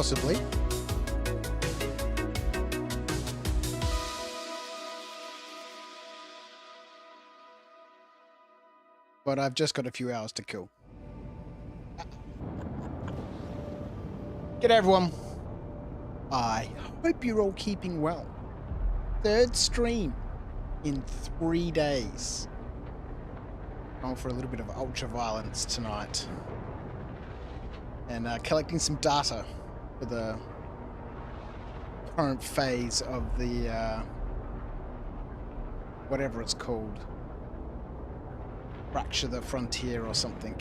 possibly. But I've just got a few hours to kill. G'day everyone. I hope you're all keeping well. Third stream in 3 days. Going for a little bit of ultra violence tonight. And collecting some data for the current phase of the whatever it's called. Fracture the Frontier or something.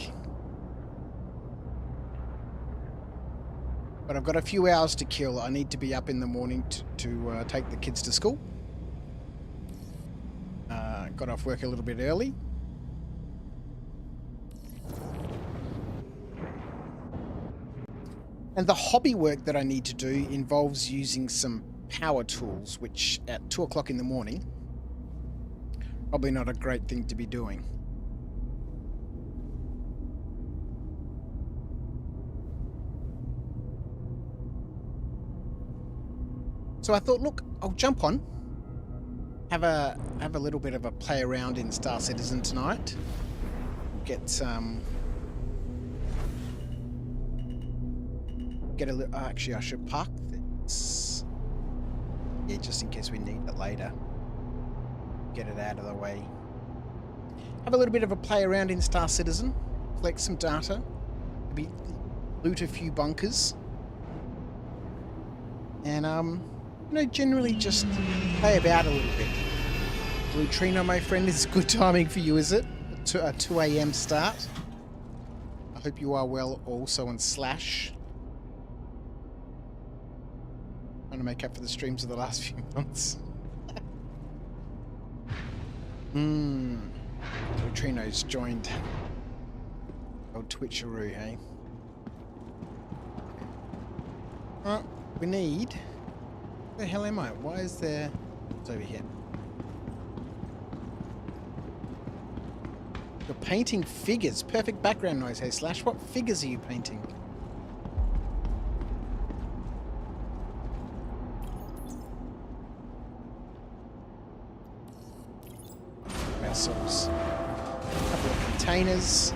But I've got a few hours to kill. I need to be up in the morning to take the kids to school. Got off work a little bit early. And the hobby work that I need to do involves using some power tools, which at 2 o'clock in the morning, probably not a great thing to be doing. So I thought, look, I'll jump on, have a little bit of a play around in Star Citizen tonight. Get a little. Actually, I should park this. Yeah, just in case we need it later. Get it out of the way. Have a little bit of a play around in Star Citizen. Collect some data. Maybe loot a few bunkers. And you know, generally just play about a little bit. Neutrino, my friend, is good timing for you, is it? A 2 a.m. start. I hope you are well also on Slash. Trying to make up for the streams of the last few months. Neutrino's joined. Old Twitcheroo, hey? Alright, we need... Where the hell am I? Why is there... It's over here. You're painting figures. Perfect background noise, hey Slash. What figures are you painting? Ourselves a couple of containers.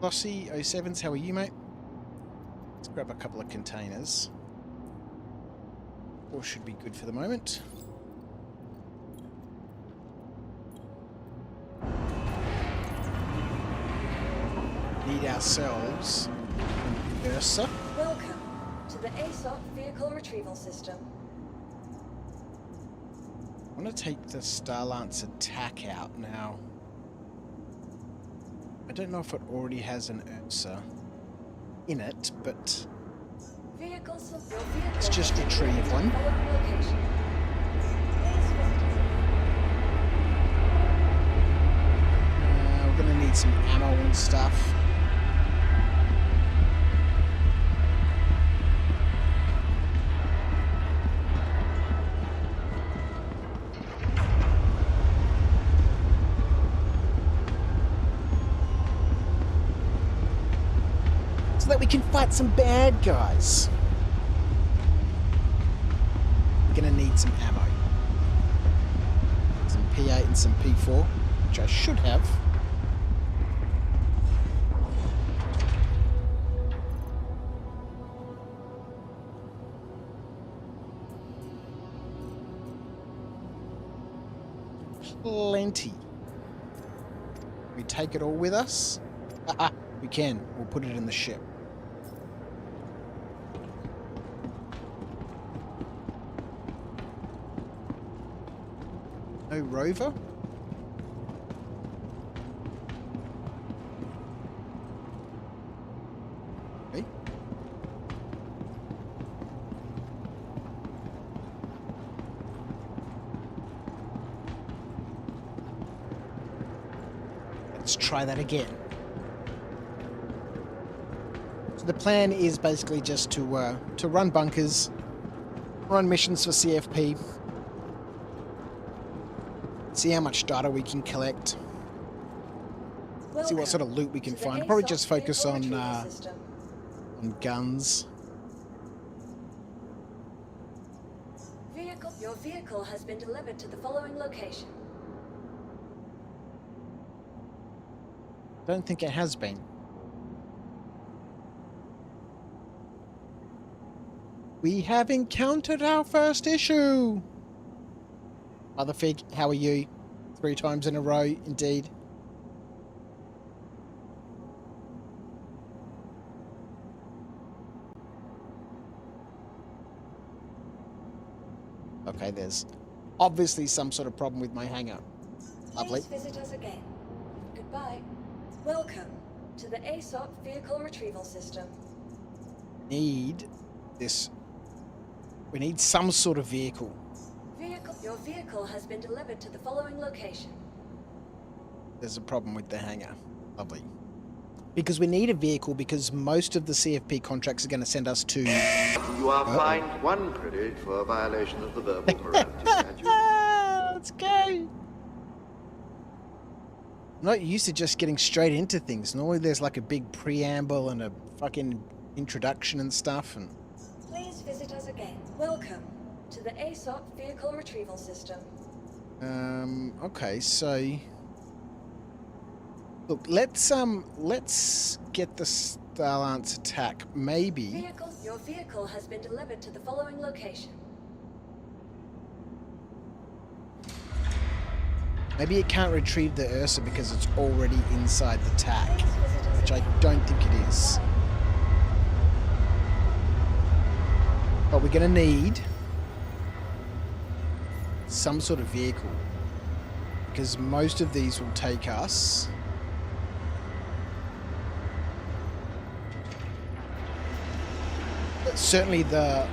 Lossy 07s, how are you, mate? Let's grab a couple of containers. Or should be good for the moment. Need ourselves an Ursa. Welcome to the ASOP Vehicle Retrieval System. I want to take the Starlance attack out now. I don't know if it already has an Ursa in it, but let's just retrieve one. We're going to need some ammo and stuff. That we can fight some bad guys. We're gonna need some ammo. Some P8 and some P4, which I should have. Plenty. We take it all with us? Haha, we can. We'll put it in the ship. No rover? Okay. Let's try that again. So the plan is basically just to run bunkers, run missions for CFP, see how much data we can collect, See what sort of loot we can find. Probably just focus on guns. Your vehicle has been delivered to the following location. Don't think it has been. We have encountered our first issue. Mother Fig, how are you? 3 times in a row, indeed. Okay, there's obviously some sort of problem with my hangar. Lovely. Please visit us again. Goodbye. Welcome to the ASOP vehicle retrieval system. Need this. We need some sort of vehicle. Your vehicle has been delivered to the following location. There's a problem with the hangar. Lovely. Because we need a vehicle because most of the CFP contracts are going to send us to... You are fined 1 credit for a violation of the verbal morality statute. Let's go! I'm not used to just getting straight into things. Normally there's like a big preamble and a fucking introduction and stuff. And please visit us again. Welcome to the ASOP vehicle retrieval system. Okay, so... Look, let's get the Starlance attack. Maybe... Your vehicle has been delivered to the following location. Maybe it can't retrieve the Ursa because it's already inside the TAC, which I don't think it is. But we're going to need some sort of vehicle because most of these will take us certainly the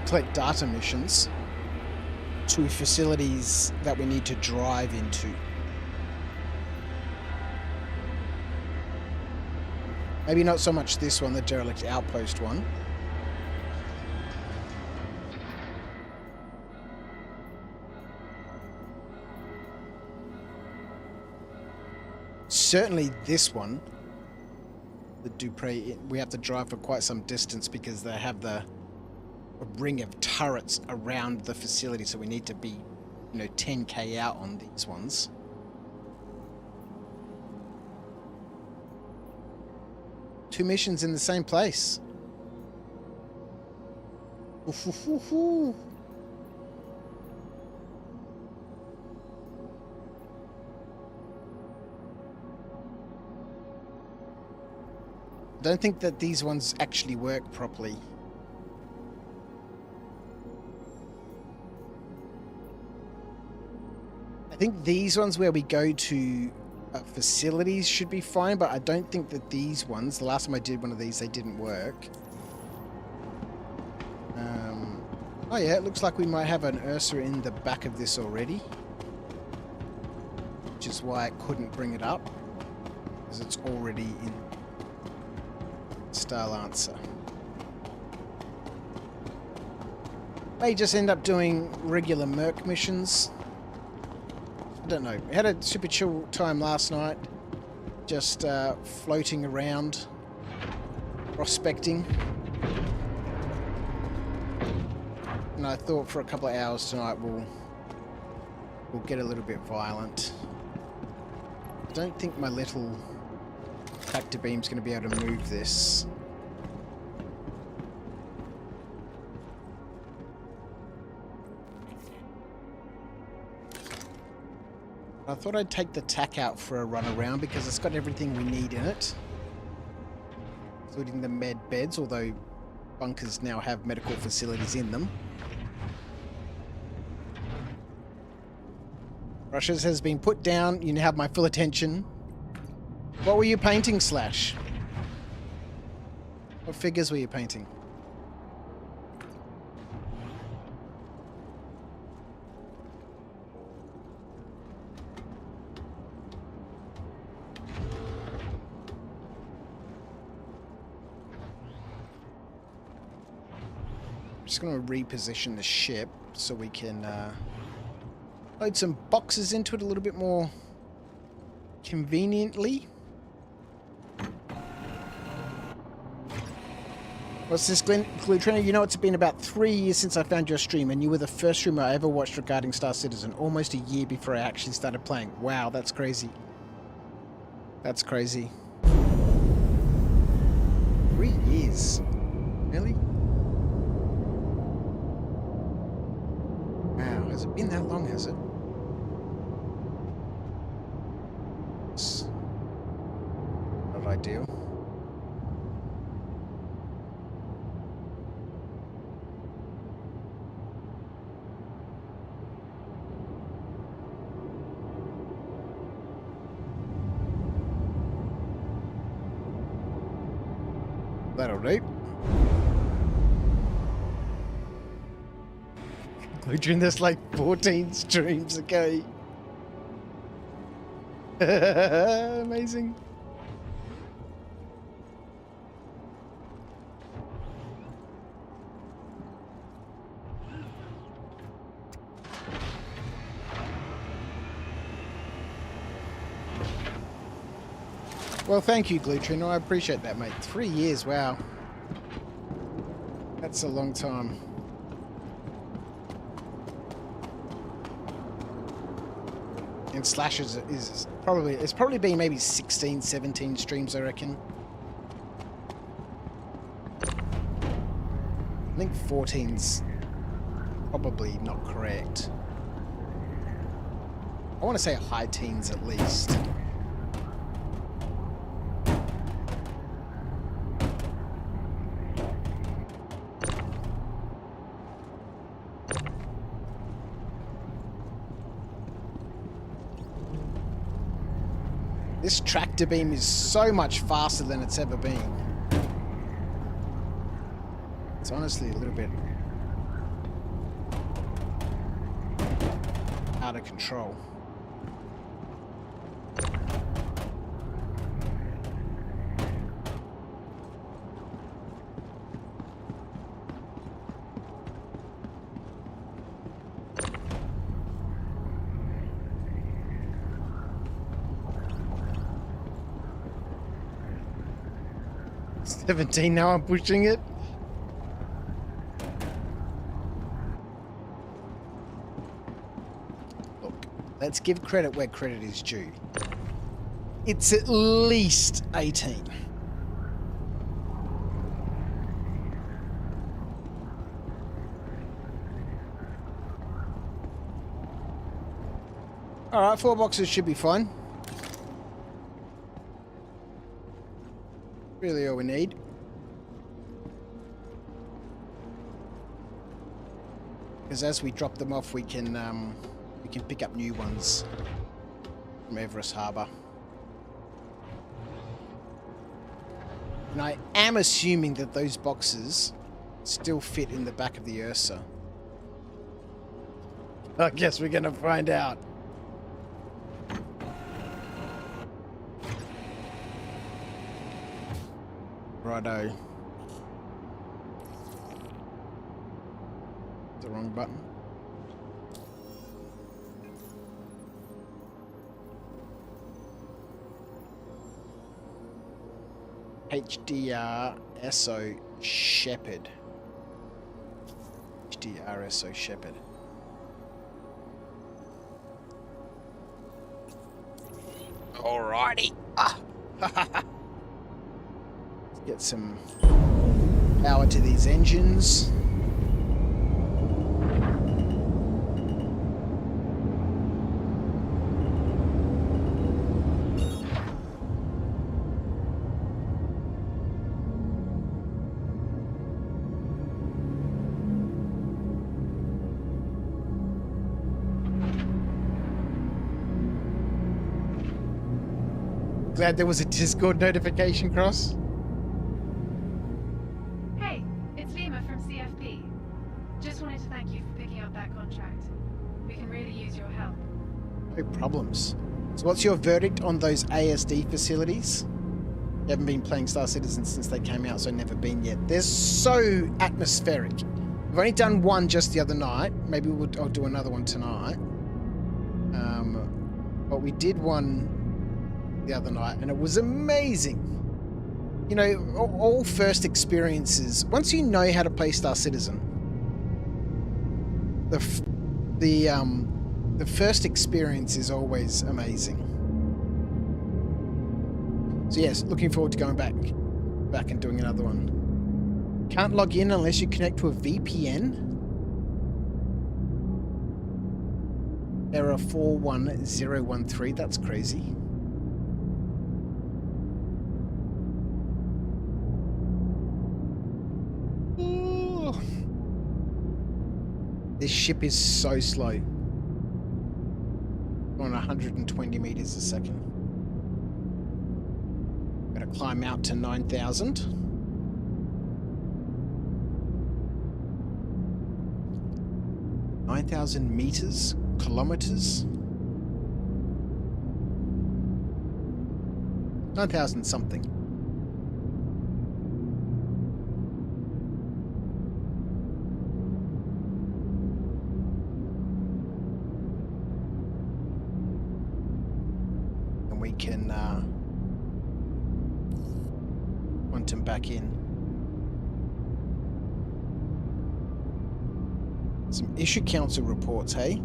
collect data missions to facilities that we need to drive into. Maybe not so much this one, the derelict outpost one. Certainly this one, the Dupre, we have to drive for quite some distance because they have a ring of turrets around the facility, so we need to be, 10k out on these ones. Two missions in the same place. Ooh. Don't think that these ones actually work properly. I think these ones where we go to facilities should be fine, but I don't think that these ones, the last time I did one of these, they didn't work. Oh yeah, it looks like we might have an Ursa in the back of this already, which is why I couldn't bring it up, because it's already in Starlancer. May just end up doing regular Merc missions. I don't know. I had a super chill time last night, just floating around, prospecting. And I thought for a couple of hours tonight we'll get a little bit violent. I don't think my little tractor beam's going to be able to move this. I thought I'd take the TAC out for a run around because it's got everything we need in it, including the med beds, although bunkers now have medical facilities in them. Rushes has been put down. You have my full attention. What were you painting, Slash? What figures were you painting? I'm just going to reposition the ship so we can load some boxes into it a little bit more conveniently. What's this, Glutrina? You know, it's been about 3 years since I found your stream, and you were the first streamer I ever watched regarding Star Citizen, almost a year before I actually started playing. Wow, that's crazy. That's crazy. 3 years? Really? Wow, has it been that long, has it? It's not ideal. That'll do. Including this like 14 streams ago. Amazing. Well, thank you, Glutrino. I appreciate that, mate. 3 years, wow. That's a long time. And Slash is probably, it's probably been maybe 16, 17 streams, I reckon. I think 14's probably not correct. I want to say high teens at least. This tractor beam is so much faster than it's ever been. It's honestly a little bit out of control. $17 now, I'm pushing it. Look, let's give credit where credit is due. It's at least 18. Alright, 4 boxes should be fine. Really all we need. Because as we drop them off, we can pick up new ones from Everest Harbour. And I am assuming that those boxes still fit in the back of the Ursa. I guess we're gonna find out. Righto. The wrong button. HDR SO Shepherd. HDR SO Shepherd. Alrighty. Get some power to these engines. Glad there was a Discord notification, Cross. Hey, it's Lima from CFP. Just wanted to thank you for picking up that contract. We can really use your help. No problems. So what's your verdict on those ASD facilities? You haven't been playing Star Citizen since they came out, so never been yet. They're so atmospheric. I've only done one just the other night. Maybe I'll do another one tonight. But we did one the other night, and it was amazing. You know, all first experiences, once you know how to play Star Citizen, the first experience is always amazing. So yes, looking forward to going back and doing another one. Can't log in unless you connect to a VPN. Error 41013, that's crazy. Ooh. This ship is so slow. On 120 meters a second. Gotta climb out to 9,000. 9,000 meters? Kilometers? 9,000 something. And we can quantum back in. Some issue council reports, hey?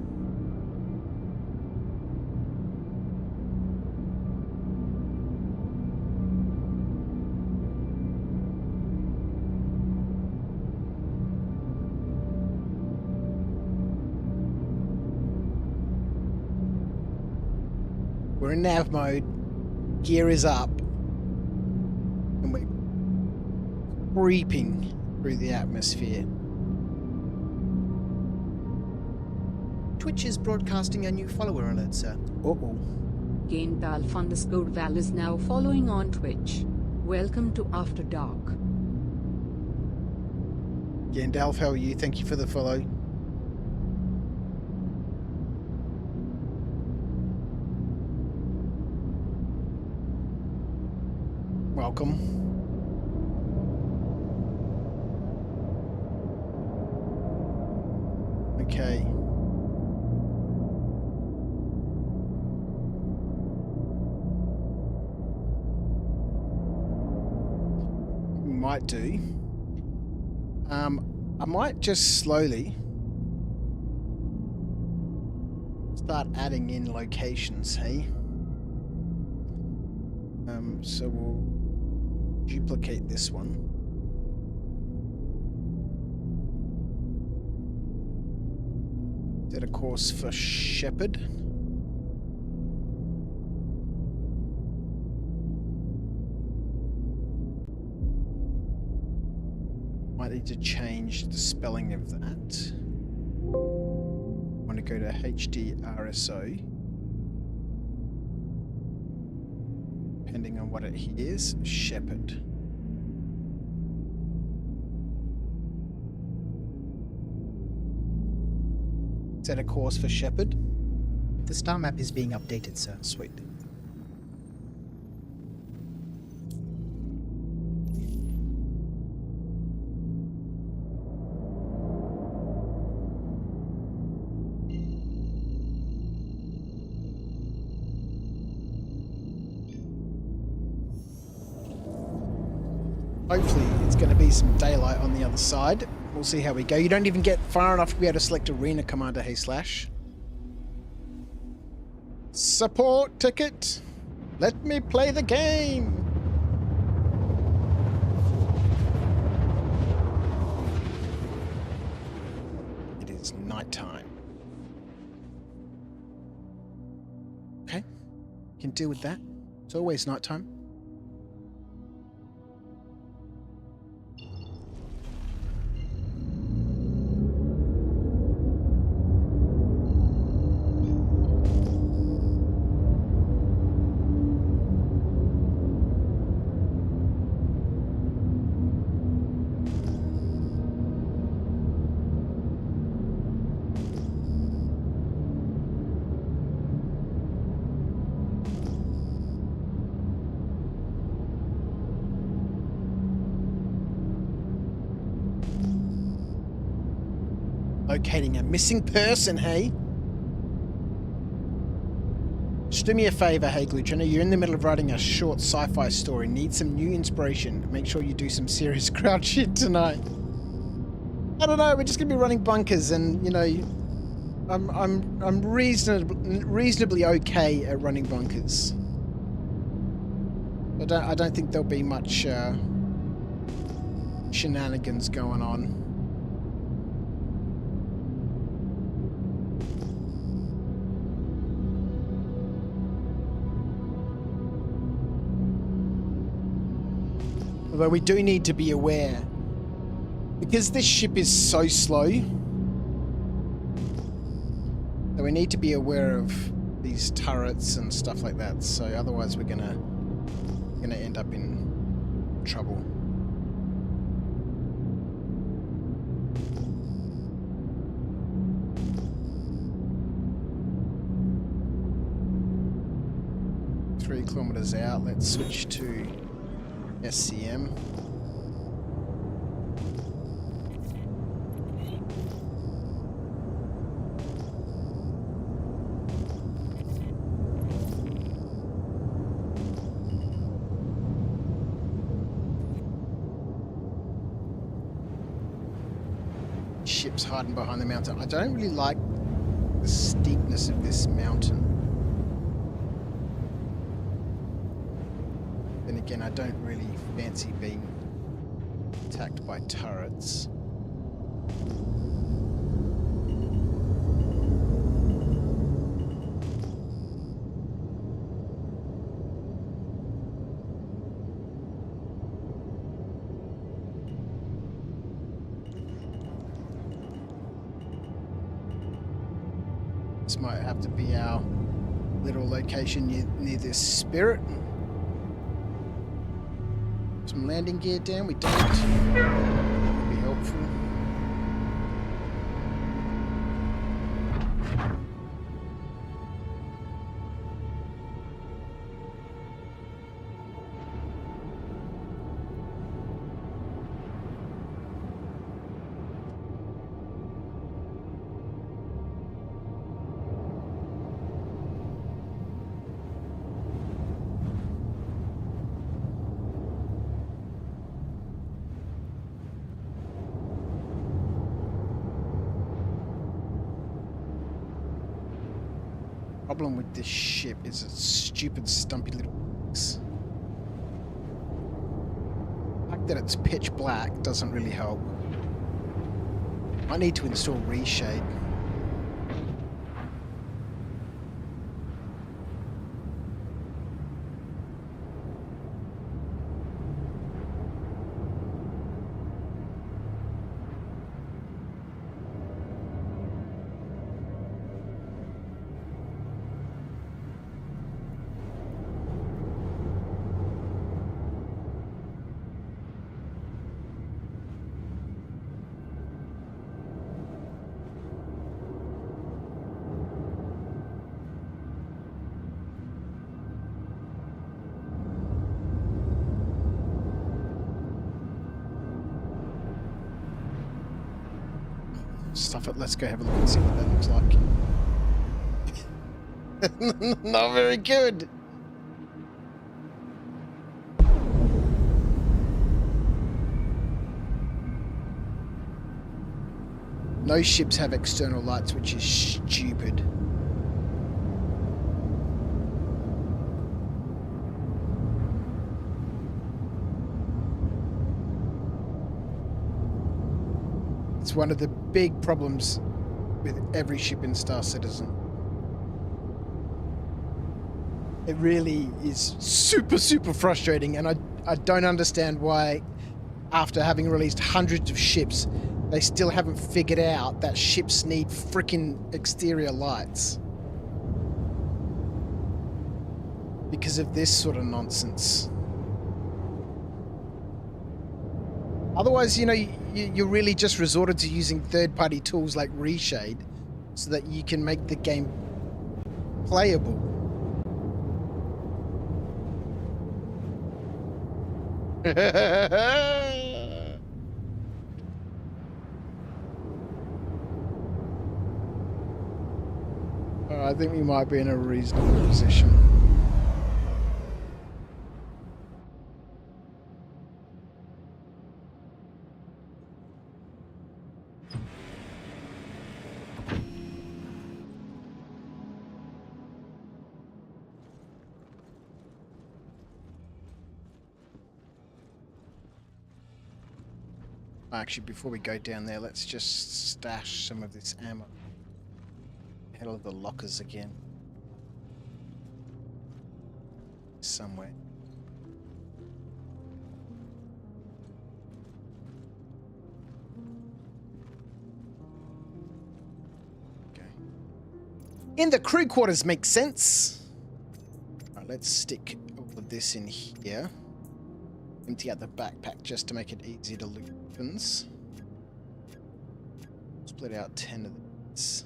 We're in nav mode, gear is up, and we're creeping through the atmosphere. Twitch is broadcasting a new follower alert, sir. Uh-oh. Gaindalf_Val is now following on Twitch. Welcome to After Dark. Gandalf, how are you? Thank you for the follow. Welcome. Okay. Might do. I might just slowly start adding in locations, hey? So we'll duplicate this one. Set a course for Shepherd. Might need to change the spelling of that. Want to go to HDRSO. Depending on what it is, Shepherd. Set a course for Shepherd. The star map is being updated, sir. Sweet. Hopefully it's going to be some daylight on the other side. We'll see how we go. You don't even get far enough to be able to select Arena Commander, hey Slash. Support ticket. Let me play the game. It is nighttime. Okay. Can deal with that. It's always nighttime. Locating a missing person, hey? do me a favor, hey Glitch. I know you're in the middle of writing a short sci-fi story. Need some new inspiration. Make sure you do some serious crowd shit tonight. I don't know. We're just gonna be running bunkers, and you know, I'm reasonably okay at running bunkers. I don't think there'll be much shenanigans going on. Although we do need to be aware, because this ship is so slow, that we need to be aware of these turrets and stuff like that. So otherwise, we're gonna end up in trouble. Three kilometers out. Let's switch to SCM. Ship's hiding behind the mountain. I don't really like the steepness of this mountain. Then again, I don't really fancy being attacked by turrets. This might have to be our little location near this spirit. Some landing gear down, we don't. Would be helpful. Problem with this ship is its stupid, stumpy little wings. The fact that it's pitch black doesn't really help. I need to install reshade. Stuff it. Let's go have a look and see what that looks like. Not very good. No ships have external lights, which is stupid. It's one of the big problems with every ship in Star Citizen. It really is super, super frustrating, and I don't understand why, after having released hundreds of ships, they still haven't figured out that ships need freaking exterior lights. Because of this sort of nonsense. Otherwise, you know, you're really just resorted to using third-party tools like Reshade so that you can make the game playable. I think we might be in a reasonable position. Actually, before we go down there, let's just stash some of this ammo. Hell of the lockers again. Somewhere. Okay. In the crew quarters makes sense. Alright, let's stick all of this in here. Empty out the backpack just to make it easy to loot weapons. Split out 10 of these.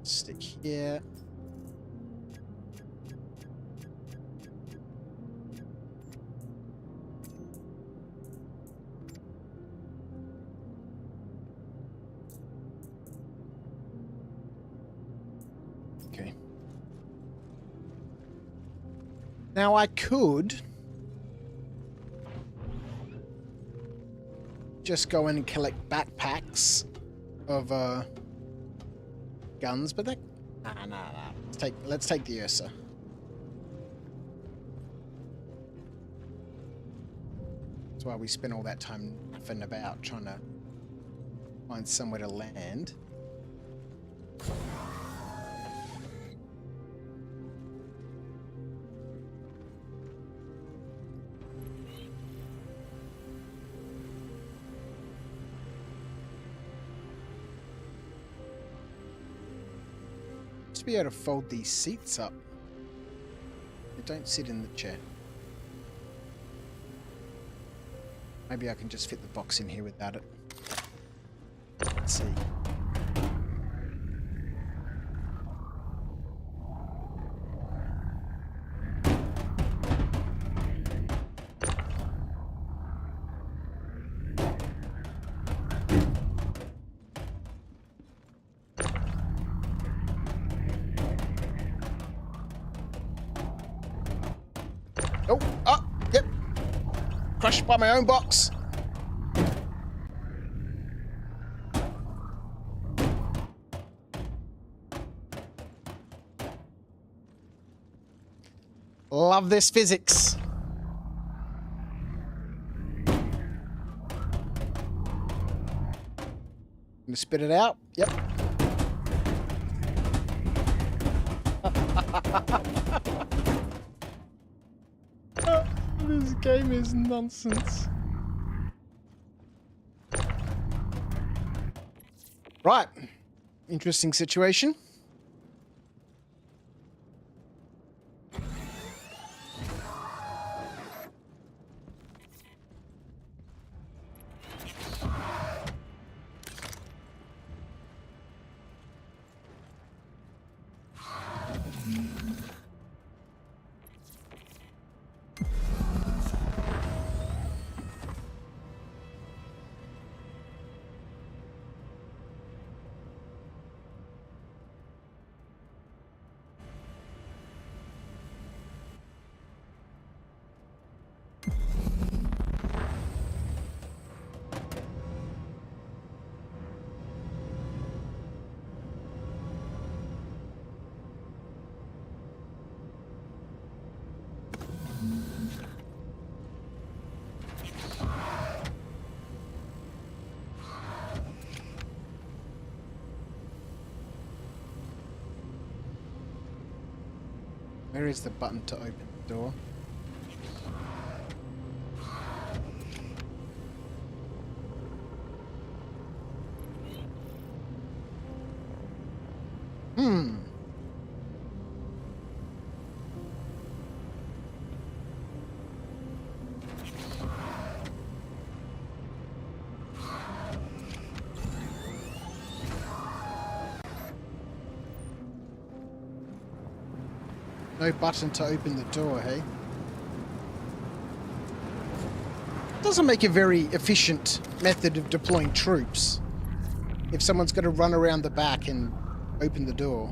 Stick here. Okay. Now I could just go in and collect backpacks of guns, but that nah. Let's take the Ursa. That's why we spent all that time naffing about trying to find somewhere to land. To be able to fold these seats up. They don't sit in the chair. Maybe I can just fit the box in here without it. Let's see. Yep. Crushed by my own box. Love this physics. Gonna spit it out. Yep. This game is nonsense. Right. Interesting situation. Where is the button to open the door? No button to open the door, hey? Doesn't make a very efficient method of deploying troops. If someone's got to run around the back and open the door.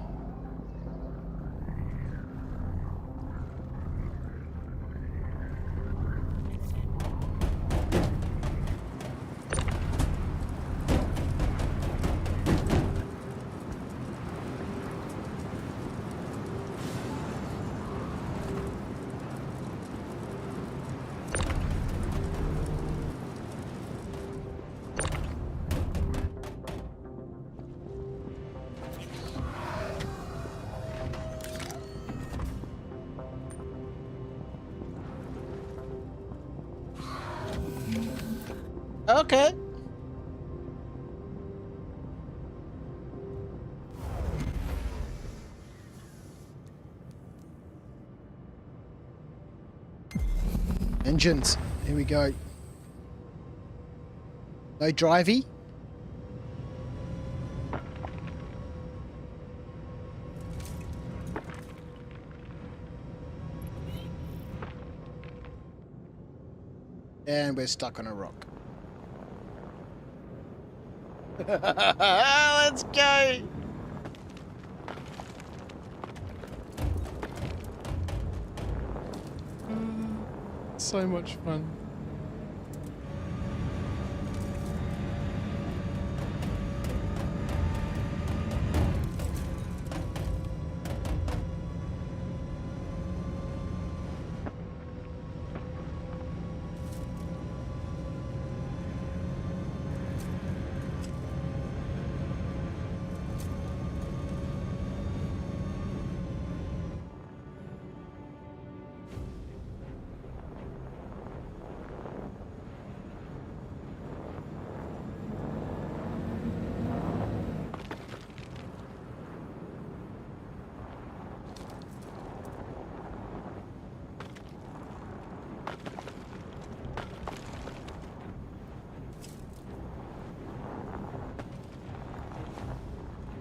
Okay. Engines. Here we go. No drivey. And we're stuck on a rock. Let's go. So much fun.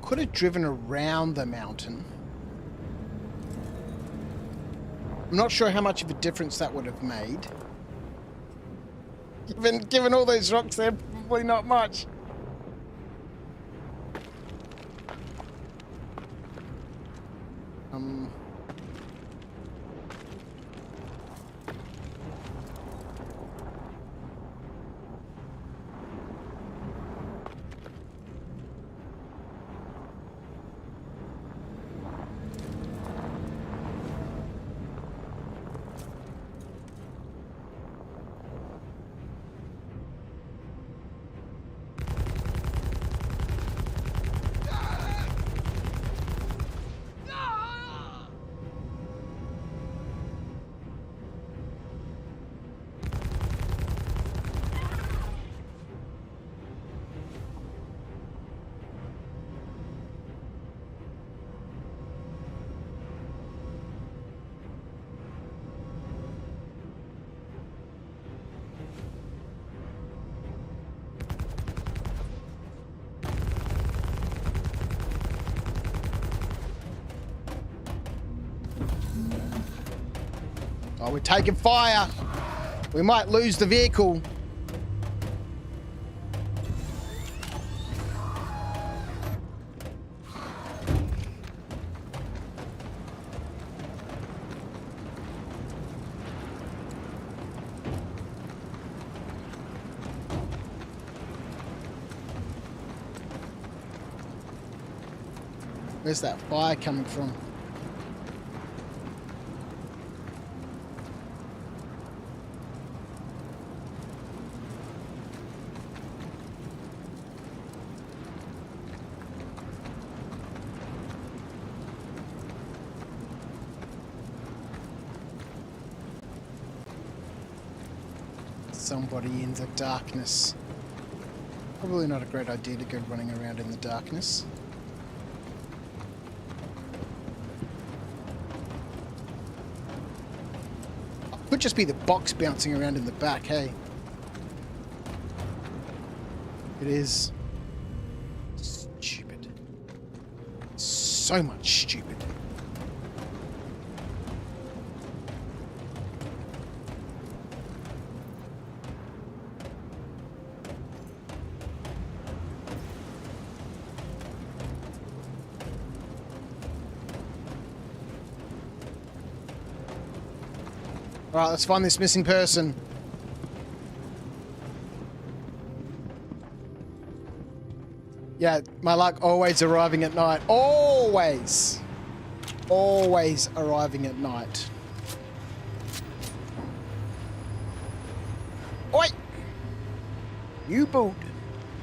Could have driven around the mountain. I'm not sure how much of a difference that would have made. Given all those rocks there, probably not much. Oh, we're taking fire. We might lose the vehicle. Where's that fire coming from? Somebody in the darkness. Probably not a great idea to go running around in the darkness. Could just be the box bouncing around in the back, hey? It is stupid. So much stupid. All right, let's find this missing person. Yeah, my luck always arriving at night. Always. Always arriving at night. Oi! You boot.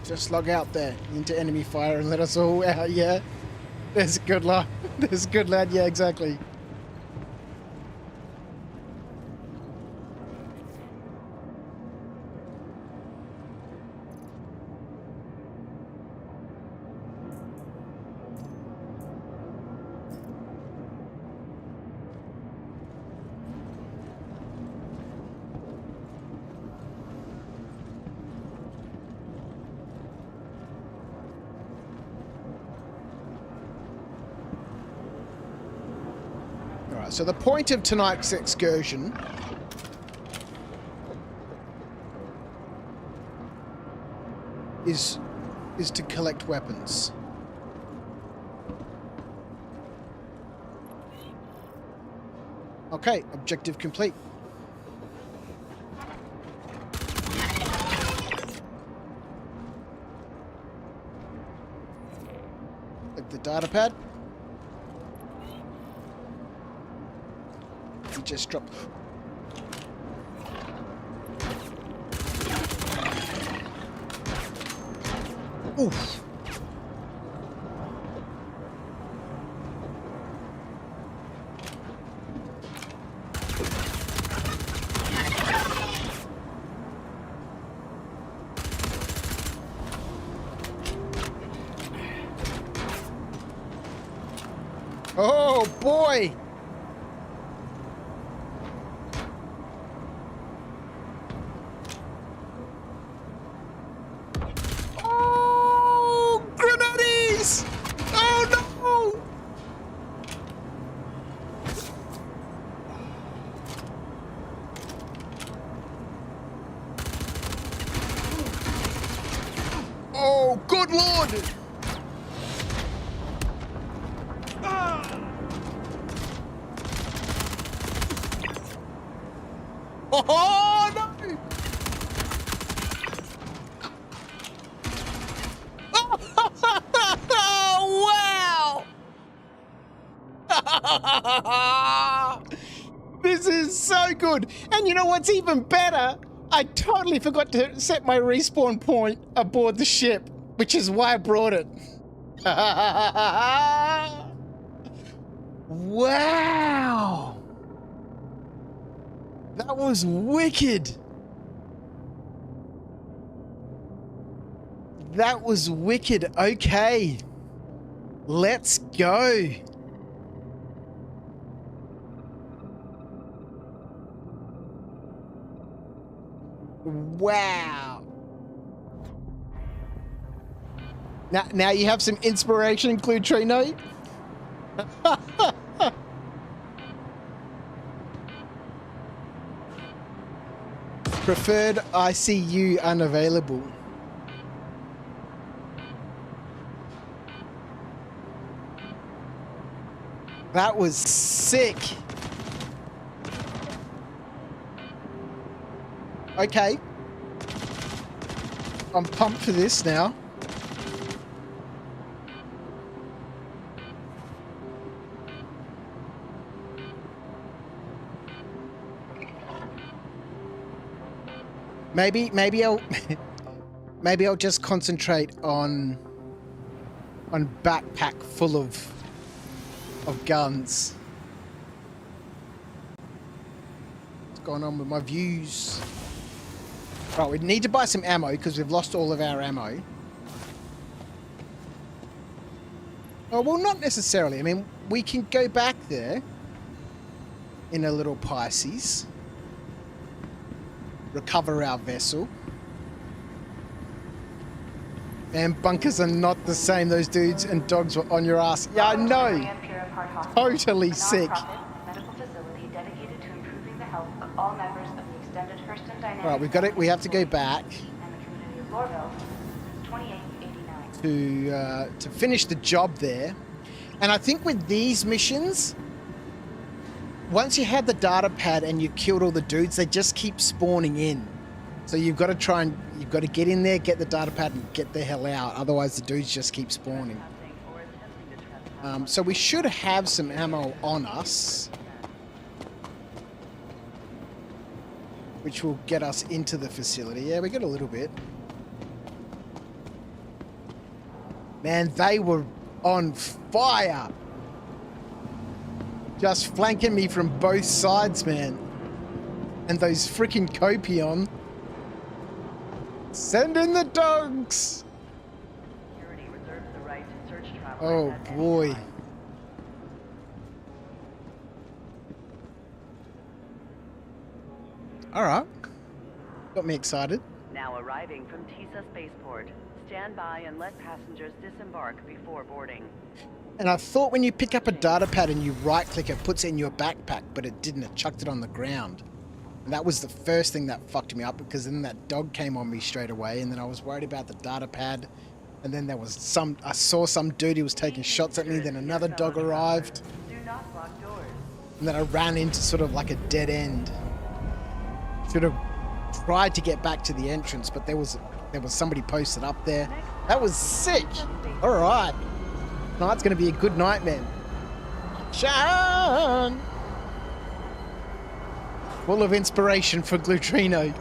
Just log out there into enemy fire and let us all out, yeah? There's a good lad. There's a good lad, yeah, exactly. So the point of tonight's excursion is to collect weapons. Okay, objective complete. Like the data pad. Just drop. Oof. Oh boy. Oh, good lord! Oh, no! Oh, wow! This is so good. And you know what's even better? I totally forgot to set my respawn point aboard the ship, which is why I brought it. Wow! That was wicked. That was wicked. Okay. Let's go. Wow. Now you have some inspiration, Clutrino. Preferred ICU unavailable. That was sick. Okay. I'm pumped for this now. Maybe I'll maybe I'll just concentrate on backpack full of guns. What's going on with my views? Right, we need to buy some ammo because we've lost all of our ammo. Oh, well, not necessarily. I mean, we can go back there in a little Pisces. Recover our vessel. And bunkers are not the same. Those dudes and dogs were on your ass. Yeah, I know. Totally sick. Right, we've got it. We have to go back to finish the job there. And I think with these missions, once you have the data pad and you've killed all the dudes, they just keep spawning in. So you've got to get in there, get the data pad, and get the hell out. Otherwise, the dudes just keep spawning. So we should have some ammo on us, which will get us into the facility. Yeah, we got a little bit. Man, they were on fire. Just flanking me from both sides, man. And those freaking Copion. Send in the dogs! Oh boy. Alright. Got me excited. Now arriving from Tisa Spaceport. Stand by and let passengers disembark before boarding. And I thought when you pick up a data pad and you right click, it puts it in your backpack, but it didn't. It chucked it on the ground. And that was the first thing that fucked me up, because then that dog came on me straight away, and then I was worried about the data pad. And then there was I saw some dude who was taking shots at me, then another dog arrived. Do not lock doors. And then I ran into sort of like a dead end. Should have tried to get back to the entrance, but there was somebody posted up there. That was sick. All right. Tonight's going to be a good night, man. Sean! Full of inspiration for Glutrino.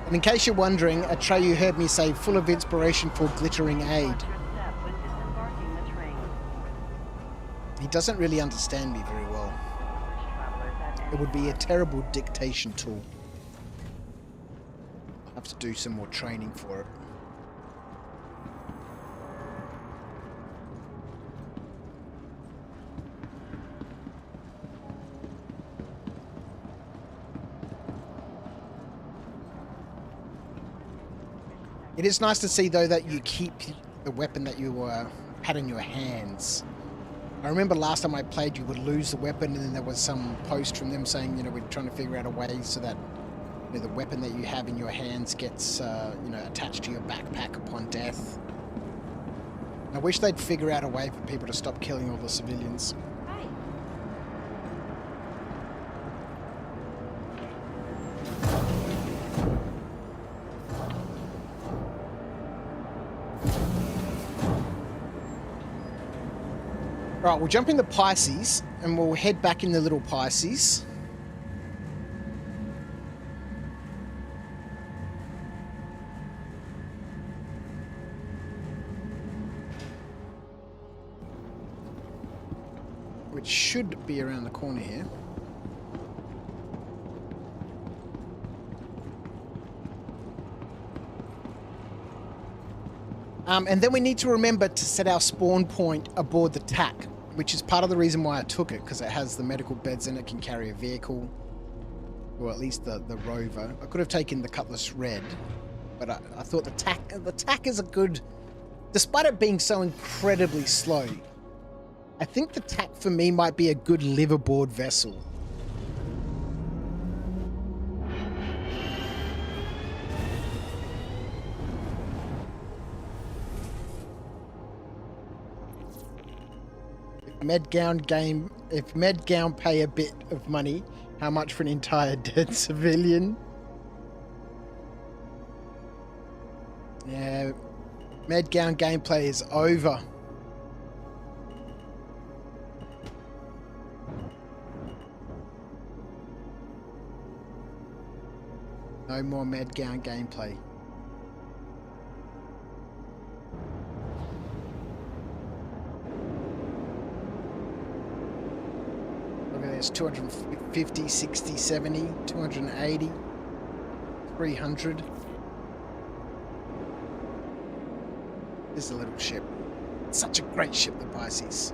And in case you're wondering, Atreyu heard me say full of inspiration for glittering aid. He doesn't really understand me very well. It would be a terrible dictation tool. I'll have to do some more training for it. It is nice to see, though, that you keep the weapon that you had in your hands. I remember last time I played, you would lose the weapon, and then there was some post from them saying, you know, we're trying to figure out a way so that, you know, the weapon that you have in your hands gets, you know, attached to your backpack upon death. I wish they'd figure out a way for people to stop killing all the civilians. Right, we'll jump in the Pisces, and we'll head back in the little Pisces. Which should be around the corner here. And then we need to remember to set our spawn point aboard the TAC, which is part of the reason why I took it, because it has the medical beds in it, can carry a vehicle, or at least the rover. I could have taken the Cutlass Red, but I thought the TAC is a good, despite it being so incredibly slow, I think the TAC for me might be a good liveaboard vessel. If Medgown pay a bit of money, how much for an entire dead civilian? Yeah, Medgown gameplay is over. No more Medgown gameplay. There's 250, 60, 70, 280, 300. This is a little ship. It's such a great ship, the Pisces.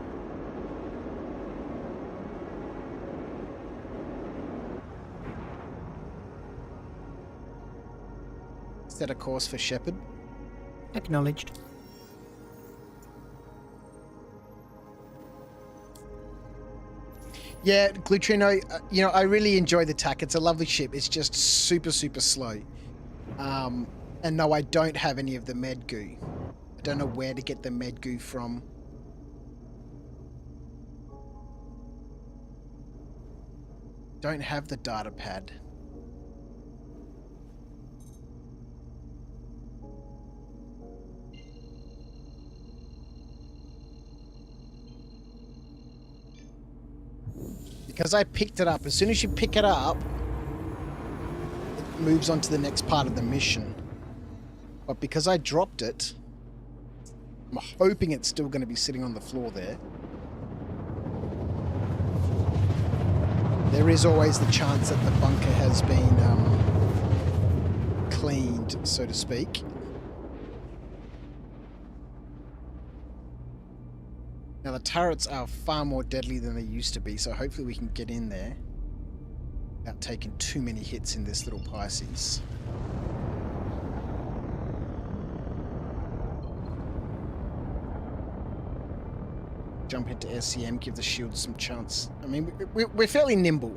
Set a course for Shepard. Acknowledged. Yeah, Glutrino, you know, I really enjoy the TAC. It's a lovely ship. It's just super, super slow. And no, I don't have any of the med goo. I don't know where to get the med goo from. Don't have the data pad. Because I picked it up. As soon as you pick it up, it moves on to the next part of the mission. But because I dropped it, I'm hoping it's still going to be sitting on the floor there. There is always the chance that the bunker has been cleaned, so to speak. Now the turrets are far more deadly than they used to be, so hopefully we can get in there without taking too many hits in this little Pisces. Jump into SCM, give the shield some chance. I mean, we're fairly nimble.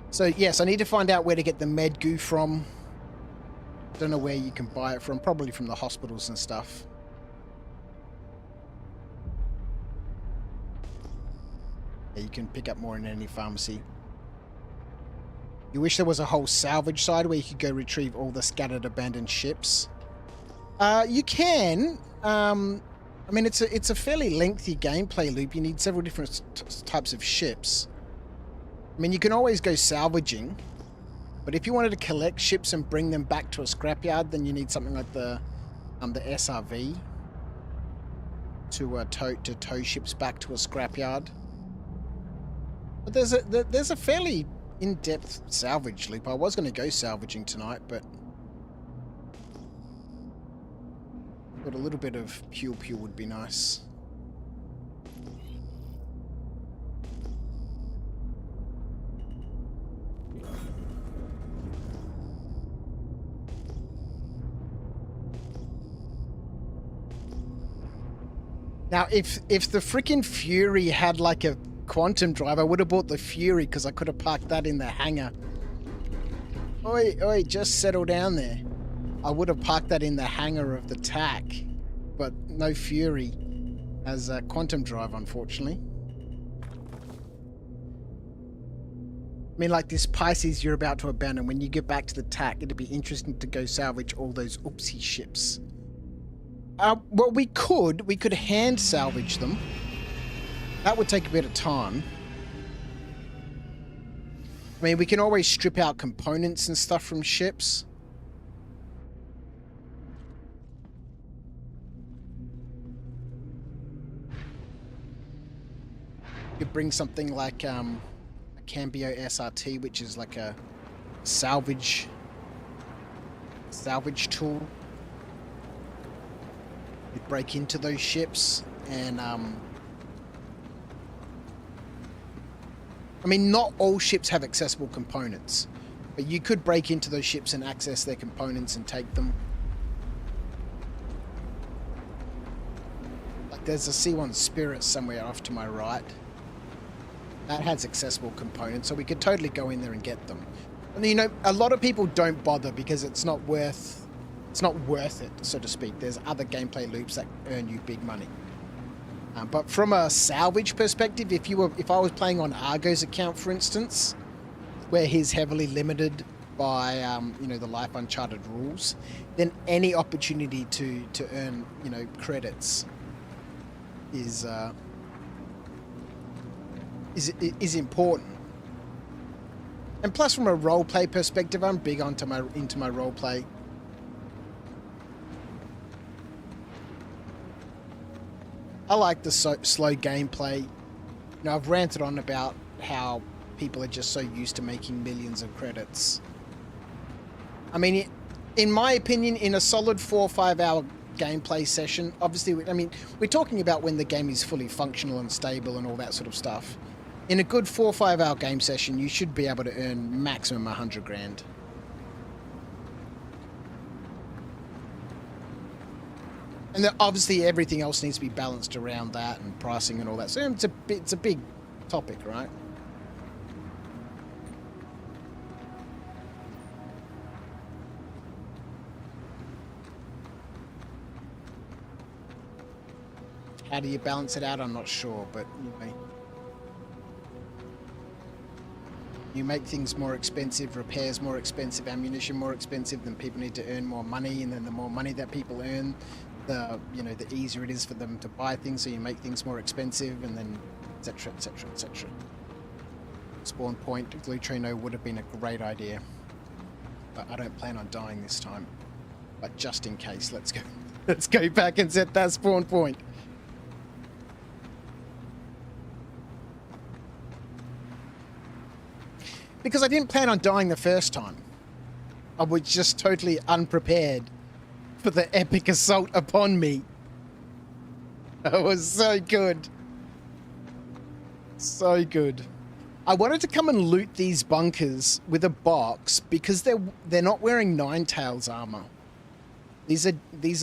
So yes, I need to find out where to get the med goo from. Don't know where you can buy it from, probably from the hospitals and stuff. Yeah, you can pick up more in any pharmacy. You wish there was a whole salvage side where you could go retrieve all the scattered abandoned ships. You can. I mean, it's a fairly lengthy gameplay loop. You need several different types of ships. I mean, you can always go salvaging, but if you wanted to collect ships and bring them back to a scrapyard, then you need something like the SRV to tow ships back to a scrapyard. But there's a fairly in-depth salvage loop. I was going to go salvaging tonight, but a little bit of pew would be nice. Now, if the frickin' Fury had like a quantum drive, I would have bought the Fury because I could have parked that in the hangar. Oi, just settle down there. I would have parked that in the hangar of the TAC, but no Fury has a quantum drive, unfortunately. I mean, like this Pisces you're about to abandon, when you get back to the TAC, it'd be interesting to go salvage all those oopsie ships. Well, we could hand salvage them. That would take a bit of time. I mean, we can always strip out components and stuff from ships. You could bring something like a Cambio SRT, which is like a salvage tool. You break into those ships and I mean, not all ships have accessible components, but you could break into those ships and access their components and take them. Like there's a C1 Spirit somewhere off to my right. That has accessible components, so we could totally go in there and get them. And you know, a lot of people don't bother because it's not worth it, so to speak. There's other gameplay loops that earn you big money. But from a salvage perspective, if I was playing on Argo's account, for instance, where he's heavily limited by you know, the Life Uncharted rules, then any opportunity to earn, you know, credits is important. And plus, from a roleplay perspective, I'm big into my roleplay. I like the slow gameplay. You know, I've ranted on about how people are just so used to making millions of credits. I mean, in my opinion, in a solid 4 or 5 hour gameplay session, obviously, I mean, we're talking about when the game is fully functional and stable and all that sort of stuff. In a good 4 or 5 hour game session, you should be able to earn maximum 100 grand. And then obviously everything else needs to be balanced around that and pricing and all that. So it's a big topic, right? How do you balance it out? I'm not sure, but you know, you make things more expensive, repairs more expensive, ammunition more expensive, then people need to earn more money, and then the more money that people earn, the the easier it is for them to buy things, so you make things more expensive, and then etc, etc, etc. Spawn point Glutrino would have been a great idea, but I don't plan on dying this time. But just in case, let's go back and set that spawn point. Because I didn't plan on dying the first time. I was just totally unprepared for the epic assault upon me. It was so good. So good. I wanted to come and loot these bunkers with a box because they're not wearing Ninetales armor. These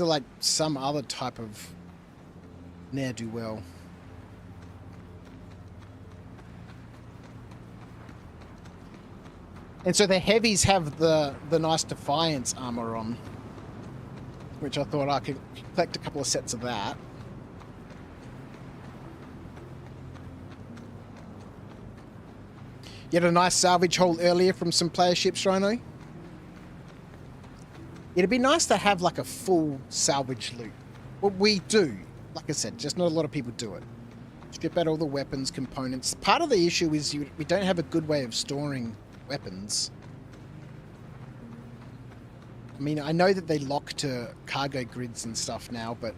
are like some other type of ne'er-do-well. And so the heavies have the nice Defiance armor on, which I thought I could collect a couple of sets of that. You had a nice salvage haul earlier from some player ships, Rhino. It'd be nice to have like a full salvage loot. What we do, like I said, just not a lot of people do it. Strip out all the weapons, components. Part of the issue is we don't have a good way of storing weapons. I mean, I know that they lock to cargo grids and stuff now, but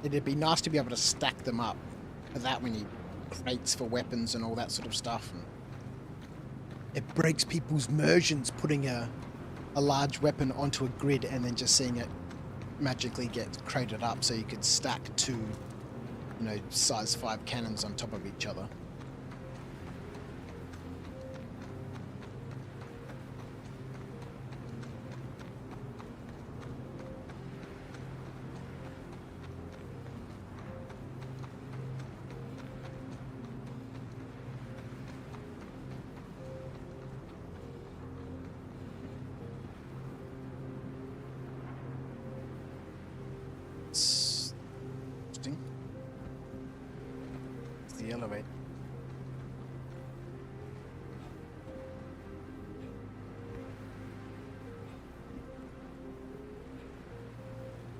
it'd be nice to be able to stack them up. For that, we need crates for weapons and all that sort of stuff. And it breaks people's immersions putting a large weapon onto a grid and then just seeing it magically get crated up so you could stack two, size 5 cannons on top of each other. The elevator.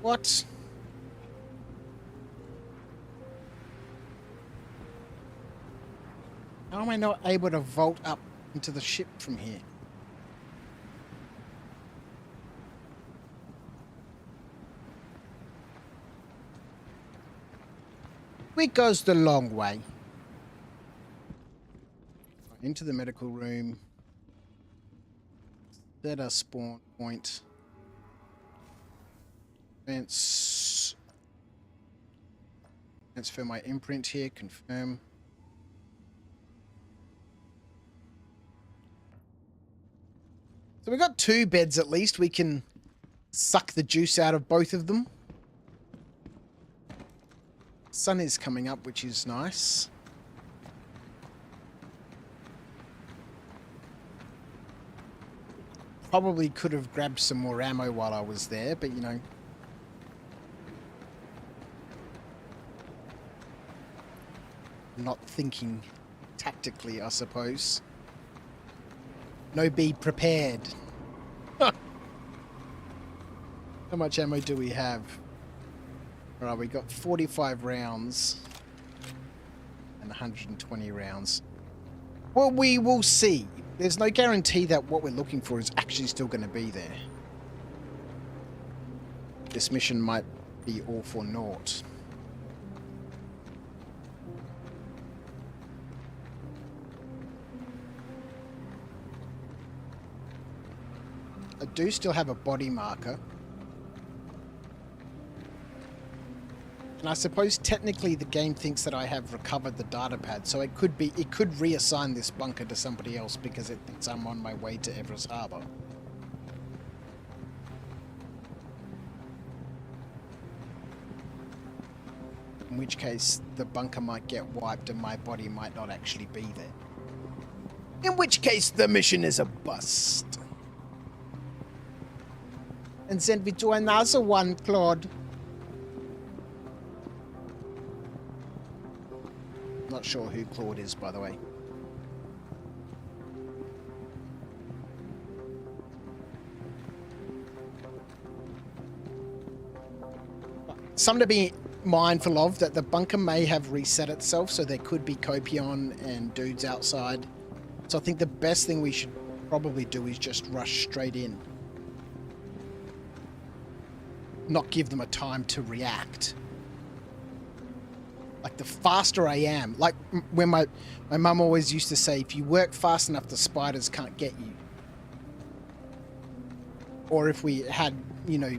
What? How am I not able to vault up into the ship from here? It goes the long way. Into the medical room. Set a spawn point. Transfer my imprint here. Confirm. So we got 2 beds at least. We can suck the juice out of both of them. Sun is coming up, which is nice. Probably could have grabbed some more ammo while I was there, but not thinking tactically, I suppose. No, be prepared. How much ammo do we have? Alright, we got 45 rounds and 120 rounds. Well, we will see. There's no guarantee that what we're looking for is actually still going to be there. This mission might be all for naught. I do still have a body marker. And I suppose technically the game thinks that I have recovered the datapad, so it could reassign this bunker to somebody else because it thinks I'm on my way to Everest Harbour. In which case the bunker might get wiped and my body might not actually be there. In which case the mission is a bust. and send me to another one, Claude. Not sure who Claude is, by the way. Something to be mindful of, that the bunker may have reset itself, so there could be Copion and dudes outside. So I think the best thing we should probably do is just rush straight in. Not give them a time to react. Like, the faster I am, like when my mum always used to say, if you work fast enough, the spiders can't get you. Or if we had, you know,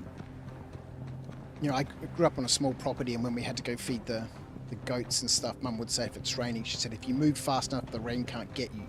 I grew up on a small property, and when we had to go feed the goats and stuff, Mum would say if it's raining, she said, if you move fast enough, the rain can't get you.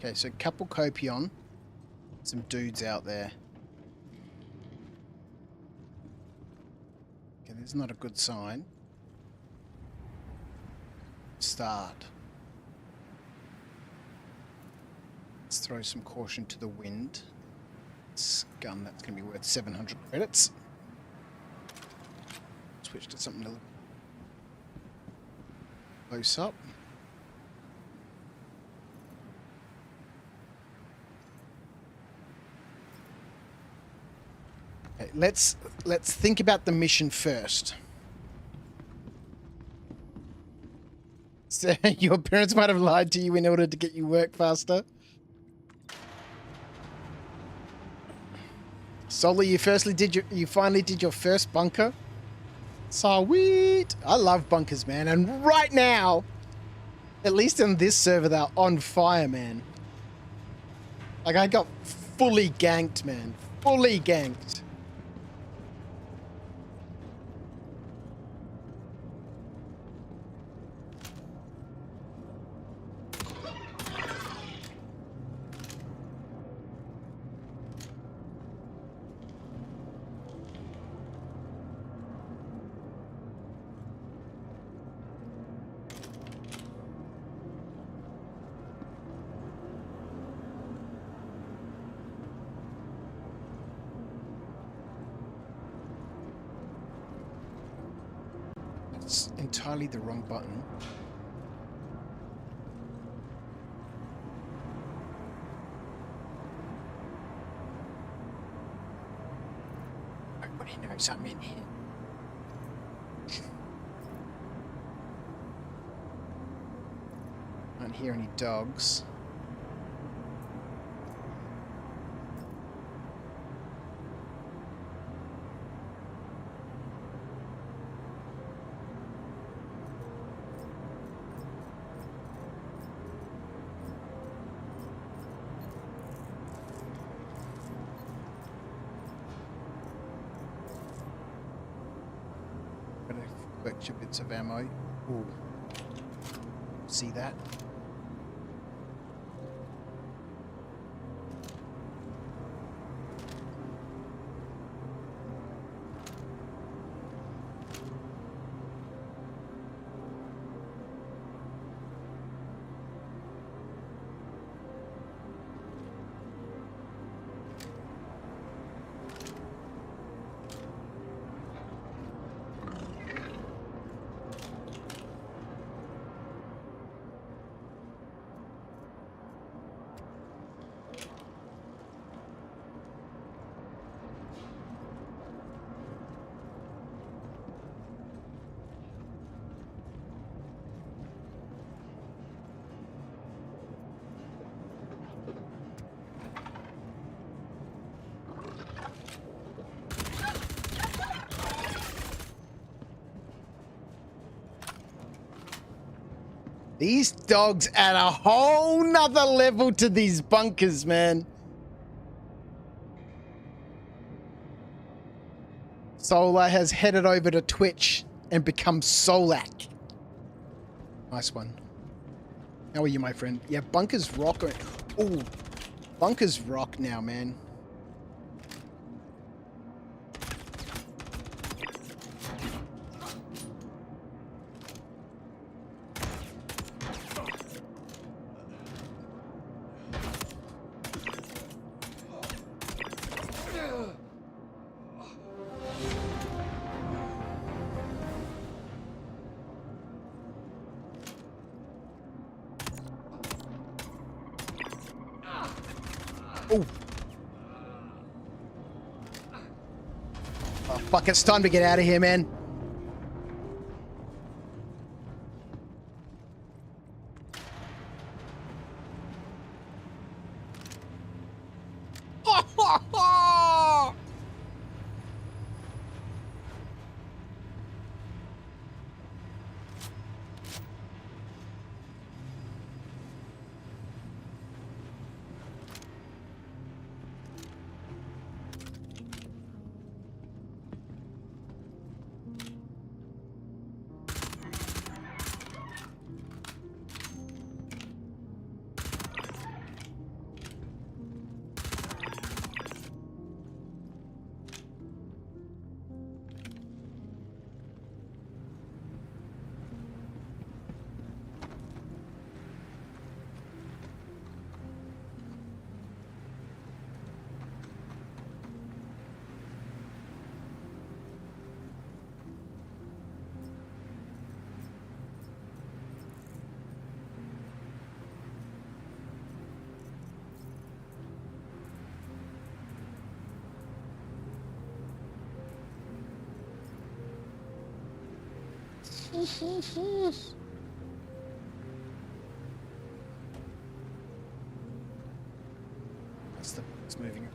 Okay, so couple Copion. Some dudes out there. Okay, this is not a good sign. Start. Let's throw some caution to the wind. This gun, that's going to be worth 700 credits. Switch to something a little close up. Okay, let's think about the mission first. So your parents might have lied to you in order to get you work faster. Solo, you finally did your first bunker. Sweet. I love bunkers, man. And right now, at least on this server, they're on fire, man. Like, I got fully ganked, man. Fully ganked. It's entirely the wrong button. Everybody knows I'm in here. I don't hear any dogs. Extra bits of ammo. Ooh. See that? These dogs add a whole nother level to these bunkers, man. Solar has headed over to Twitch and become Solak. Nice one. How are you, my friend? Yeah, bunkers rock. Oh, bunkers rock now, man. Oh. Oh, fuck, it's time to get out of here, man. It's moving.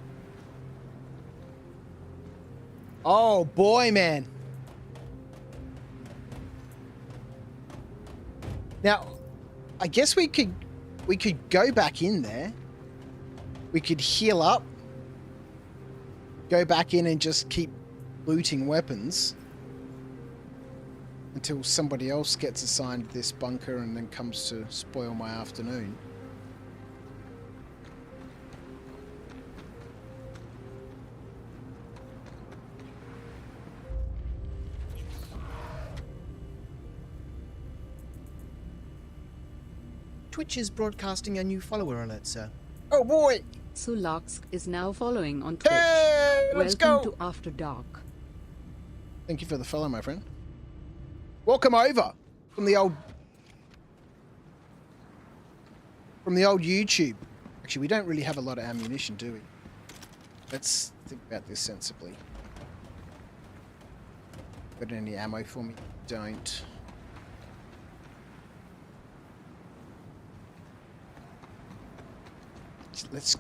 Oh boy, man. Now, I guess we could go back in there. We could heal up. Go back in and just keep looting weapons until somebody else gets assigned this bunker and then comes to spoil my afternoon. Twitch is broadcasting a new follower alert, sir. Oh boy! Sulax is now following on Twitch. Hey, let's Welcome go! to After Dark. Thank you for the follow, my friend. Welcome over from the old YouTube. Actually, we don't really have a lot of ammunition, do we? Let's think about this sensibly. Got any ammo for me? Don't. Let's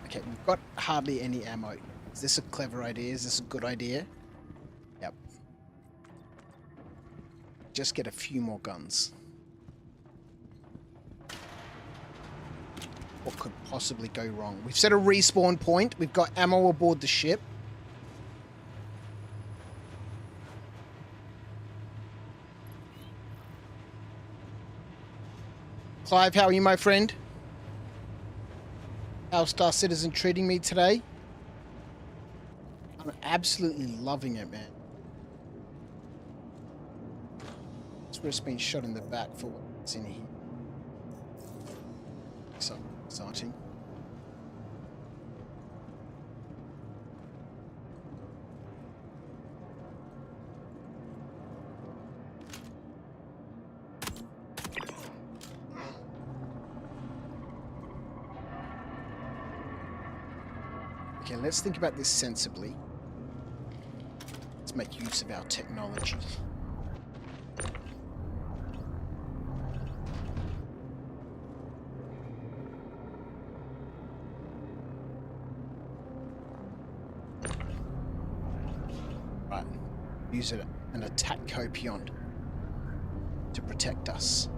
okay, we've got hardly any ammo. Is this a clever idea? Is this a good idea? Yep. Just get a few more guns. What could possibly go wrong? We've set a respawn point. We've got ammo aboard the ship. Clive, how are you, my friend? How's Star Citizen treating me today? I'm absolutely loving it, man. It's just been shot in the back for what's in here. So exciting. Okay, let's think about this sensibly. Let's make use of our technology. Right. Use an attack copion to protect us.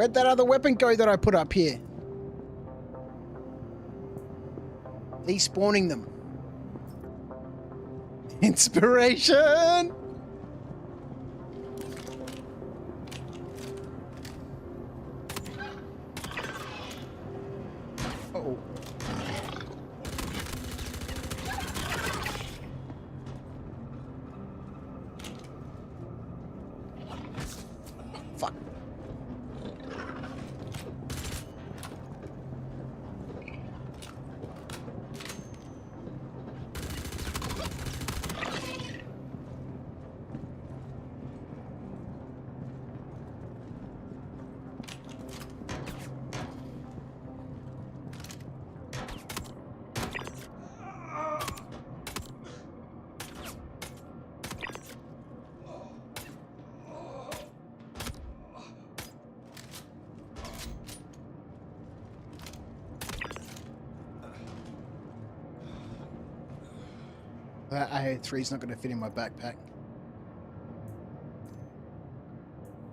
Where'd that other weapon go that I put up here? Despawning them. Inspiration! Uh-oh. Fuck. That AO3 is not going to fit in my backpack.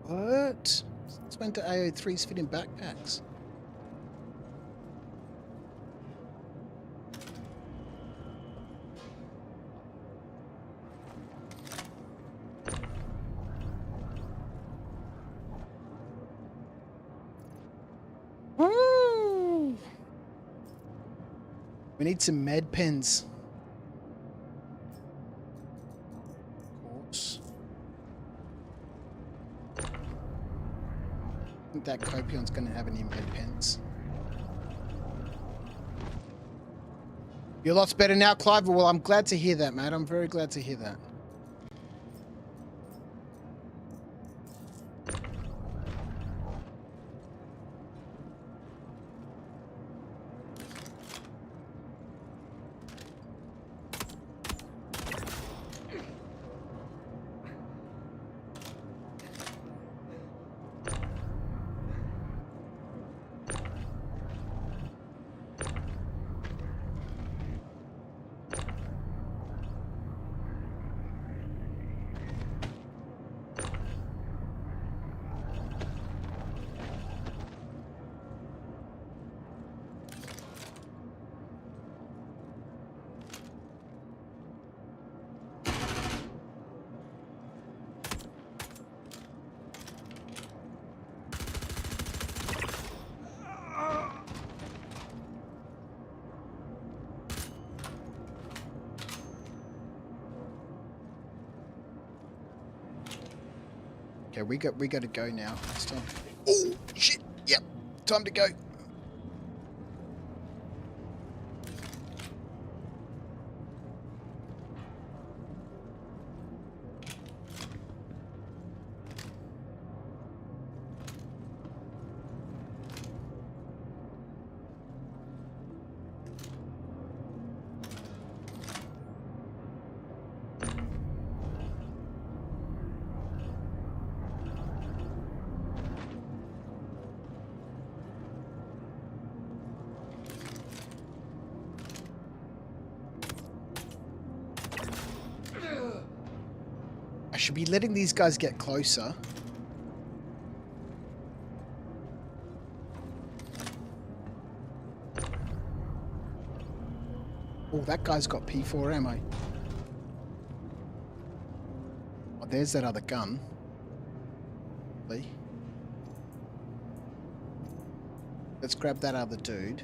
What? Since when do AO3s fit in backpacks? Woo! We need some med pens. I think that Copion's going to have any med pens. You're lots better now, Clive. Well, I'm glad to hear that, mate. I'm very glad to hear that. Okay, we got to go now. It's time. Oh shit! Yep, time to go. I should be letting these guys get closer. Oh, that guy's got P4 ammo. Oh, there's that other gun. Lee. Let's grab that other dude.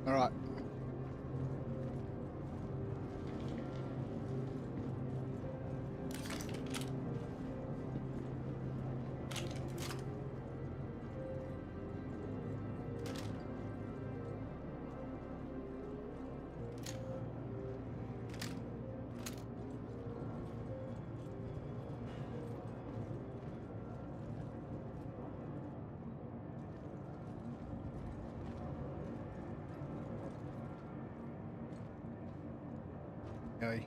All right. Go.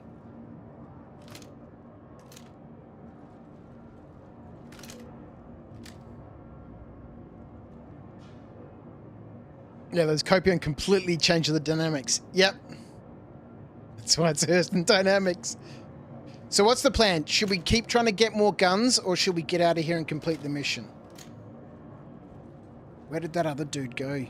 Yeah, those copium completely change the dynamics. Yep. That's why it's Hurston Dynamics. So what's the plan? Should we keep trying to get more guns, or should we get out of here and complete the mission? Where did that other dude go?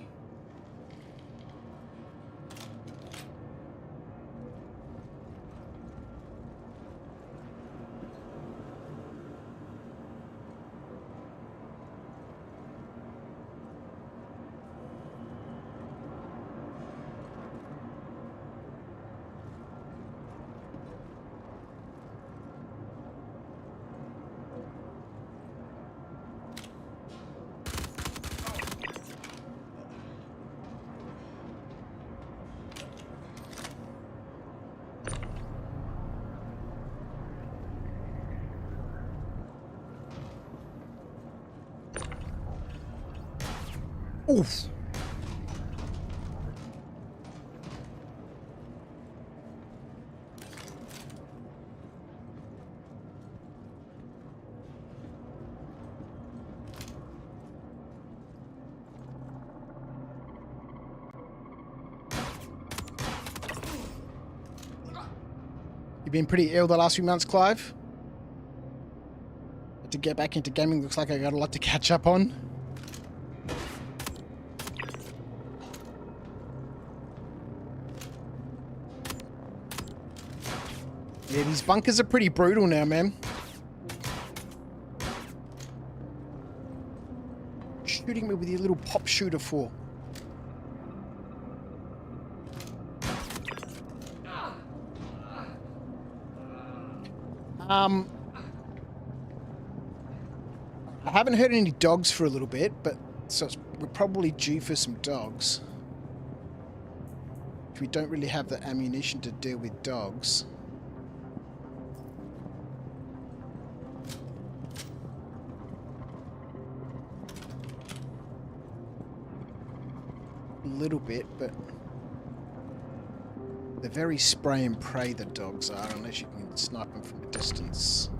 Oof. You've been pretty ill the last few months, Clive? But to get back into gaming, looks like I got a lot to catch up on. Yeah, these bunkers are pretty brutal now, man. Shooting me with your little pop shooter for. I haven't heard any dogs for a little bit, but so we're probably due for some dogs. We don't really have the ammunition to deal with dogs. A little bit, but they're very spray and pray, the dogs are, unless you can snipe them from a distance.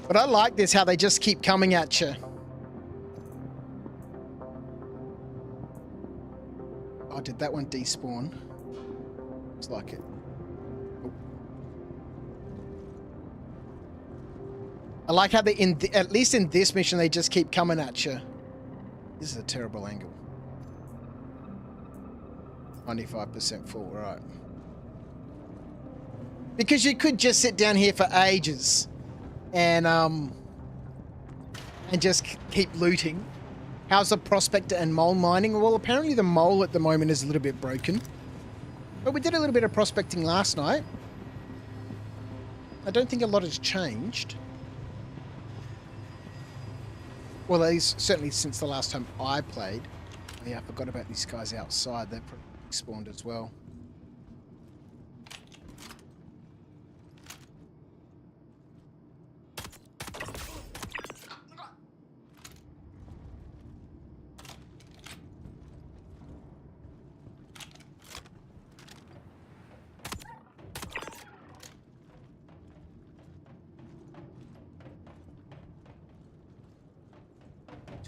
But I like this, how they just keep coming at you. Oh, did that one despawn? Looks like it. Oh. I like how they, at least in this mission, they just keep coming at you. This is a terrible angle. 95% full, right. Because you could just sit down here for ages and just keep looting. How's the prospector and mole mining? Well, apparently the mole at the moment is a little bit broken. But we did a little bit of prospecting last night. I don't think a lot has changed. Well, at least certainly since the last time I played. Oh yeah, I forgot about these guys outside. They're probably spawned as well.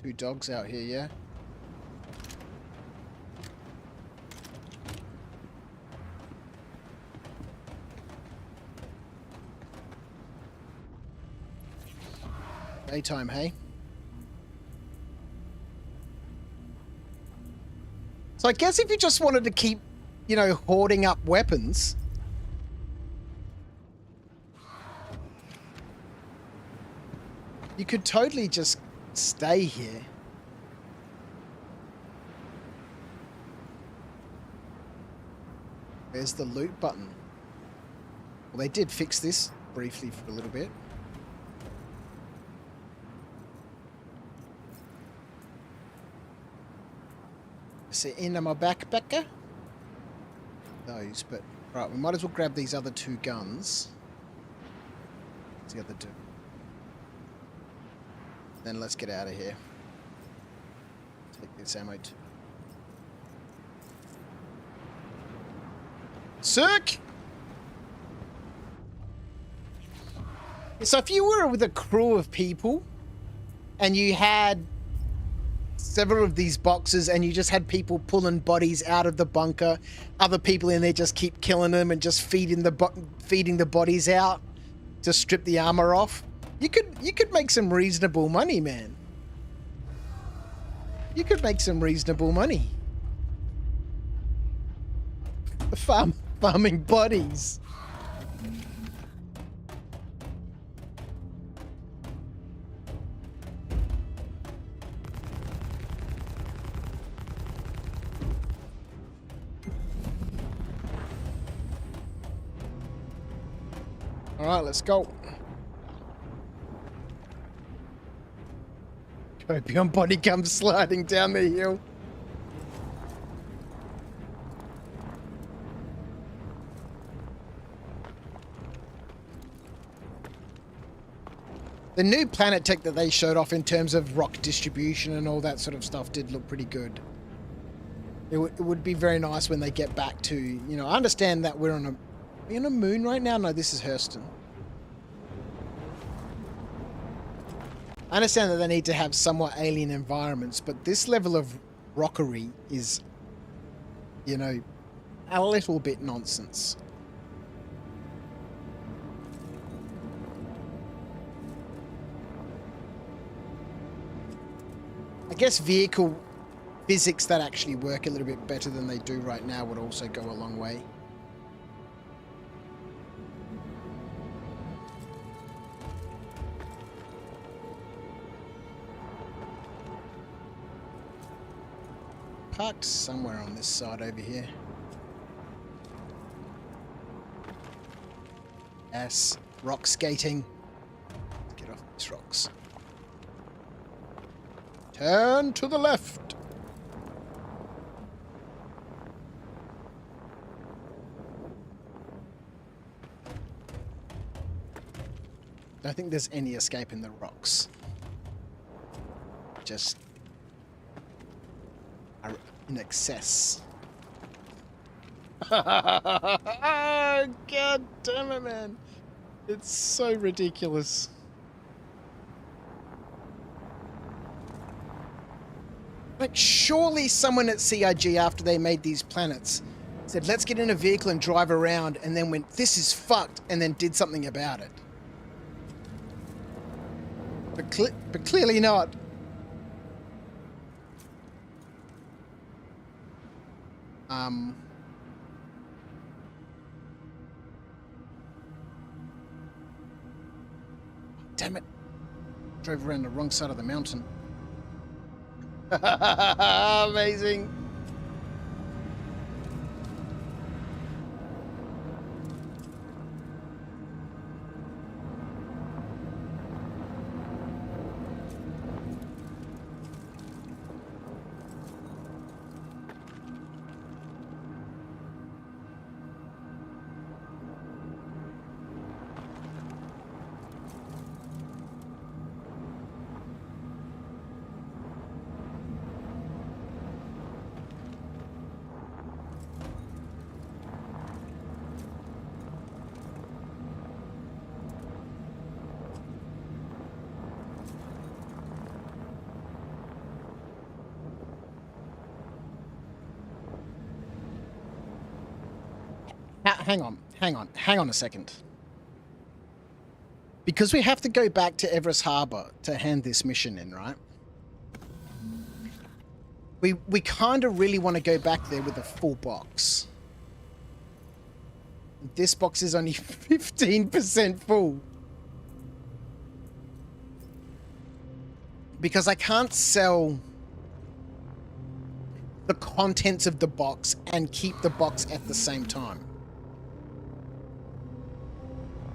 Two dogs out here, yeah? Daytime, hey? So I guess if you just wanted to keep, you know, hoarding up weapons, you could totally just stay here. There's the loot button. Well, they did fix this briefly for a little bit. Is it in my backpacker? Those, but right, we might as well grab these other two guns. What's the other two? Then let's get out of here. Take this ammo too. Circ! So if you were with a crew of people and you had several of these boxes and you just had people pulling bodies out of the bunker, other people in there just keep killing them and just feeding the bodies out to strip the armor off, you could make some reasonable money, man. You could make some reasonable money. Farming bodies. All right, let's go. Copium body comes sliding down the hill. The new planet tech that they showed off in terms of rock distribution and all that sort of stuff did look pretty good. It would be very nice when they get back to, you know, I understand that we're on a moon right now. No, this is Hurston. I understand that they need to have somewhat alien environments, but this level of rockery is, you know, a little bit nonsense. I guess vehicle physics that actually work a little bit better than they do right now would also go a long way. Parked somewhere on this side over here. Yes, rock skating. Let's get off these rocks. Turn to the left. Don't think there's any escape in the rocks. Just are in excess. God damn it, man. It's so ridiculous. Like, surely someone at CIG, after they made these planets, said, let's get in a vehicle and drive around, and then went, this is fucked, and then did something about it. But clearly not. Damn it. Drove around the wrong side of the mountain. Amazing. Hang on a second. Because we have to go back to Everest Harbor to hand this mission in, right? We kind of really want to go back there with a full box. This box is only 15% full. Because I can't sell the contents of the box and keep the box at the same time.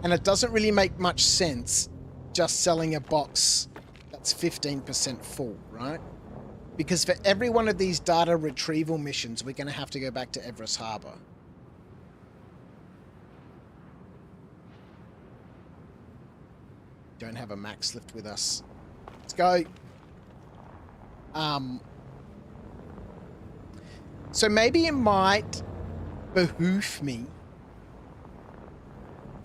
And it doesn't really make much sense just selling a box that's 15% full, right? Because for every one of these data retrieval missions, we're going to have to go back to Everest Harbor. Don't have a max lift with us. Let's go. So maybe it might behoove me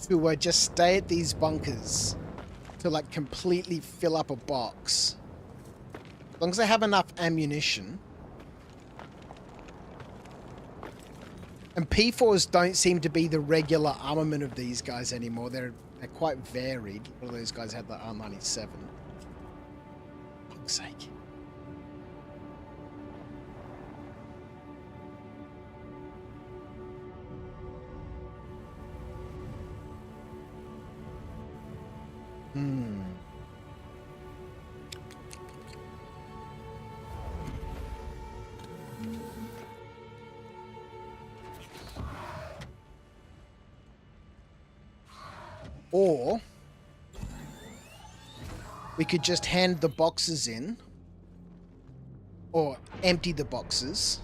to just stay at these bunkers to like completely fill up a box. As long as I have enough ammunition. And P4s don't seem to be the regular armament of these guys anymore. They're quite varied. All those guys had the R97. For fuck's sake. Or we could just hand the boxes in, or empty the boxes.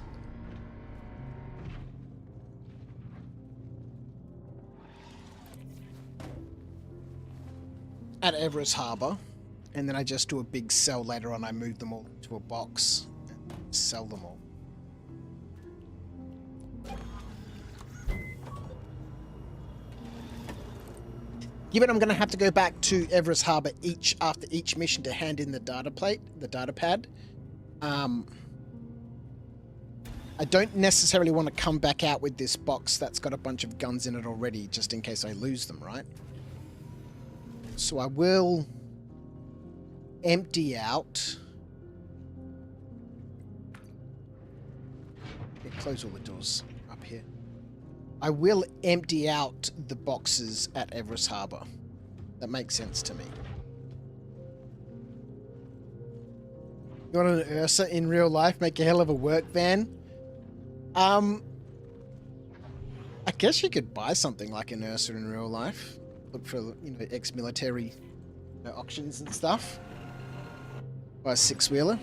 At Everest Harbour, and then I just do a big sell later on. I move them all to a box and sell them all. Given I'm going to have to go back to Everest Harbour after each mission to hand in the data pad. I don't necessarily want to come back out with this box that's got a bunch of guns in it already, just in case I lose them, right? So I will empty out. Yeah, close all the doors up here. I will empty out the boxes at Everest Harbour. That makes sense to me. You want an Ursa in real life? Make a hell of a work van? I guess you could buy something like an Ursa in real life. Look for, you know, ex-military auctions and stuff. Buy a six-wheeler.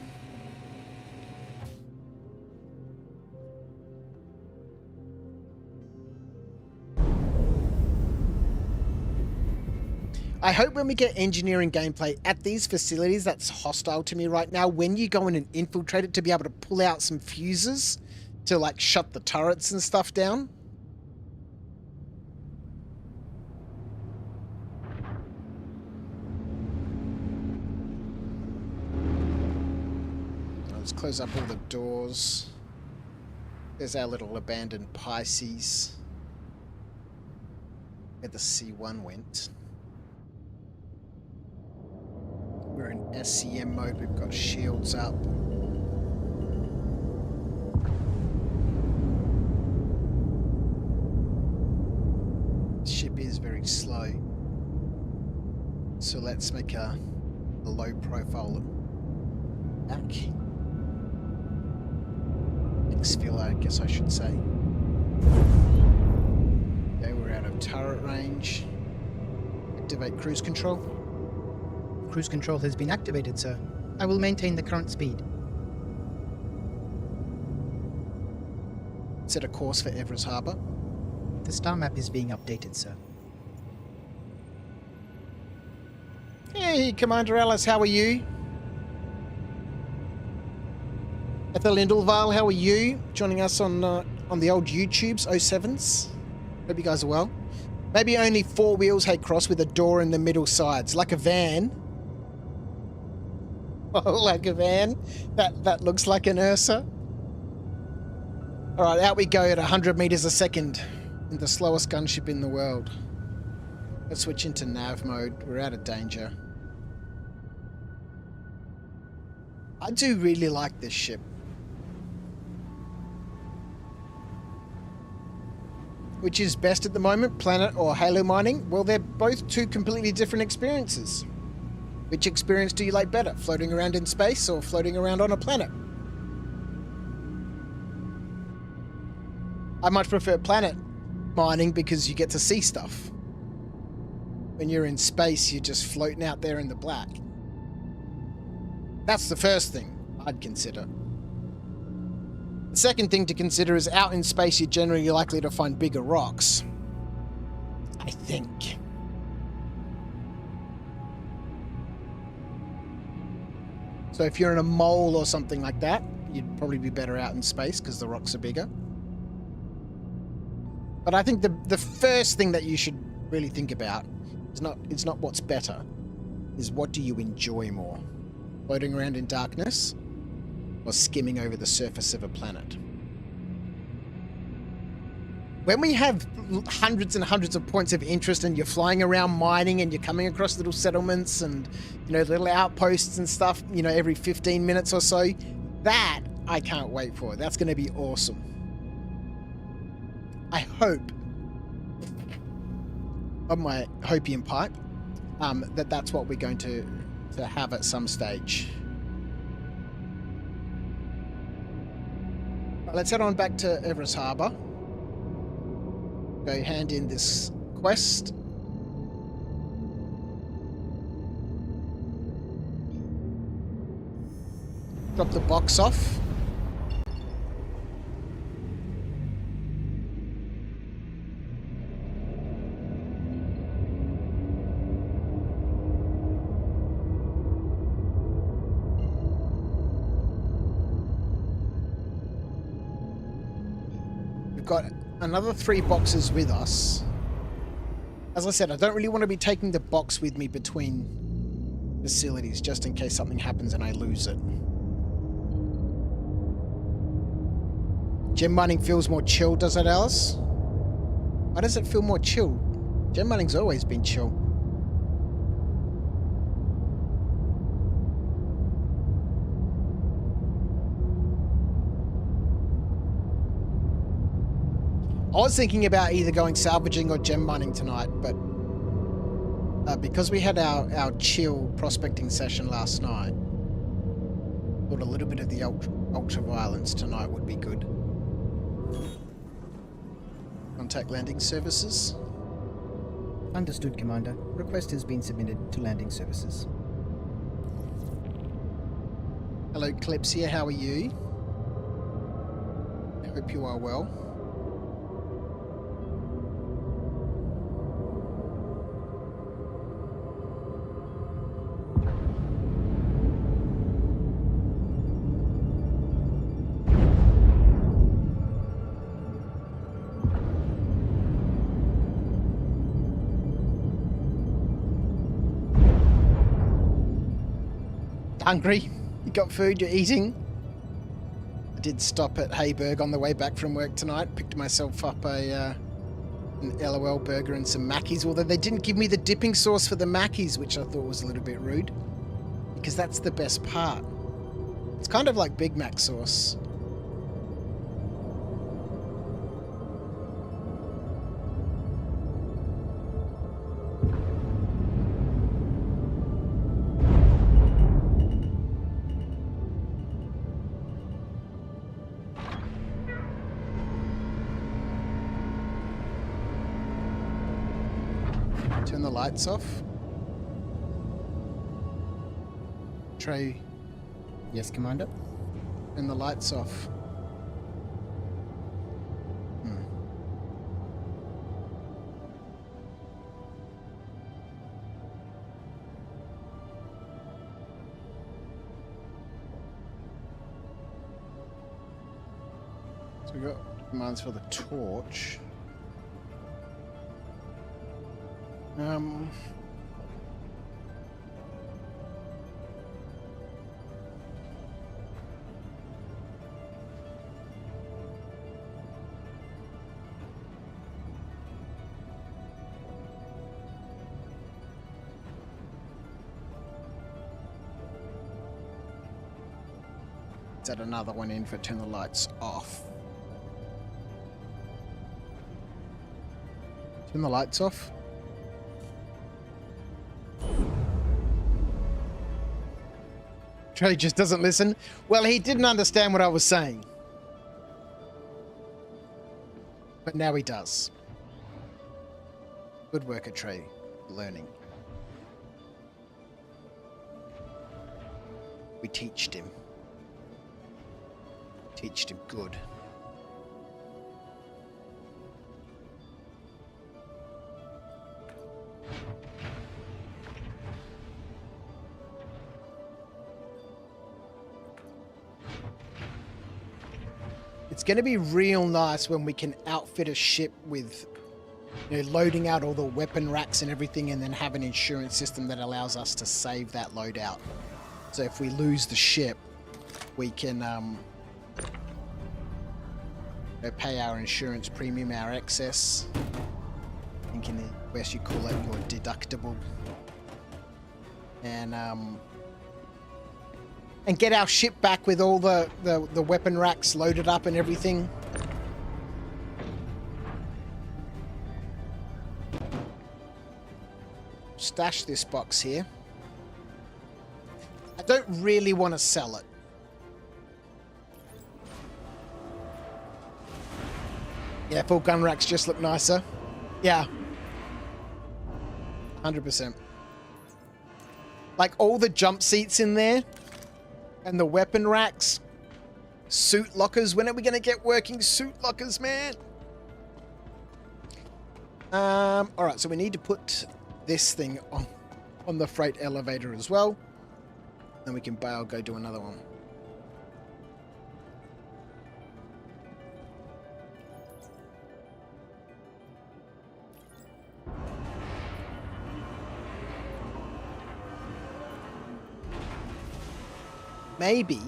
I hope when we get engineering gameplay at these facilities that's hostile to me right now, when you go in and infiltrate it, to be able to pull out some fuses to like shut the turrets and stuff down. Let's close up all the doors. There's our little abandoned Pisces. Where the C1 went. We're in SCM mode, we've got shields up. Ship is very slow. So let's make a low profile back. Exfil, I guess I should say. Okay, we're out of turret range. Activate cruise control. Cruise control has been activated, sir. I will maintain the current speed. Set a course for Everest Harbour. The star map is being updated, sir. Hey, Commander Alice, how are you? Ethel Lindelval, how are you? Joining us on the old YouTubes, 07s. Hope you guys are well. Maybe only 4 wheels, hey Cross, with a door in the middle sides. Like a van. Oh, like a van? That looks like an Ursa. Alright, out we go at 100 meters a second. In the slowest gunship in the world. Let's switch into nav mode. We're out of danger. I do really like this ship. Which is best at the moment, planet or Halo mining? Well, they're both two completely different experiences. Which experience do you like better? Floating around in space or floating around on a planet? I much prefer planet mining because you get to see stuff. When you're in space, you're just floating out there in the black. That's the first thing I'd consider. The second thing to consider is out in space, you're generally likely to find bigger rocks. I think. So if you're in a mole or something like that, you'd probably be better out in space because the rocks are bigger. But I think the first thing that you should really think about is not what's better, is what do you enjoy more? Floating around in darkness or skimming over the surface of a planet? When we have hundreds and hundreds of points of interest and you're flying around mining and you're coming across little settlements and, you know, little outposts and stuff, you know, every 15 minutes or so, that I can't wait for. That's going to be awesome. I hope on my hopium pipe that's what we're going to have at some stage. Right, let's head on back to Everest Harbour. Go hand in this quest. Drop the box off. We've got another 3 boxes with us. As I said, I don't really want to be taking the box with me between facilities just in case something happens and I lose it. Gem mining feels more chill, does it, Alice? Why does it feel more chill? Gem mining's always been chill. I was thinking about either going salvaging or gem mining tonight, but because we had our chill prospecting session last night, thought a little bit of the ultra violence tonight would be good. Contact landing services. Understood, Commander. Request has been submitted to landing services. Hello, Calypsia. How are you? I hope you are well. Hungry? You got food? You're eating? I did stop at Hayburg on the way back from work tonight. Picked myself up an LOL burger and some Mackies, although they didn't give me the dipping sauce for the Mackies, which I thought was a little bit rude, because that's the best part. It's kind of like Big Mac sauce. Turn the lights off. Trey, Yes, Commander. turn the lights off. So we got commands for the torch. Set another one in for turn the lights off. Turn the lights off. Trey just doesn't listen. Well, he didn't understand what I was saying. But now he does. Good work, Trey. Learning. We teached him. Teached him good. It's going to be real nice when we can outfit a ship with, loading out all the weapon racks and everything, and then have an insurance system that allows us to save that loadout. So if we lose the ship, we can pay our insurance premium, our excess. I think in the West you call it your deductible. And get our ship back with all the weapon racks loaded up and everything. Stash this box here. I don't really want to sell it. Yeah, full gun racks just look nicer. Yeah. 100%. Like all the jump seats in there and the weapon racks, suit lockers. When are we going to get working suit lockers, man? All right, so we need to put this thing on the freight elevator as well. Then we can bail, go do another one. Maybe,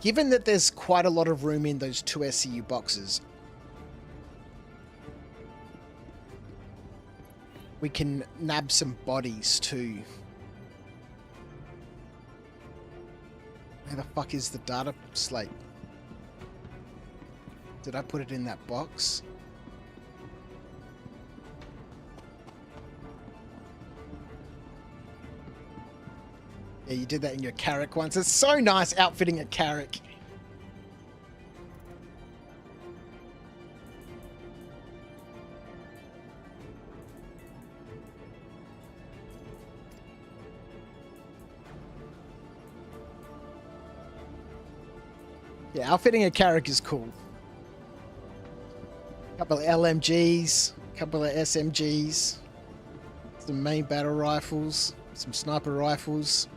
given that there's quite a lot of room in those 2 SCU boxes, we can nab some bodies too. Where the fuck is the data slate? Did I put it in that box? Yeah, you did that in your Carrack once. It's so nice outfitting a Carrack. Yeah, outfitting a Carrack is cool. Couple of LMGs, couple of SMGs, some main battle rifles, some sniper rifles.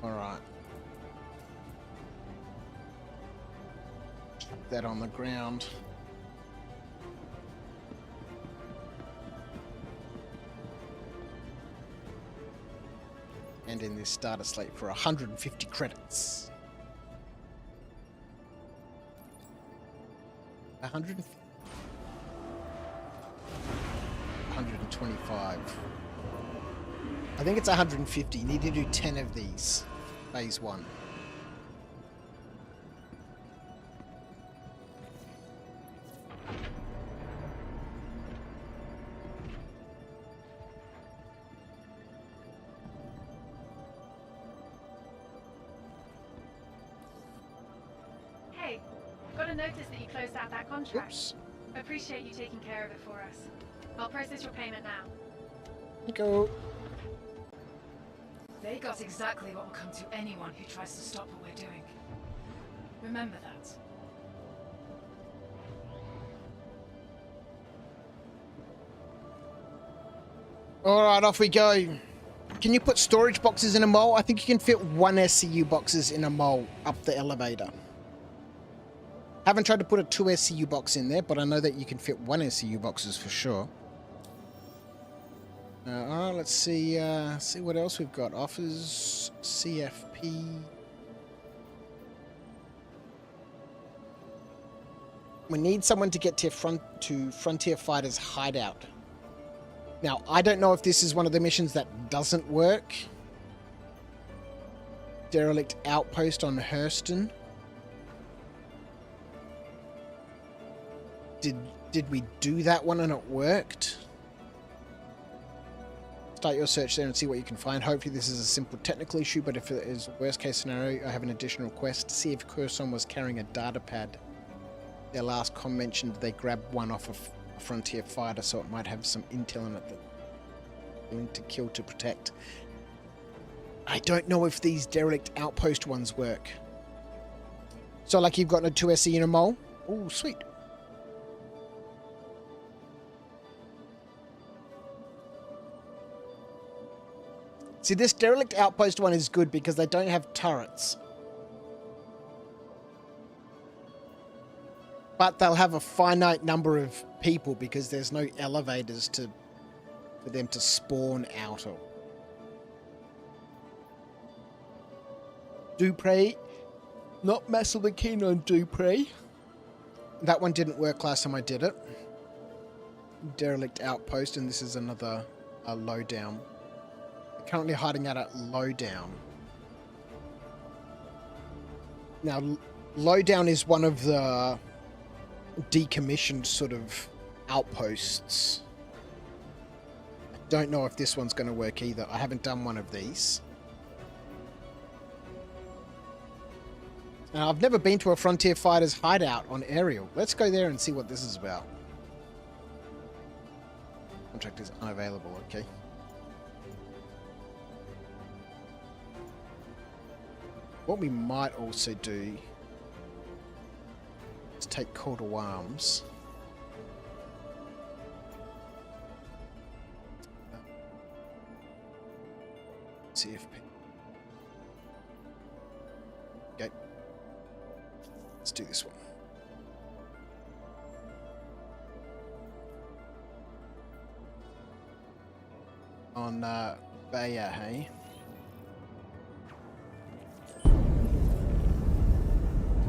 Alright. Chuck that on the ground. And in this starter slate for 150 credits. 125. I think it's 150. You need to do 10 of these. Phase 1. Hey, got a notice that you closed out that contract. Oops. Appreciate you taking care of it for us. I'll process your payment now. Go. They got exactly what will come to anyone who tries to stop what we're doing. Remember that. Alright, off we go. Can you put storage boxes in a mole? I think you can fit 1 SCU boxes in a mole up the elevator. Haven't tried to put a 2 SCU box in there, but I know that you can fit 1 SCU boxes for sure. Alright, let's see what else we've got. Offers, CFP. We need someone to get to Frontier Fighter's hideout. Now, I don't know if this is one of the missions that doesn't work. Derelict outpost on Hurston. Did we do that one and it worked? Start your search there and see what you can find. Hopefully this is a simple technical issue, but if it is a worst case scenario, I have an additional request. See if Curson was carrying a data pad. Their last com mentioned they grabbed one off of a Frontier Fighter, so it might have some intel in it that they need to kill to protect. I don't know if these derelict outpost ones work. So like you've got a 2 SE in a mole? Oh, sweet. See, this derelict outpost one is good because they don't have turrets. But they'll have a finite number of people because there's no elevators for them to spawn out of. Dupree. Not massively keen on Dupree. That one didn't work last time I did it. Derelict outpost, and this is another lowdown. Currently hiding out at lowdown. Now, lowdown is one of the decommissioned sort of outposts. I don't know if this one's going to work either. I haven't done one of these. Now, I've never been to a Frontier Fighters hideout on aerial. Let's go there and see what this is about. Contract is unavailable, okay. What we might also do is take Call to Arms. CFP. Okay. Let's do this one. On Bayer, hey?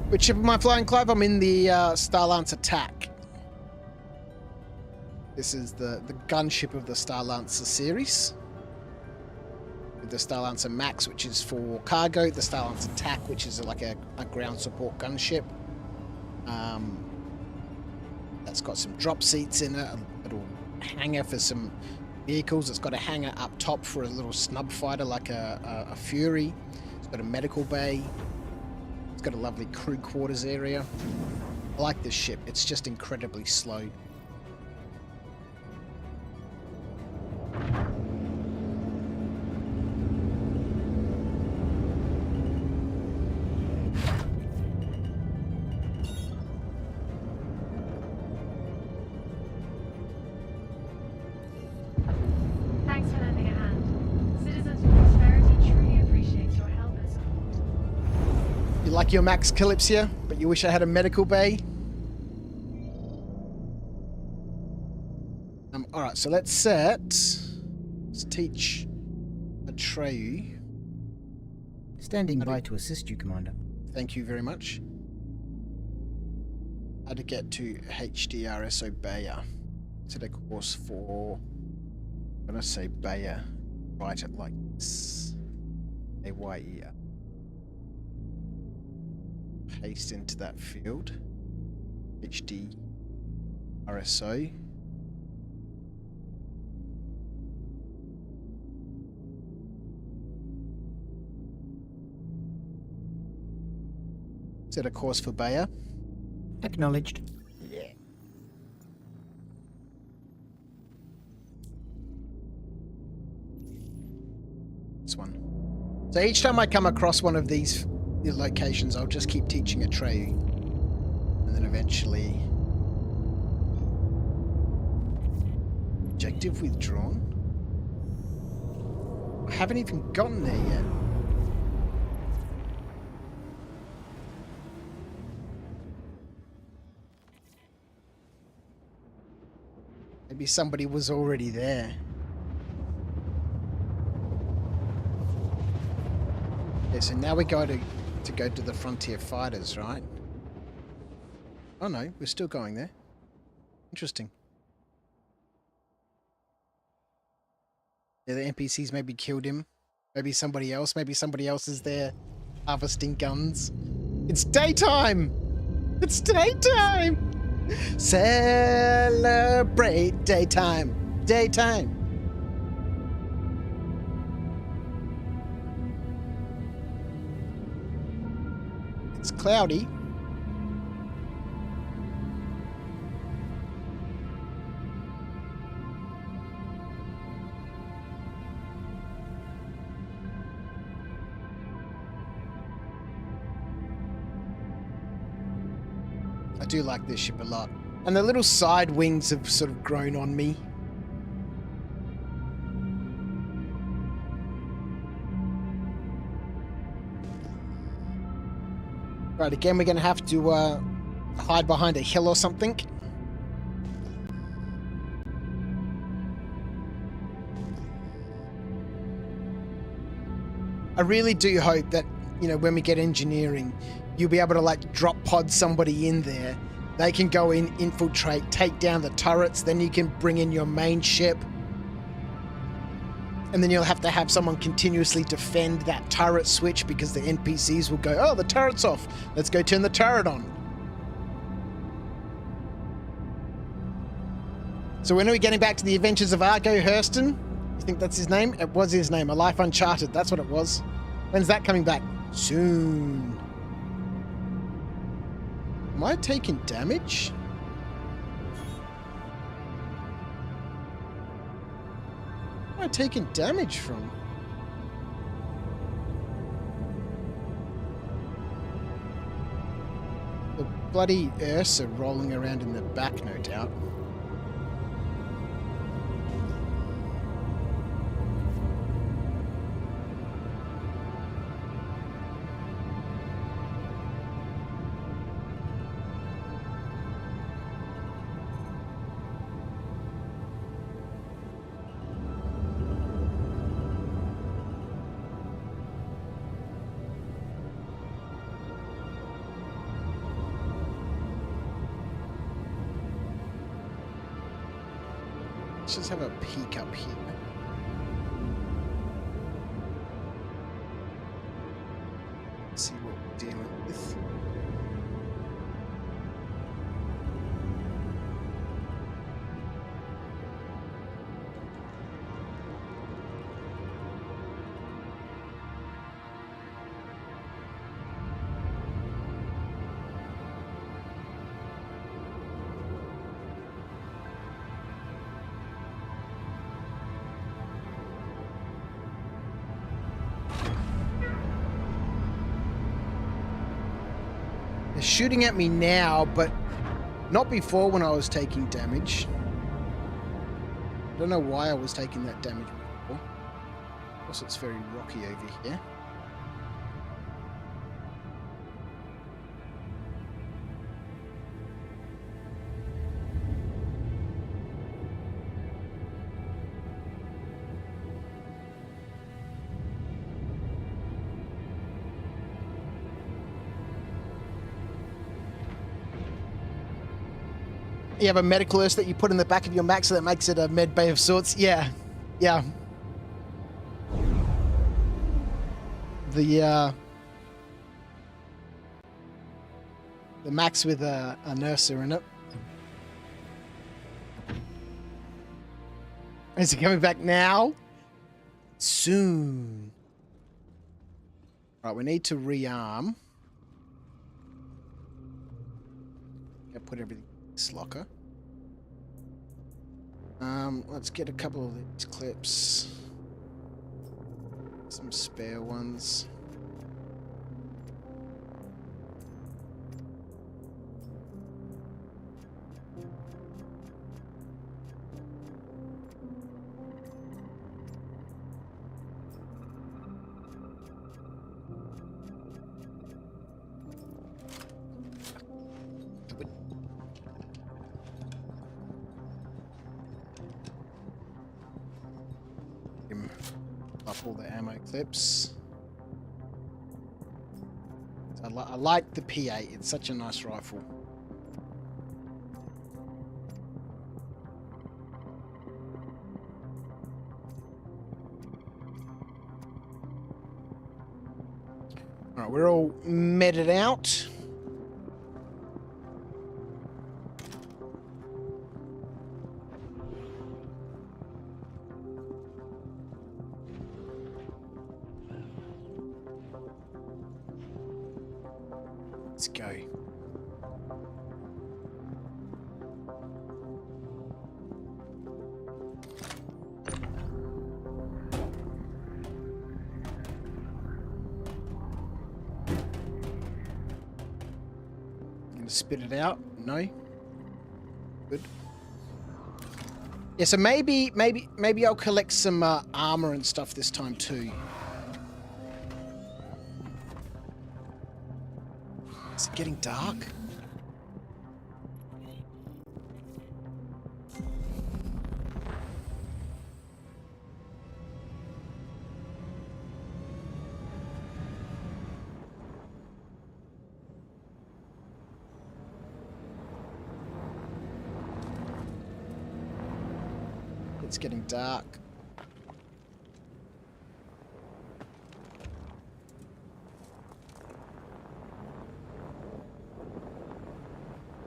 Which ship am I flying, Clive? I'm in the Star Lance attack. This is the gunship of the Star Lancer series. With the Star Lancer Max, which is for cargo. The Star Lance Attack, which is like a ground support gunship. That's got some drop seats in it. A little hangar for some vehicles. It's got a hangar up top for a little snub fighter like a Fury. It's got a medical bay. It's got a lovely crew quarters area. I like this ship. It's just incredibly slow. Thanks for lending a hand. Citizens of Prosperity truly appreciate your help and support. You like your Max Calypsia, but you wish I had a medical bay? Alright, so let's teach Atreyu. Standing by to assist you, Commander. Thank you very much. How to get to HDRSO Bayer. Set a course for, I'm gonna say Bayer. Write it like this. A-Y-E-R. Paste into that field. HDRSO. Set a course for Bayer. Acknowledged. Yeah. This one. So each time I come across one of these locations, I'll just keep teaching Atreyu. And then eventually... Objective withdrawn? I haven't even gotten there yet. Maybe somebody was already there. Okay, so now we go to go to the Frontier Fighters, right? Oh no, we're still going there. Interesting. Yeah, the NPCs maybe killed him. Maybe somebody else is there harvesting guns. It's daytime! It's daytime! Celebrate daytime. Daytime. It's cloudy. I do like this ship a lot. And the little side wings have sort of grown on me. Right, again, we're going to have to hide behind a hill or something. I really do hope that, you know, when we get engineering, you'll be able to, like, drop pod somebody in there. They can go in, infiltrate, take down the turrets, then you can bring in your main ship. And then you'll have to have someone continuously defend that turret switch because the NPCs will go, oh, the turret's off. Let's go turn the turret on. So when are we getting back to the adventures of Argo Hurston? You think that's his name? It was his name. A Life Uncharted. That's what it was. When's that coming back? Soon. Am I taking damage? Where am I taking damage from? The bloody Ursa rolling around in the back, no doubt. Let's just have a peek up here. See what we're dealing with. They're shooting at me now, but not before when I was taking damage. I don't know why I was taking that damage before. Also, it's very rocky over here. You have a medical nurse that you put in the back of your Mac so that makes it a med bay of sorts. Yeah. Yeah. The Macs with a nurser in it. Is he coming back now? Soon. Right, we need to rearm. Gotta put everything in this locker. Let's get a couple of these clips. Some spare ones. Up all the ammo clips. I like the P8. It's such a nice rifle. All right, we're all meted out. Let's go. Gonna spit it out? No. Good. Yeah, so maybe I'll collect some armor and stuff this time too. Is it getting dark? It's getting dark.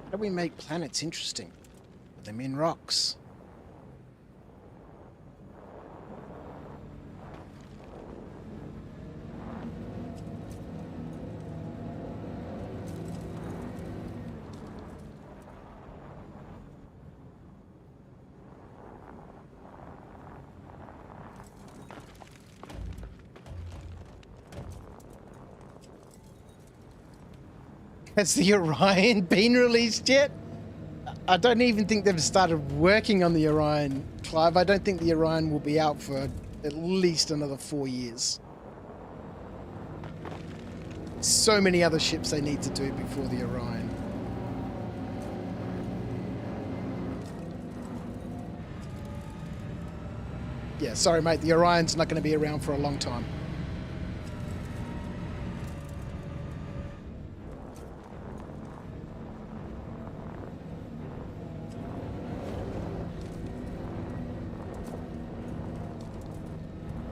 How do we make planets interesting? Put them in rocks. Has the Orion been released yet? I don't even think they've started working on the Orion, Clive. I don't think the Orion will be out for at least another 4 years. So many other ships they need to do before the Orion. Yeah, sorry mate, the Orion's not going to be around for a long time.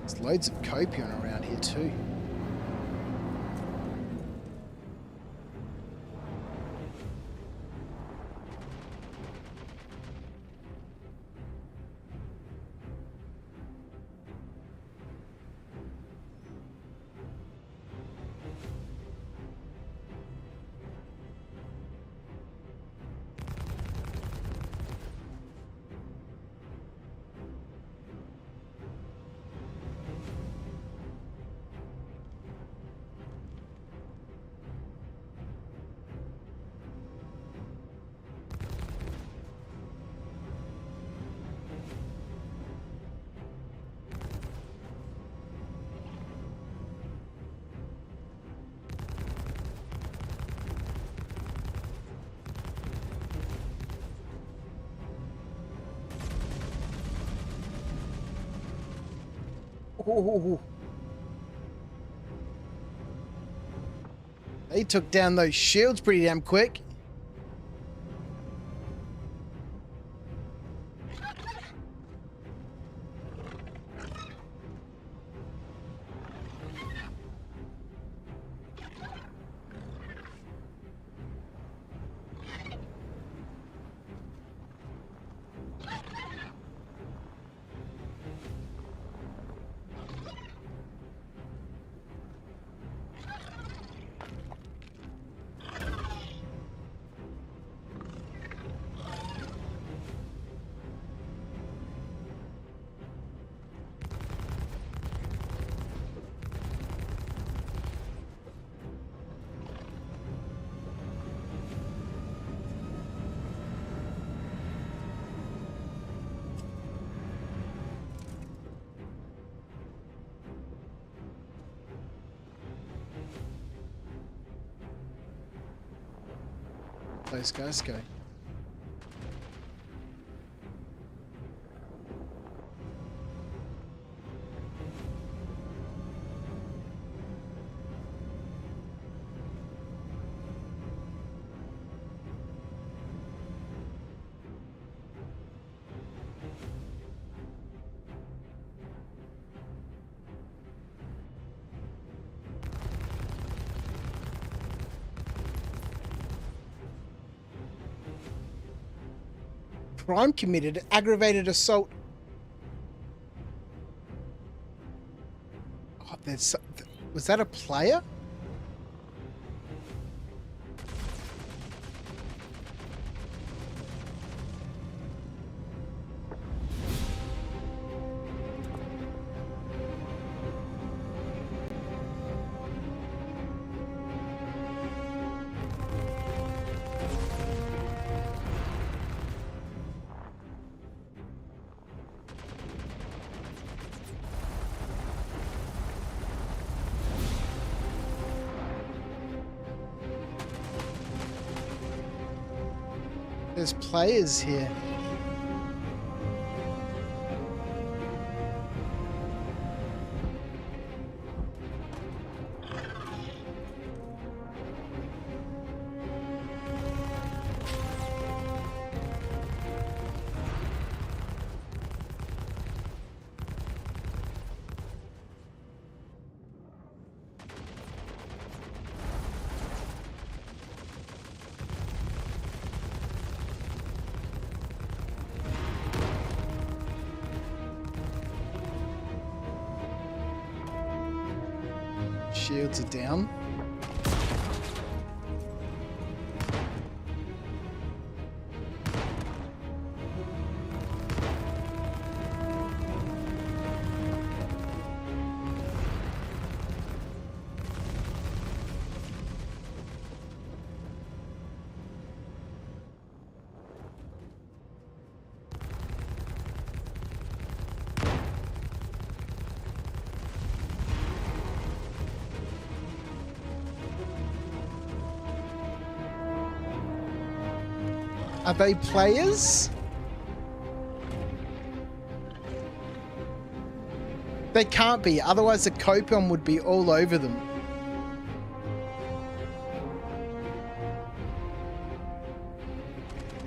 There's loads of copium around here too. Ooh. They took down those shields pretty damn quick. Those guys go. Crime committed, aggravated assault. Oh, was that a player? There's players here. Shields are down. Are they players? They can't be, otherwise the copion would be all over them.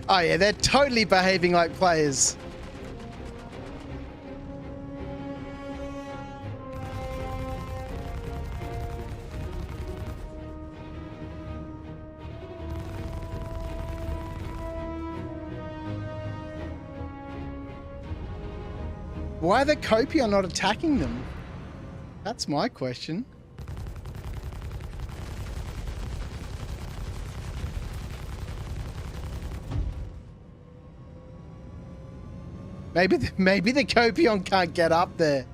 Oh yeah, they're totally behaving like players. Why are the Copion not attacking them? That's my question. Maybe the Copion can't get up there.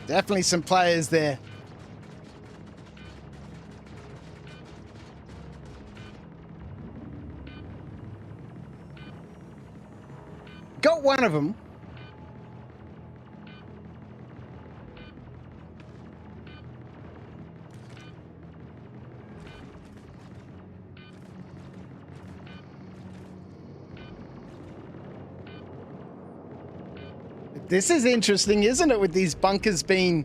Definitely some players there. Got one of them. This is interesting, isn't it, with these bunkers being,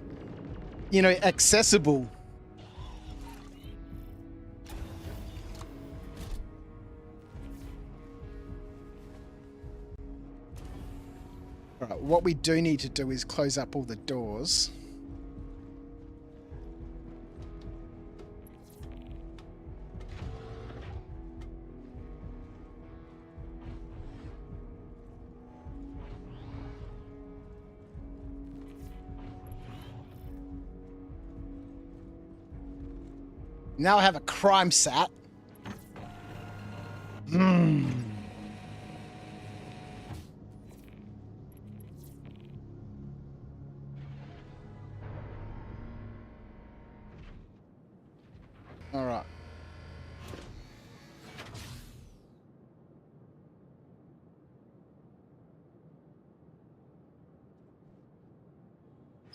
you know, accessible. All right, what we do need to do is close up all the doors. Now I have a crime sat. All right.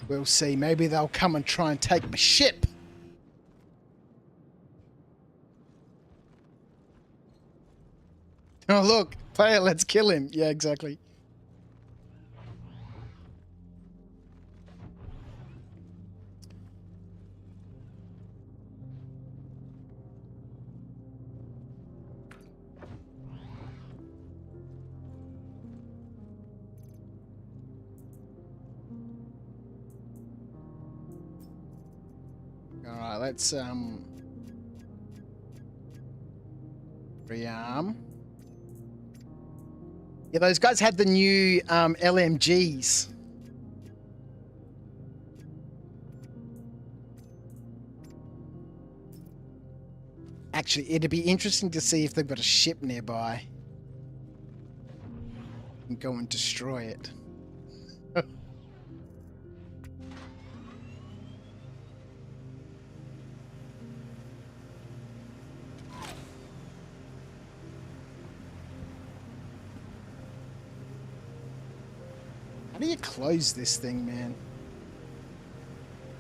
We'll see. Maybe they'll come and try and take my ship. Oh, look. Player, let's kill him. Yeah, exactly. Alright, let's rearm. Yeah, those guys had the new LMGs. Actually, it'd be interesting to see if they've got a ship nearby. And go and destroy it. How do you close this thing, man?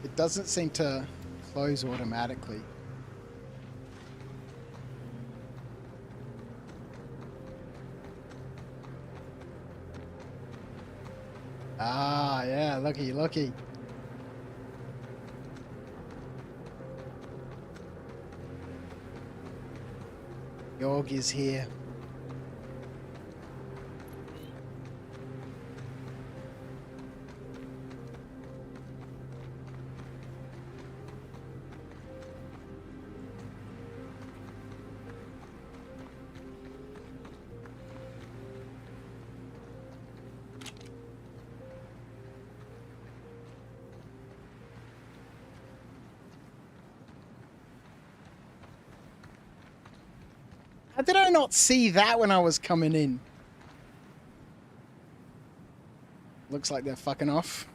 It doesn't seem to close automatically. Ah, yeah, lucky, lucky. Yorg is here. How did I not see that when I was coming in? Looks like they're fucking off.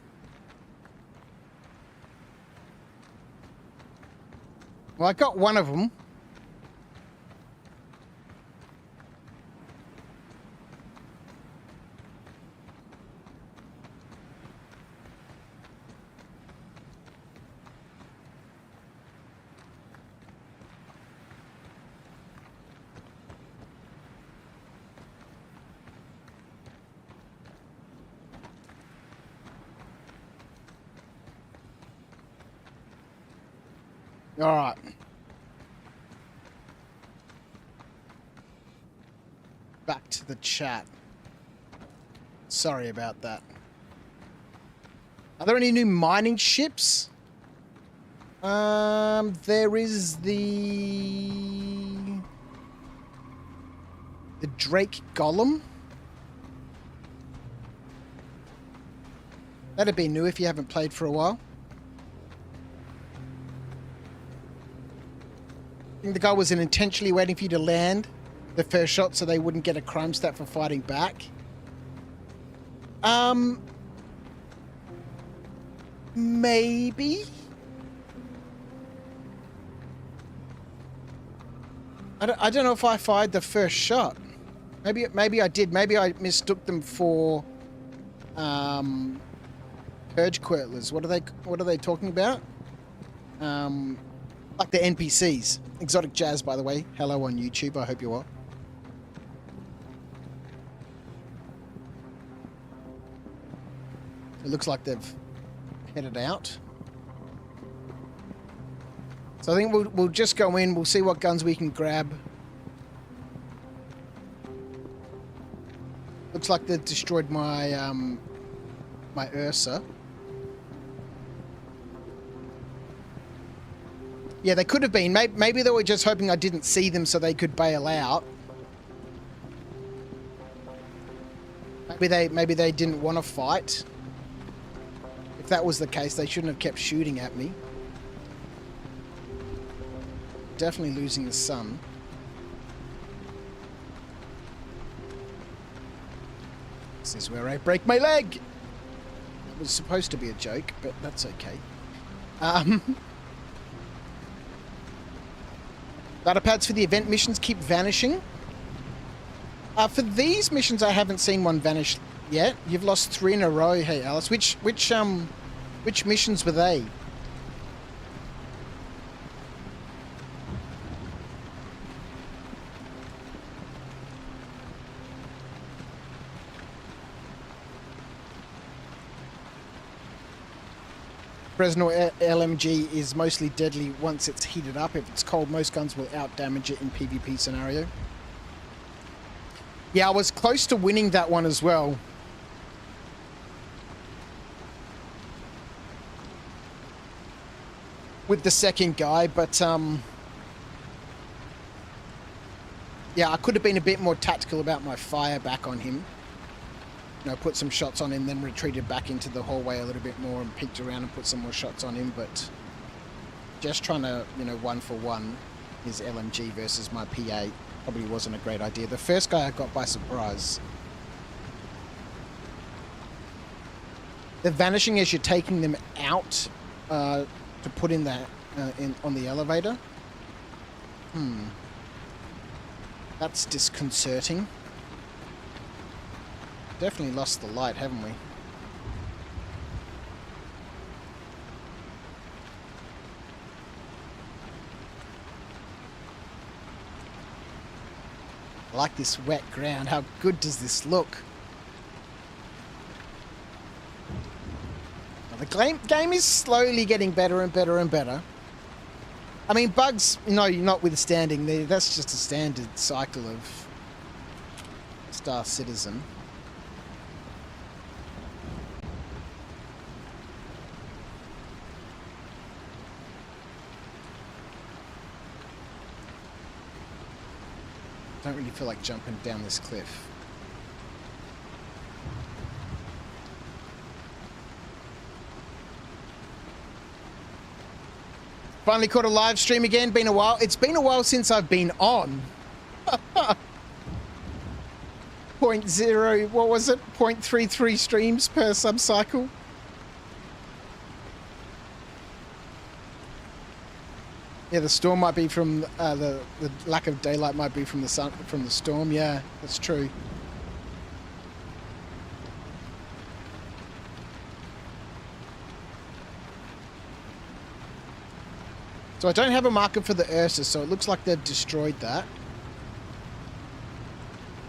Well, I got one of them. All right. Back to the chat. Sorry about that. Are there any new mining ships? There is the Drake Golem. That'd be new if you haven't played for a while. I think the guy was intentionally waiting for you to land the first shot so they wouldn't get a crime stat for fighting back. Maybe? I don't know if I fired the first shot. Maybe I did. Maybe I mistook them for purge quirtlers. What are they talking about? Like the NPCs. Exotic Jazz, by the way. Hello on YouTube. I hope you're well. It looks like they've headed out. So I think we'll just go in. We'll see what guns we can grab. Looks like they've destroyed my my Ursa. Yeah, they could have been. Maybe they were just hoping I didn't see them so they could bail out. Maybe they didn't want to fight. If that was the case, they shouldn't have kept shooting at me. Definitely losing the sun. This is where I break my leg. It was supposed to be a joke, but that's okay. Datapads for the event missions keep vanishing. For these missions, I haven't seen one vanish yet. You've lost 3 in a row. Hey, Alice, which missions were they? Fresnel LMG is mostly deadly once it's heated up. If it's cold, most guns will out-damage it in PvP scenario. Yeah, I was close to winning that one as well. With the second guy, but yeah, I could have been a bit more tactical about my fire back on him. You know, put some shots on him, then retreated back into the hallway a little bit more and peeked around and put some more shots on him, but just trying to, you know, 1-for-1 his LMG versus my PA probably wasn't a great idea. The first guy I got by surprise. They're vanishing as you're taking them out to put in that on the elevator. That's disconcerting. Definitely lost the light, haven't we? I like this wet ground. How good does this look? Well, the game is slowly getting better and better and better. I mean, bugs, no, notwithstanding, that's just a standard cycle of Star Citizen. Don't really feel like jumping down this cliff. Finally caught a live stream again. Been a while. It's been a while since I've been on. 0.0, what was it? 0.33 streams per sub-cycle. Yeah, the storm might be from the lack of daylight might be from the sun, from the storm. Yeah, that's true. So I don't have a marker for the Ursa, so it looks like they've destroyed that.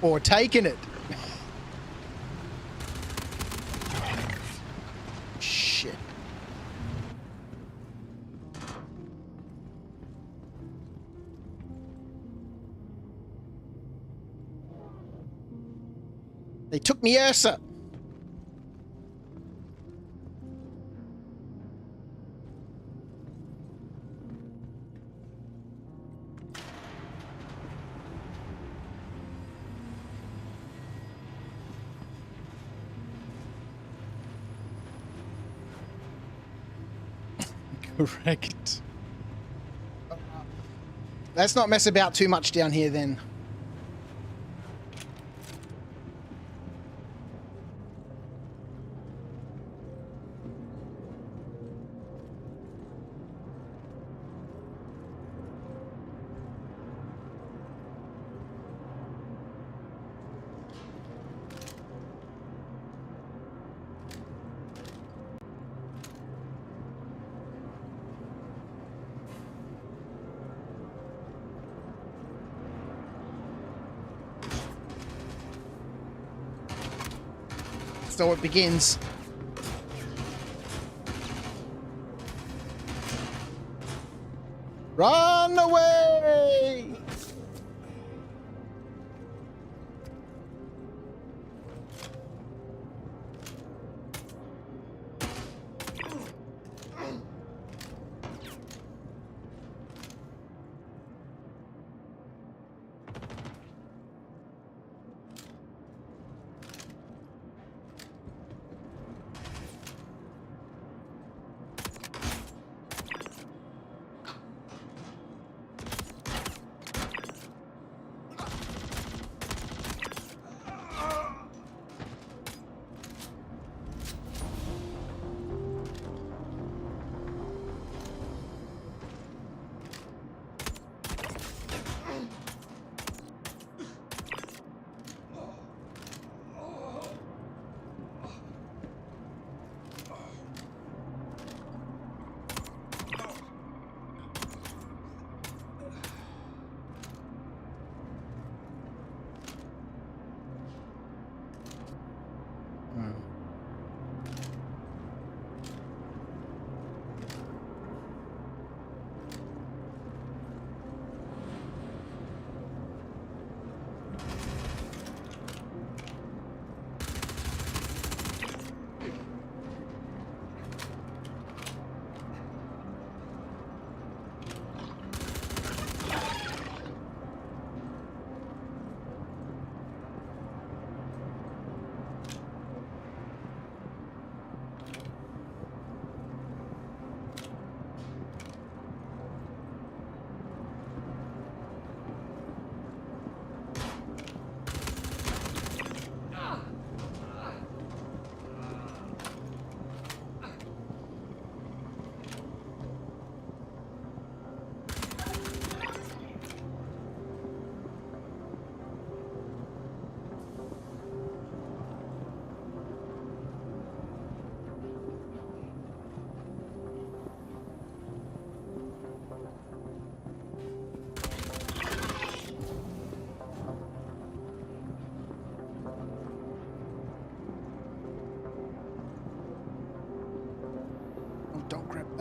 Or taken it. Shit. They took me Ursa. Correct. Let's not mess about too much down here then. So it begins. Run away!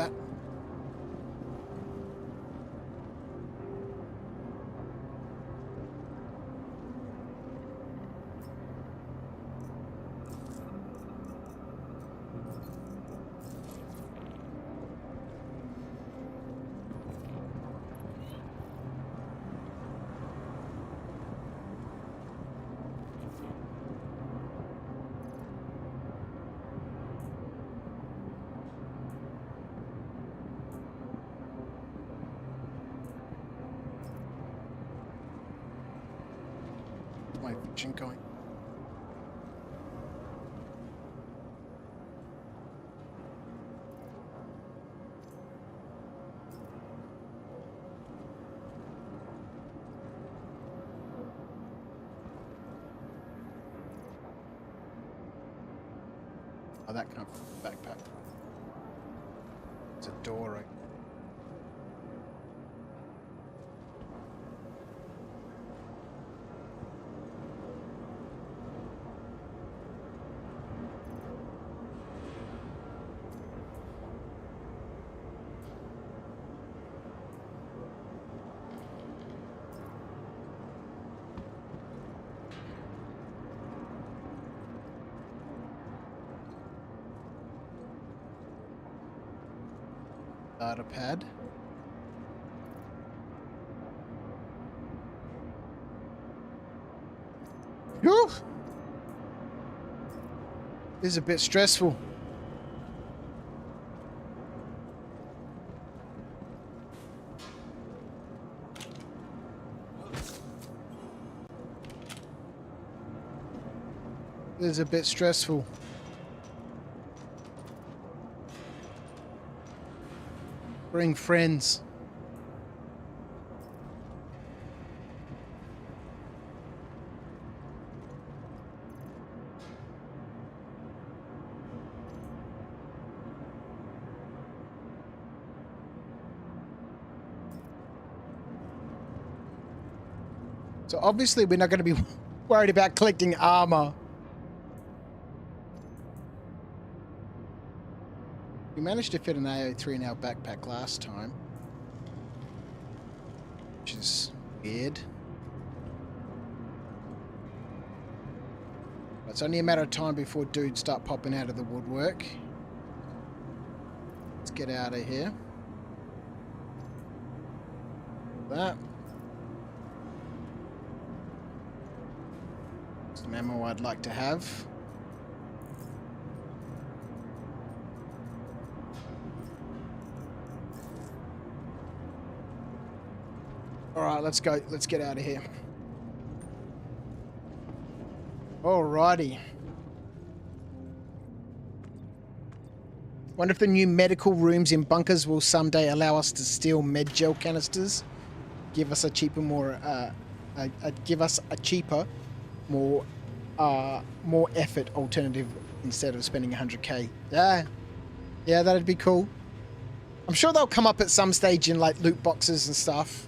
That. My vision going. Oh, that kind of backpack. It's a door, right? Datapad. Whew! This is a bit stressful. This is a bit stressful. Bring friends. So obviously we're not going to be worried about collecting armor. We managed to fit an AO3 in our backpack last time, which is weird. But it's only a matter of time before dudes start popping out of the woodwork. Let's get out of here. That. Some ammo I'd like to have. Alright, let's go. Let's get out of here. Alrighty. Wonder if the new medical rooms in bunkers will someday allow us to steal med gel canisters. Give us a cheaper, more more effort alternative instead of spending 100k. Yeah, that'd be cool. I'm sure they'll come up at some stage in like loot boxes and stuff.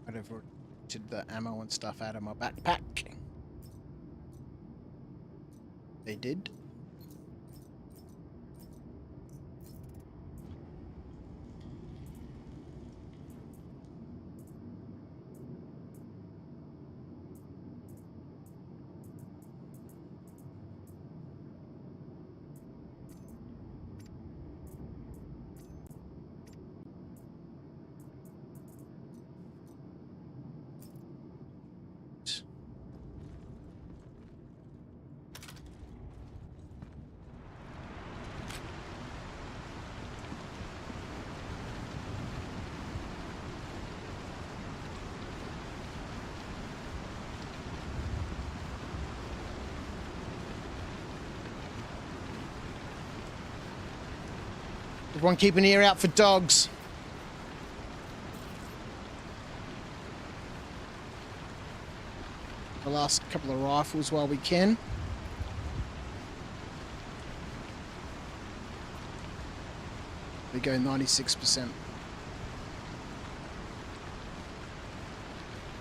I've rotated the ammo and stuff out of my backpack. They did. Everyone keep an ear out for dogs. The last couple of rifles while we can. We go 96%.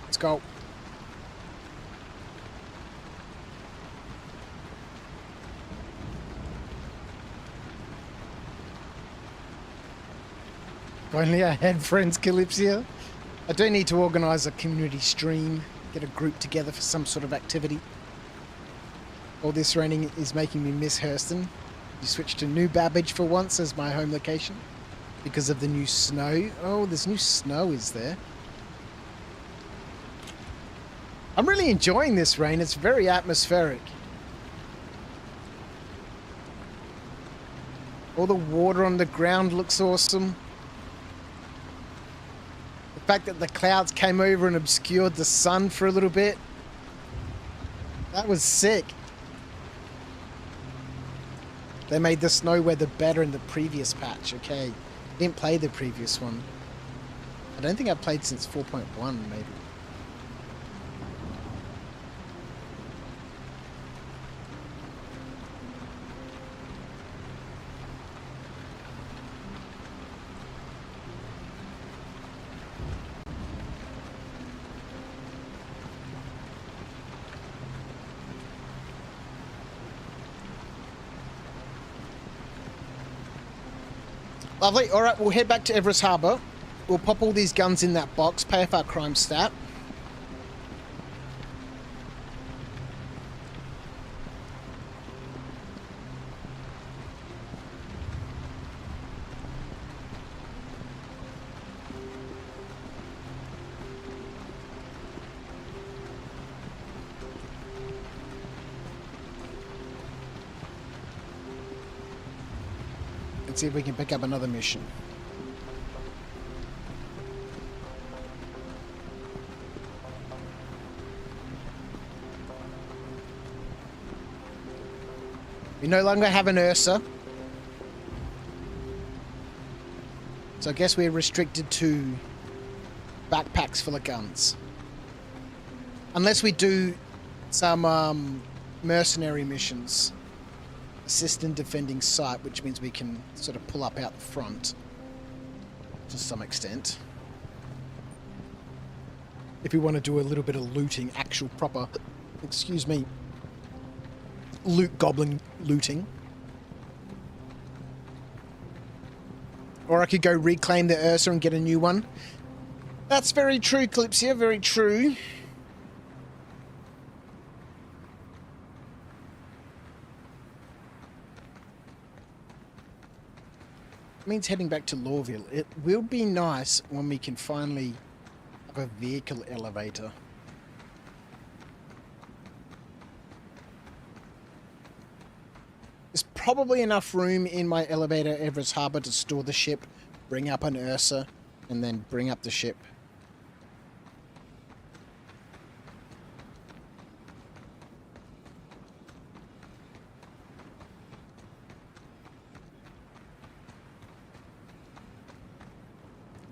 Let's go. Finally I had friends, Calypsia. I do need to organise a community stream, get a group together for some sort of activity. All this raining is making me miss Hurston. You switched to New Babbage for once as my home location because of the new snow. Oh, there's new snow, is there? I'm really enjoying this rain. It's very atmospheric. All the water on the ground looks awesome. The fact that the clouds came over and obscured the sun for a little bit. That was sick. They made the snow weather better in the previous patch. Okay. I didn't play the previous one. I don't think I've played since 4.1 maybe. Lovely. All right, we'll head back to Everest Harbour. We'll pop all these guns in that box, pay off our crime stat. See if we can pick up another mission. We no longer have an Ursa. So I guess we're restricted to backpacks full of guns. Unless we do some mercenary missions. Assist in defending site, which means we can sort of pull up out the front to some extent. If we want to do a little bit of looting, actual proper, excuse me, loot goblin looting. Or I could go reclaim the Ursa and get a new one. That's very true, Calypsia, very true. Means heading back to Lawville. It will be nice when we can finally have a vehicle elevator. There's probably enough room in my elevator at Everest Harbour to store the ship, bring up an Ursa, and then bring up the ship.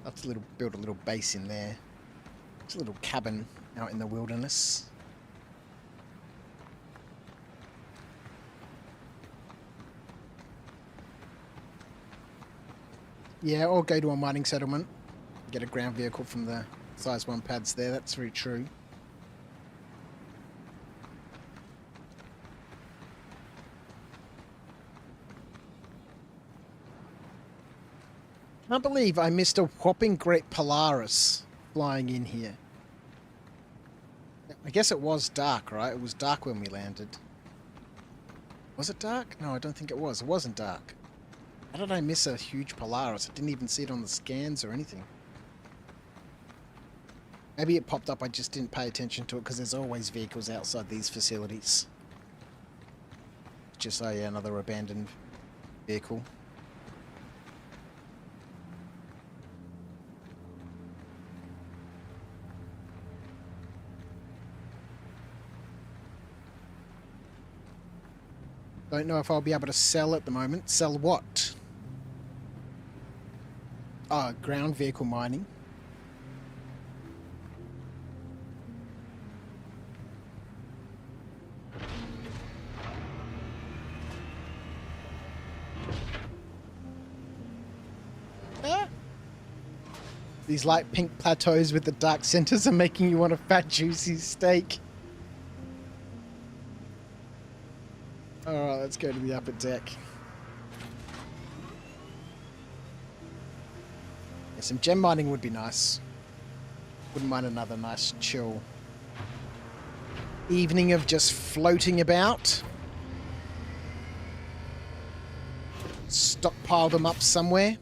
Let's build a little base in there. It's a little cabin out in the wilderness. Yeah, or go to a mining settlement. Get a ground vehicle from the size 1 pads there. That's very true. I can't believe I missed a whopping great Polaris flying in here. I guess it was dark, right? It was dark when we landed. Was it dark? No, I don't think it was. It wasn't dark. How did I miss a huge Polaris? I didn't even see it on the scans or anything. Maybe it popped up, I just didn't pay attention to it because there's always vehicles outside these facilities. Just, oh yeah, another abandoned vehicle. Don't know if I'll be able to sell at the moment. Sell what? ground vehicle mining. These light pink plateaus with the dark centers are making you want a fat, juicy steak. Alright, let's go to the upper deck. Yeah, some gem mining would be nice. Wouldn't mind another nice, chill evening of just floating about. Stockpile them up somewhere.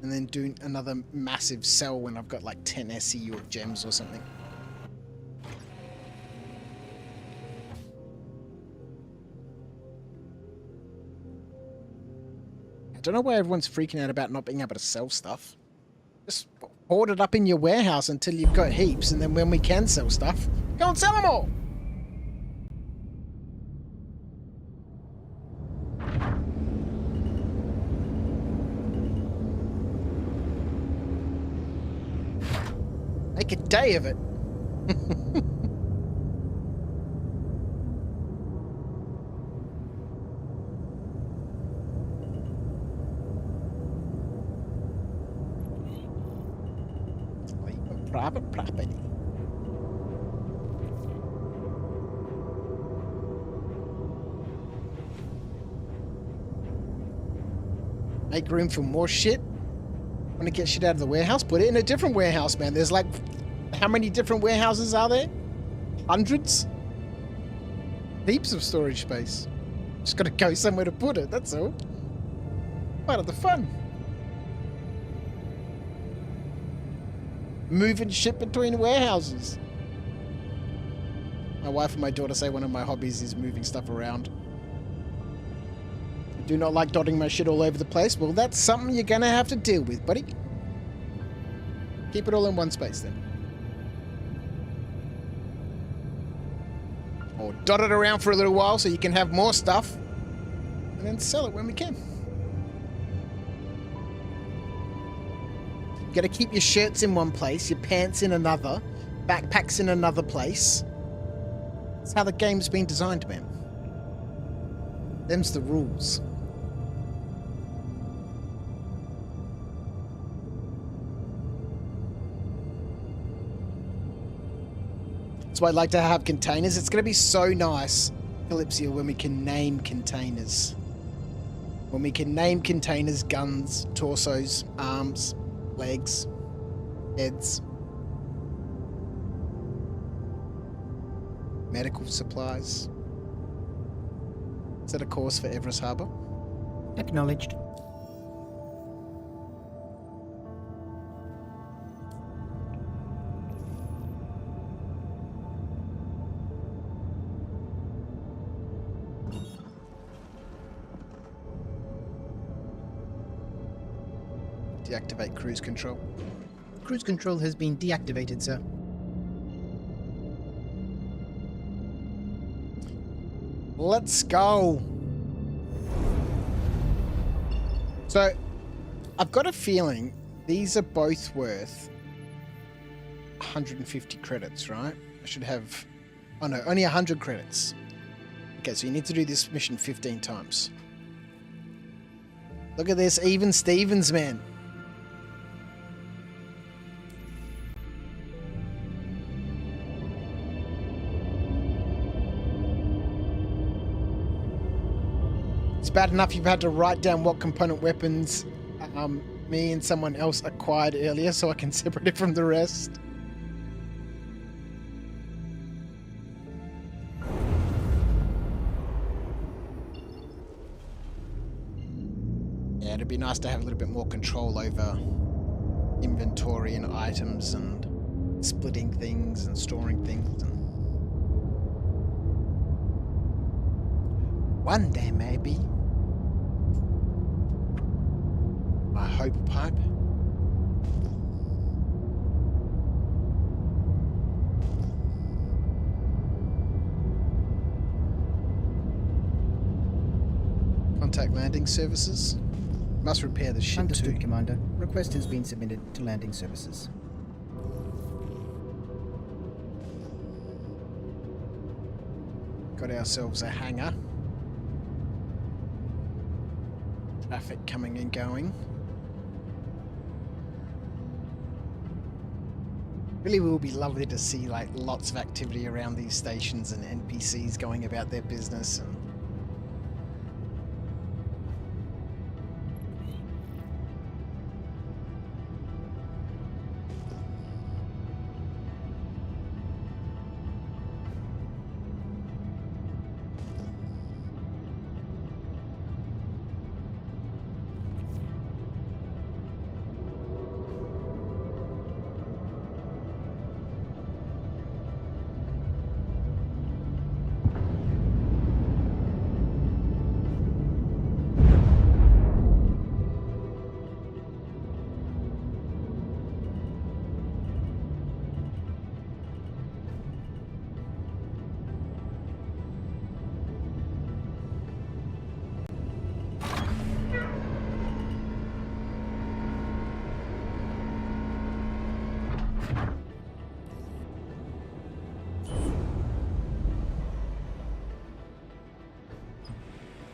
And then do another massive sell when I've got like 10 SE or gems or something. I don't know why everyone's freaking out about not being able to sell stuff. Just hoard it up in your warehouse until you've got heaps, and then when we can sell stuff, go and sell them all! Make a day of it. Oh, you got private property. Make room for more shit. Want to get shit out of the warehouse? Put it in a different warehouse, man. There's like, how many different warehouses are there? Hundreds? Heaps of storage space. Just got to go somewhere to put it, that's all. Part of the fun. Moving shit between warehouses. My wife and my daughter say one of my hobbies is moving stuff around. Do not like dotting my shit all over the place. Well, that's something you're gonna have to deal with, buddy. Keep it all in one space then. Or dot it around for a little while so you can have more stuff. And then sell it when we can. You gotta keep your shirts in one place, your pants in another, backpacks in another place. That's how the game's been designed, man. Them's the rules. That's why I like to have containers. It's going to be so nice, Philipsia, when we can name containers. When we can name containers, guns, torsos, arms, legs, heads, medical supplies. Is that a course for Everest Harbour? Acknowledged. Deactivate cruise control. Cruise control has been deactivated, sir. Let's go. So, I've got a feeling these are both worth 150 credits, right? I should have... Oh no, only 100 credits. Okay, so you need to do this mission 15 times. Look at this, even Stevens, man. It's bad enough you've had to write down what component weapons me and someone else acquired earlier so I can separate it from the rest. Yeah, it'd be nice to have a little bit more control over inventory and items and splitting things and storing things. And one day, maybe. I hope pipe. Contact landing services. Must repair the ship Understood, too. Commander. Request has been submitted to landing services. Got ourselves a hangar. Traffic coming and going. Really will be lovely to see like lots of activity around these stations and NPCs going about their business and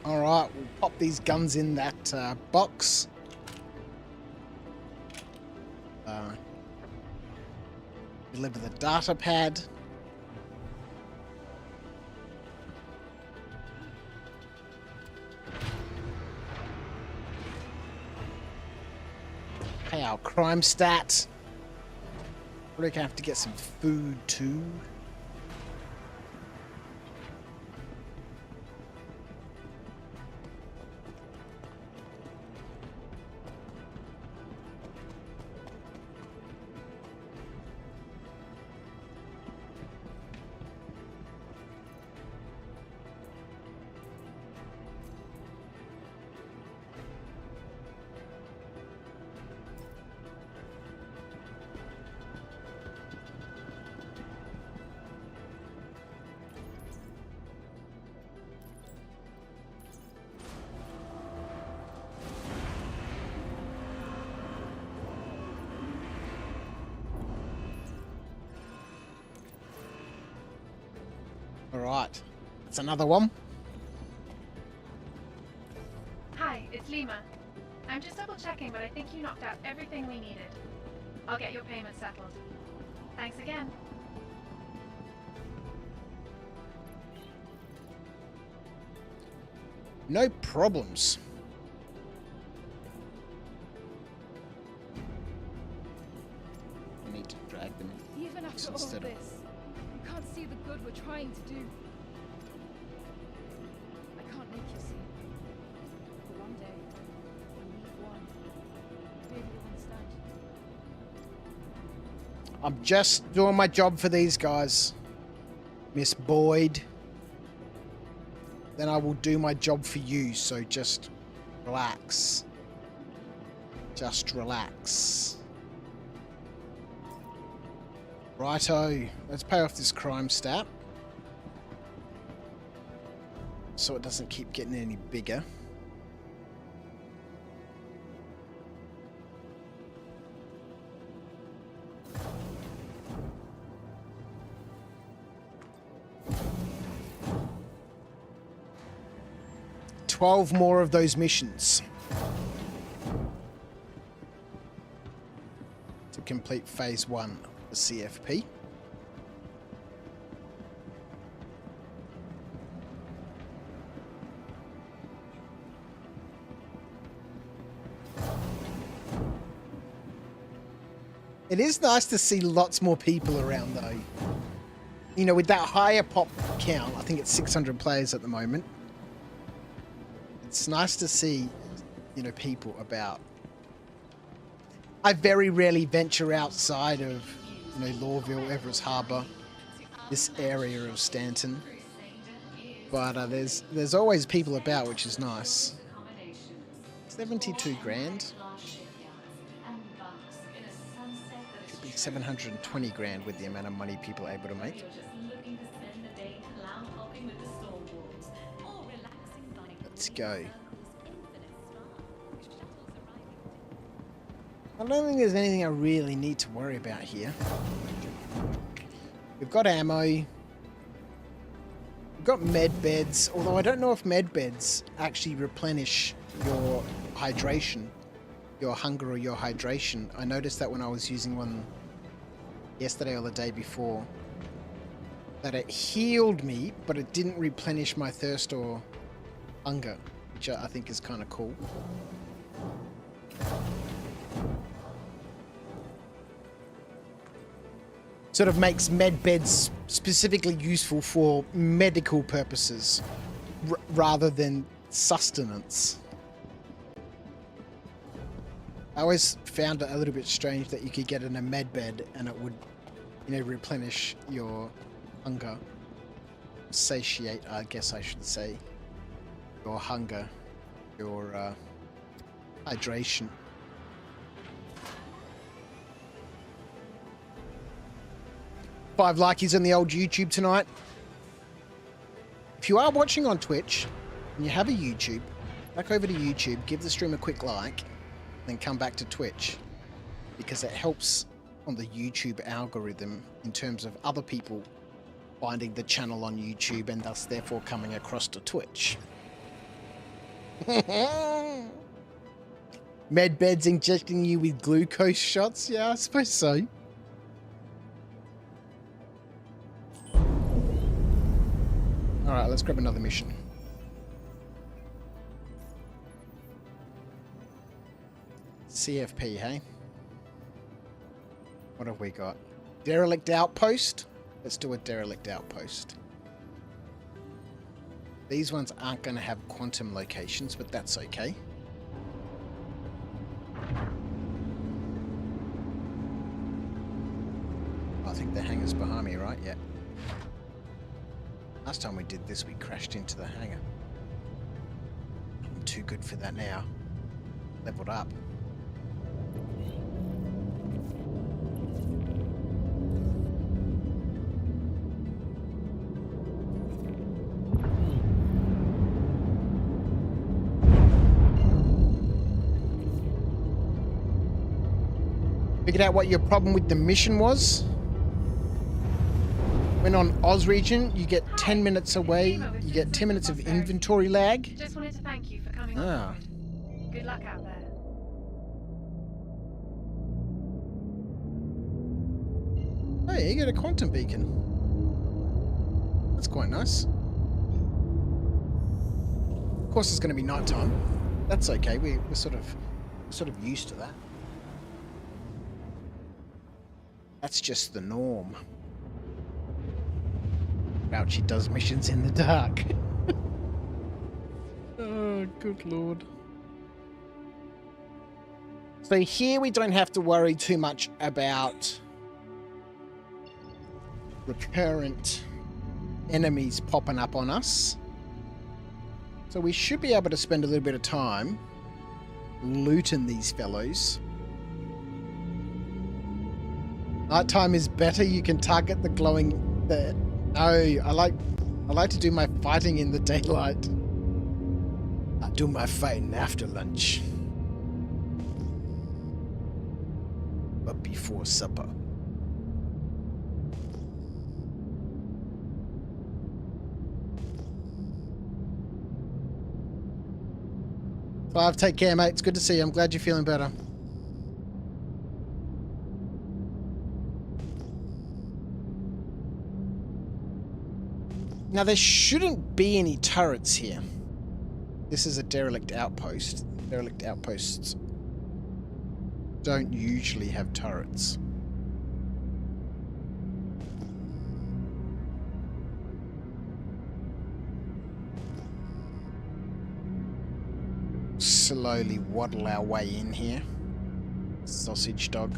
Alright, we'll pop these guns in that box. Deliver the data pad. Pay our crime stat. We're gonna have to get some food too. Alright, that's another one. Hi, it's Lima. I'm just double checking, but I think you knocked out everything we needed. I'll get your payment settled. Thanks again. No problems. I need to drag them in. Even after all Instead of- this, you can't see the good we're trying to do. I can't make you see. But one day, when we've won, maybe you'll understand. I'm just doing my job for these guys, Miss Boyd. Then I will do my job for you, so just relax. Just relax. Righto, let's pay off this crime stat. So it doesn't keep getting any bigger. $12 more of those missions to complete phase 1 of the CFP. It is nice to see lots more people around though. You know, with that higher pop count, I think it's 600 players at the moment. It's nice to see, you know, people about. I very rarely venture outside of, you know, Lawville, Everest Harbour, this area of Stanton. But there's always people about, which is nice. 72 grand. Should be 720 grand with the amount of money people are able to make. Let's go. I don't think there's anything I really need to worry about here. We've got ammo. We've got med beds, although I don't know if med beds actually replenish your hydration, your hunger or your hydration. I noticed that when I was using one yesterday or the day before, that it healed me, but it didn't replenish my thirst or hunger, which I think is kind of cool. Sort of makes med beds specifically useful for medical purposes rather than sustenance. I always found it a little bit strange that you could get in a med bed and it would, you know, replenish your hunger. Satiate, I guess I should say. Your hunger. Your hydration. Five likeys on the old YouTube tonight. If you are watching on Twitch and you have a YouTube, back over to YouTube, give the stream a quick like, then come back to Twitch, because it helps on the YouTube algorithm in terms of other people finding the channel on YouTube and thus therefore coming across to Twitch. Med beds injecting you with glucose shots? Yeah, I suppose so. Alright, let's grab another mission. CFP, hey? What have we got? Derelict outpost? Let's do a derelict outpost. These ones aren't going to have quantum locations, but that's okay. I think the hangar's behind me, right? Yeah. Last time we did this, we crashed into the hangar. I'm too good for that now. Leveled up. Figured out what your problem with the mission was? When on Oz region, you get 10 minutes away, you get 10 minutes of inventory lag. Just wanted to thank you for coming on board. Good luck out there. Hey, you got a quantum beacon. That's quite nice. Of course, it's going to be nighttime. That's okay. We're sort of used to that. That's just the norm. Crouchy does missions in the dark. Oh, good lord. So here we don't have to worry too much about recurrent enemies popping up on us. So we should be able to spend a little bit of time looting these fellows. Nighttime is better. You can target the glowing... No, I like to do my fighting in the daylight. I do my fighting after lunch. But before supper. Clive, take care, mate. It's good to see you. I'm glad you're feeling better. Now, there shouldn't be any turrets here. This is a derelict outpost. Derelict outposts don't usually have turrets. Slowly waddle our way in here. Sausage dog.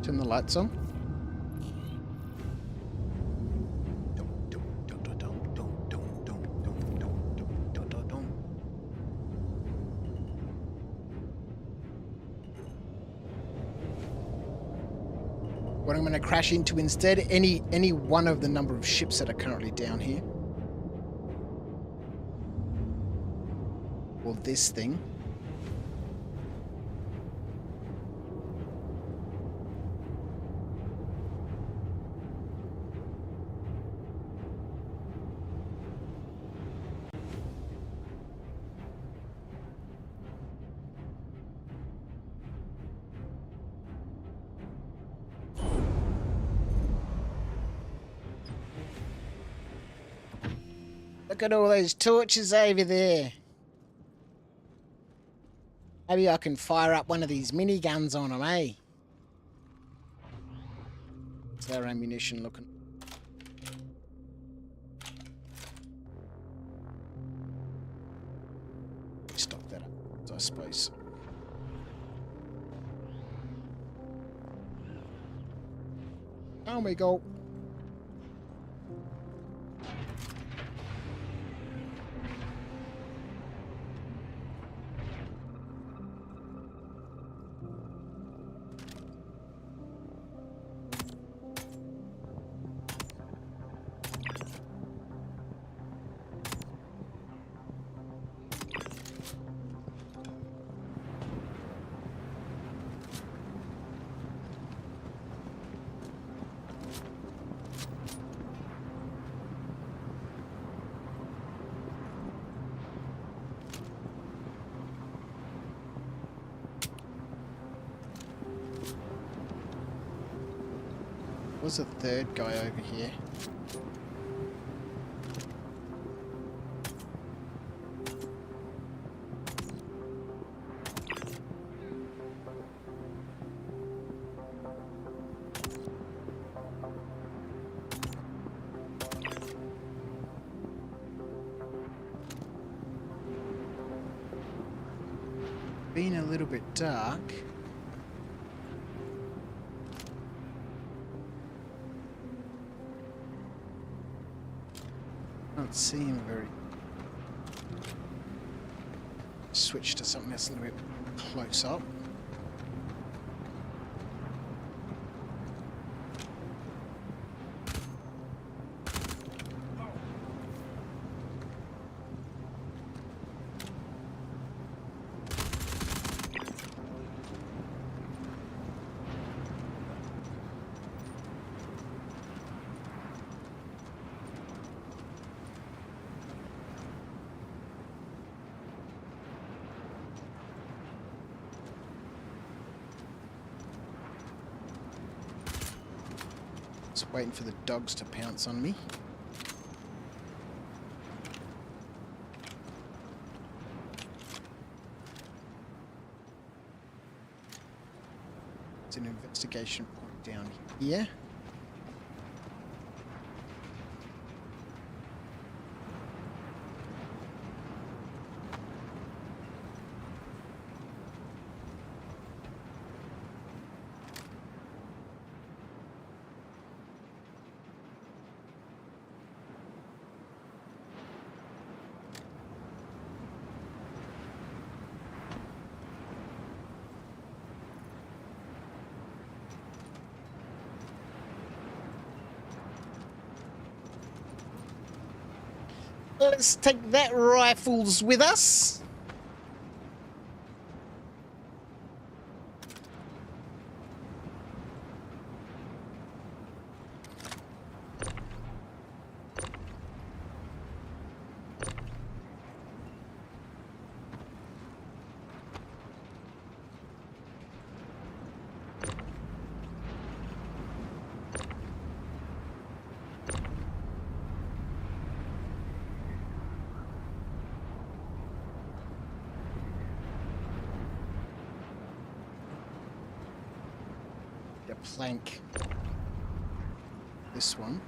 Turn the lights on. What I'm going to crash into instead, any one of the number of ships that are currently down here. Or this thing. Look at all those torches over there. Maybe I can fire up one of these miniguns on them, eh? How's our ammunition looking? Stock that up, I suppose. Down we go. There's a third guy over here. Being a little bit dark. Can't see him very. Switch to something that's a little bit close up. Just waiting for the dogs to pounce on me. It's an investigation point down here. Let's take that rifles with us. Plank. This one.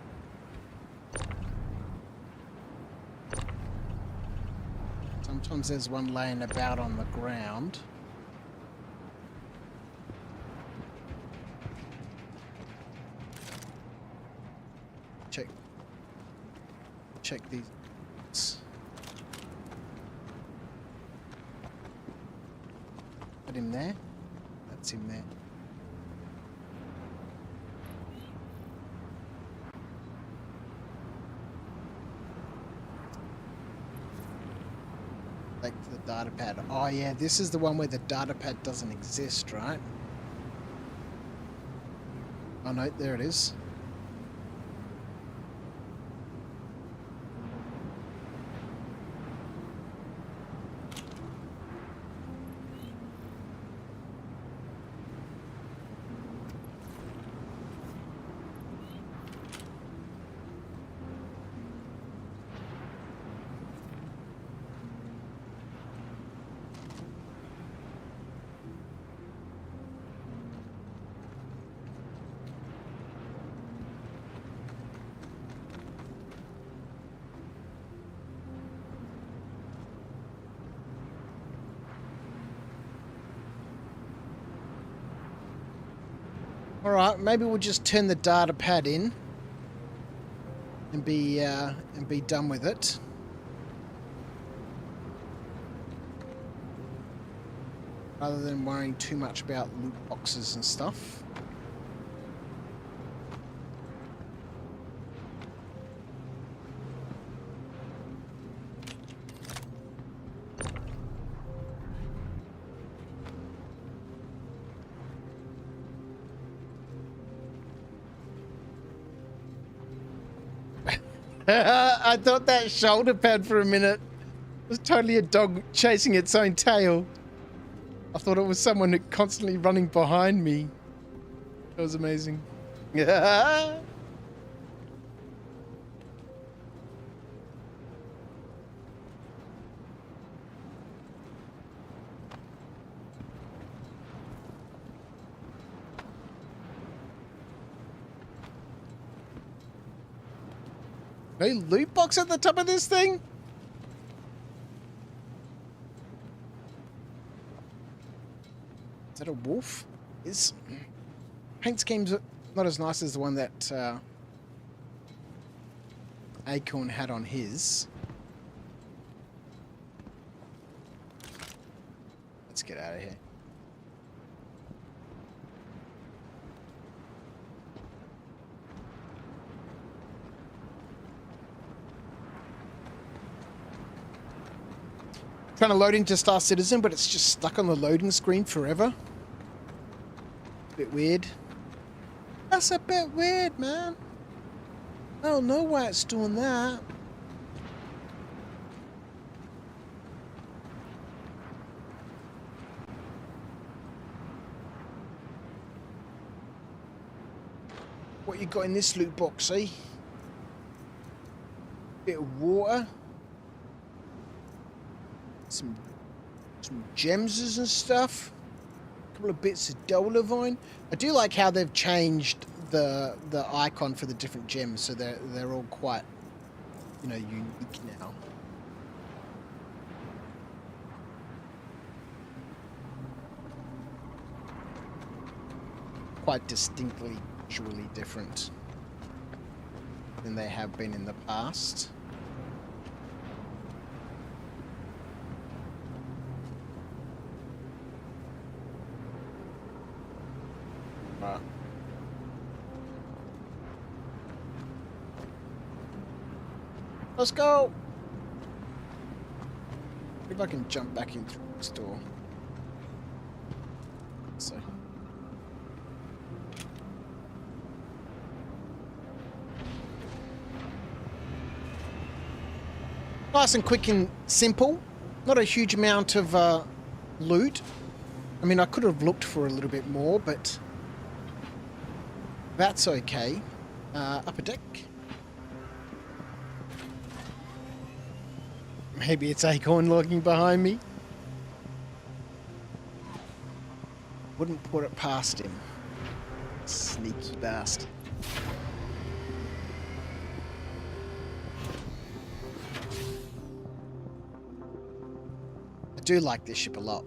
Sometimes there's one laying about on the ground. check these. Put him there. That's him there. Back to the data pad. Oh yeah, this is the one where the data pad doesn't exist, right? Oh no, there it is. Alright, maybe we'll just turn the data pad in and be done with it. Rather than worrying too much about loot boxes and stuff. I thought that shoulder pad for a minute was totally a dog chasing its own tail. I thought it was someone constantly running behind me. That was amazing. No loot box at the top of this thing? Is that a wolf? Paint scheme's not as nice as the one that Acorn had on his. Let's get out of here. Trying to load into Star Citizen, but it's just stuck on the loading screen forever. Bit weird. That's a bit weird, man. I don't know why it's doing that. What you got in this loot box, eh? Bit of water. Some gems and stuff. A couple of bits of Dolavine. I do like how they've changed the icon for the different gems, so they're all quite, you know, unique now. Quite distinctly visually different than they have been in the past. Right. Let's go! Maybe I can jump back in through this door. So. Nice and quick and simple. Not a huge amount of loot. I mean, I could have looked for a little bit more, but that's okay. Upper deck. Maybe it's Acorn lurking behind me. Wouldn't put it past him. Sneaky bastard. I do like this ship a lot.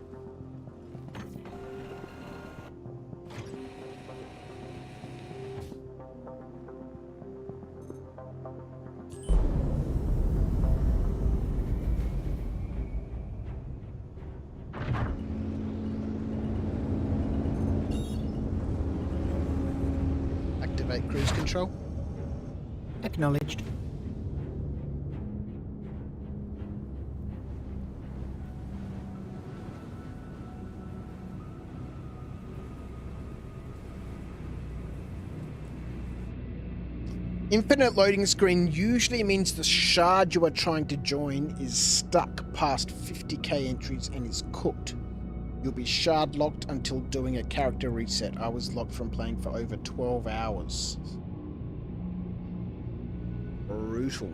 Deactivate cruise control. Acknowledged. Infinite loading screen usually means the shard you are trying to join is stuck past 50k entries and is cooked. You'll be shard locked until doing a character reset. I was locked from playing for over 12 hours. Brutal.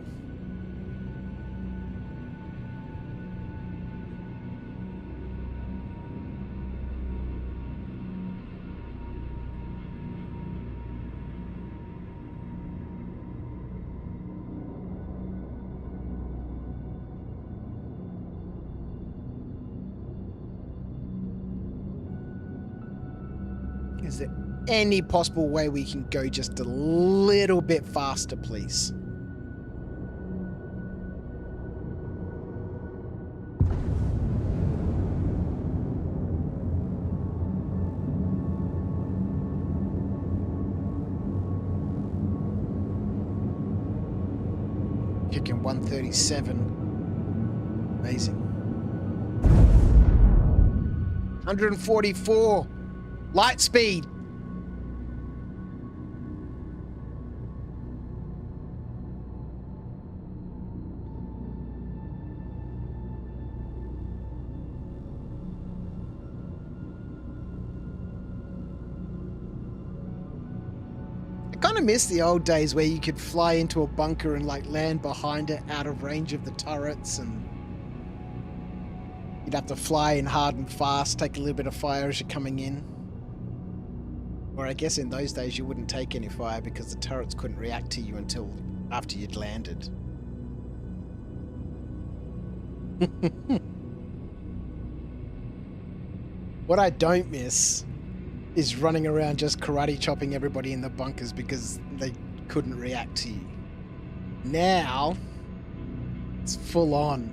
Is there any possible way we can go just a little bit faster, please? Kicking 137. Amazing. 144. Light speed. I kind of miss the old days where you could fly into a bunker and like land behind it out of range of the turrets, and you'd have to fly in hard and fast, take a little bit of fire as you're coming in. Or I guess in those days you wouldn't take any fire because the turrets couldn't react to you until after you'd landed. What I don't miss is running around just karate chopping everybody in the bunkers because they couldn't react to you. Now, it's full on.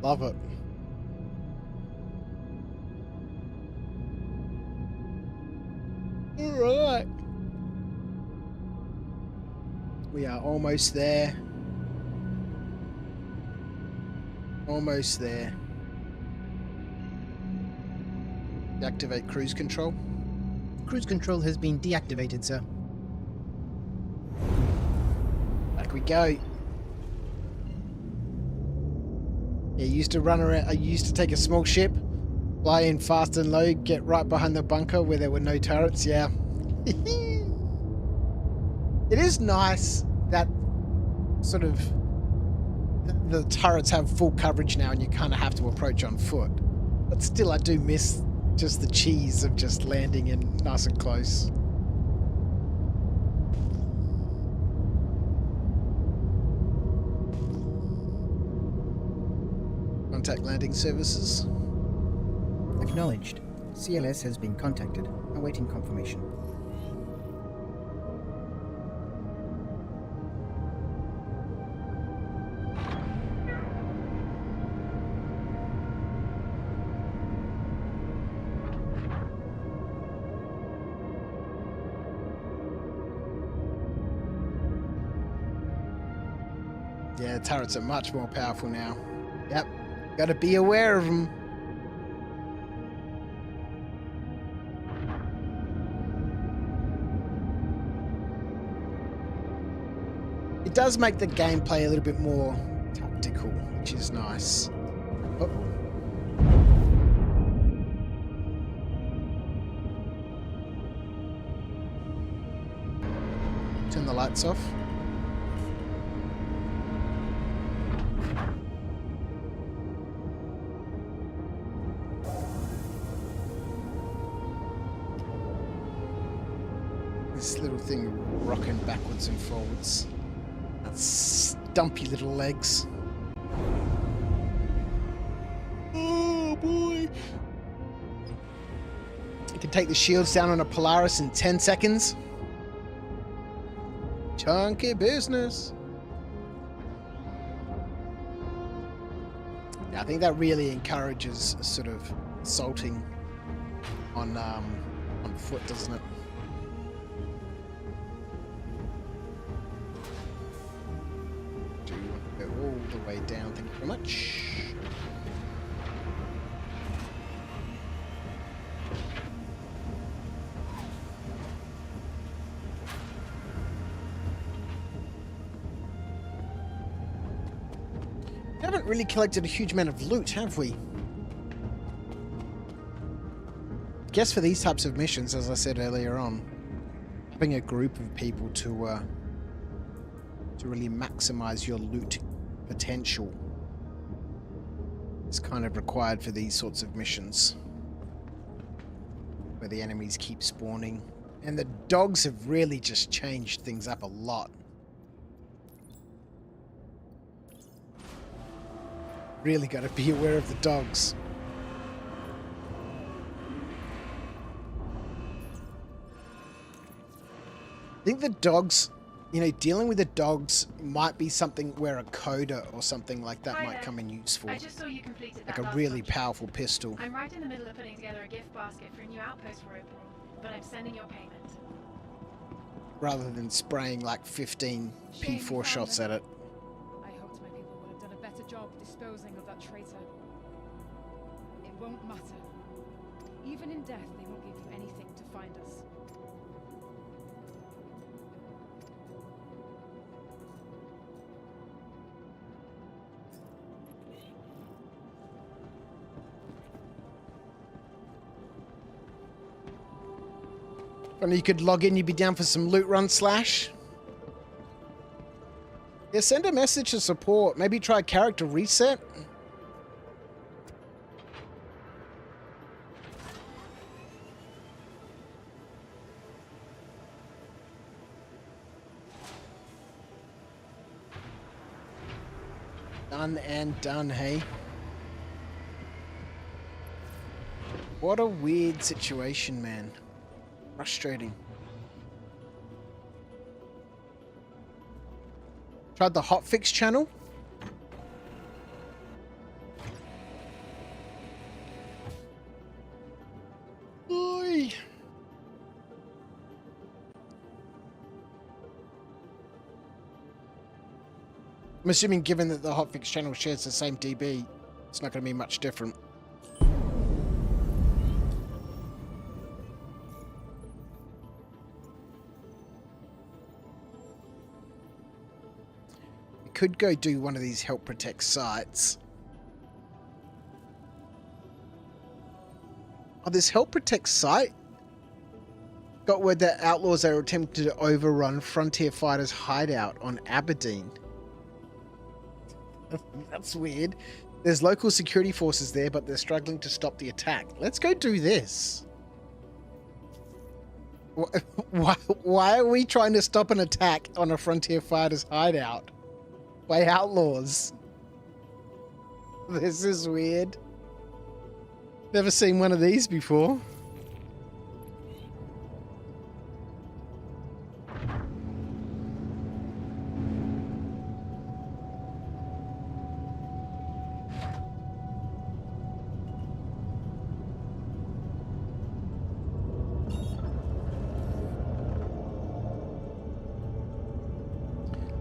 Love it. Alright. We are almost there. Almost there. Deactivate cruise control. Cruise control has been deactivated, sir. Back we go. Yeah, used to run around. I used to take a small ship, fly in fast and low, get right behind the bunker where there were no turrets. Yeah. It is nice that sort of the turrets have full coverage now and you kind of have to approach on foot. But still, I do miss just the cheese of just landing in nice and close. Contact landing services. Acknowledged. CLS has been contacted. Awaiting confirmation. Yeah, the turrets are much more powerful now. Yep, gotta be aware of them. It does make the gameplay a little bit more tactical, which is nice. Uh-oh. Turn the lights off. This little thing rocking backwards and forwards. Stumpy little legs. Oh boy. You can take the shields down on a Polaris in 10 seconds. Chunky business. Yeah, I think that really encourages sort of assaulting on foot, doesn't it? so much. We haven't really collected a huge amount of loot, have we? I guess for these types of missions, as I said earlier on, having a group of people to really maximize your loot potential is kind of required for these sorts of missions, where the enemies keep spawning. And the dogs have really just changed things up a lot. Really got to be aware of the dogs. I think the dogs, you know, dealing with the dogs might be something where a coda or something like that might come in useful. I just saw you completed Like that a last really contract. powerful pistol. I'm right in the middle of putting together a gift basket for a new outpost we're opening, but I'm sending your payment. Rather than spraying like 15 Shame you P4 found shots her. at it. I hoped my people would have done a better job disposing of that traitor. It won't matter. Even in death, they won't give you anything to find us. And you could log in, you'd be down for some loot run slash. Yeah, send a message to support. Maybe try character reset. Done and done, hey? What a weird situation, man. Frustrating. Tried the hotfix channel. Oi. I'm assuming given that the hotfix channel shares the same DB, it's not going to be much different. Could go do one of these help protect sites. Oh, this help protect site got word that outlaws are attempting to overrun Frontier Fighters' hideout on Aberdeen. That's weird. There's local security forces there, but they're struggling to stop the attack. Let's go do this. Why are we trying to stop an attack on a Frontier Fighters' hideout? By outlaws. This is weird. Never seen one of these before.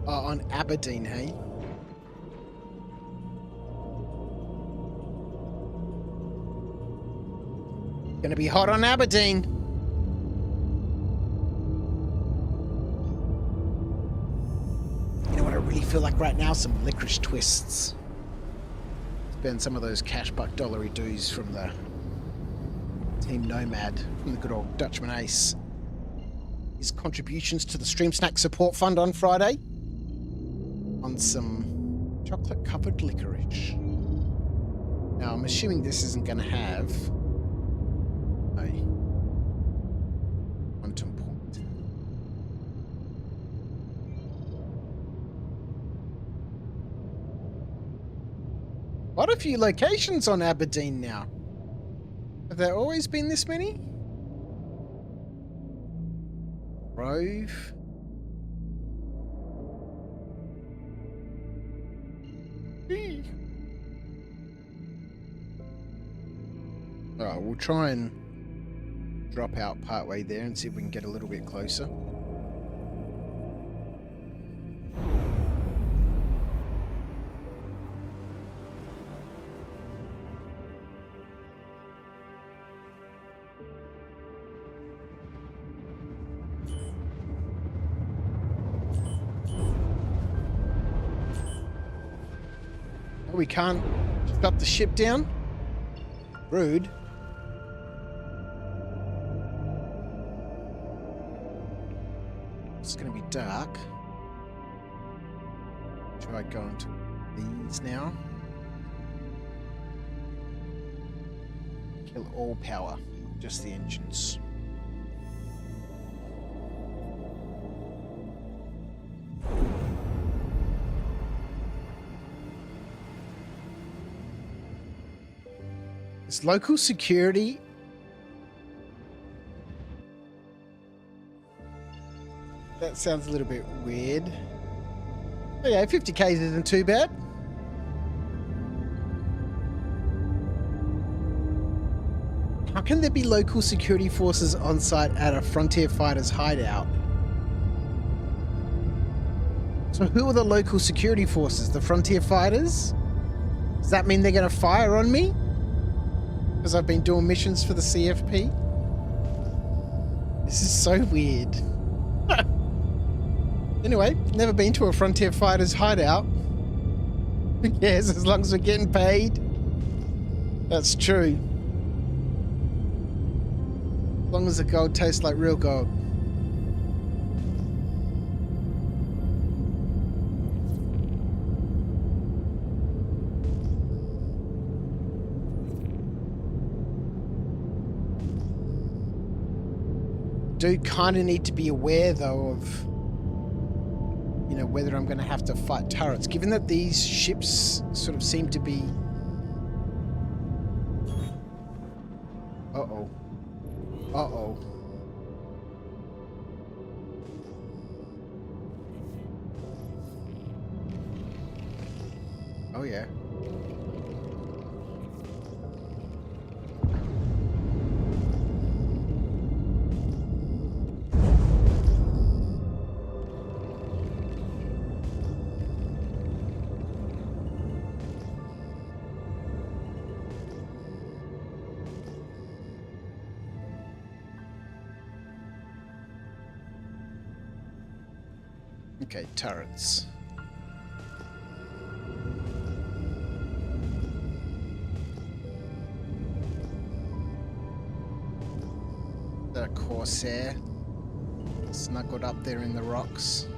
On Aberdeen, hey? Gonna be hot on Aberdeen. You know what I really feel like right now? Some licorice twists. Spend some of those cash buck dollary dues from the Team Nomad, from the good old Dutchman Ace. His contributions to the Stream Snack Support Fund on Friday. On some chocolate-covered licorice. Now, I'm assuming this isn't going to have a quantum point. Quite a few locations on Aberdeen now. Have there always been this many? Grove. Alright, we'll try and drop out partway there and see if we can get a little bit closer. we can't shut the ship down? Rude. It's going to be dark. Try going to these now. Kill all power, just the engines. Is local security? That sounds a little bit weird. Oh yeah, 50k isn't too bad. How can there be local security forces on site at a Frontier Fighters hideout? So who are the local security forces? The Frontier Fighters? Does that mean they're going to fire on me? Because I've been doing missions for the CFP? This is so weird. Anyway, never been to a Frontier Fighters hideout. Who cares as long as we're getting paid? That's true. As long as the gold tastes like real gold. Do kind of need to be aware though of, you know, whether I'm going to have to fight turrets, given that these ships sort of seem to be... Uh-oh. Uh-oh. Oh, yeah. Okay, turrets. The Corsair snuggled up there in the rocks.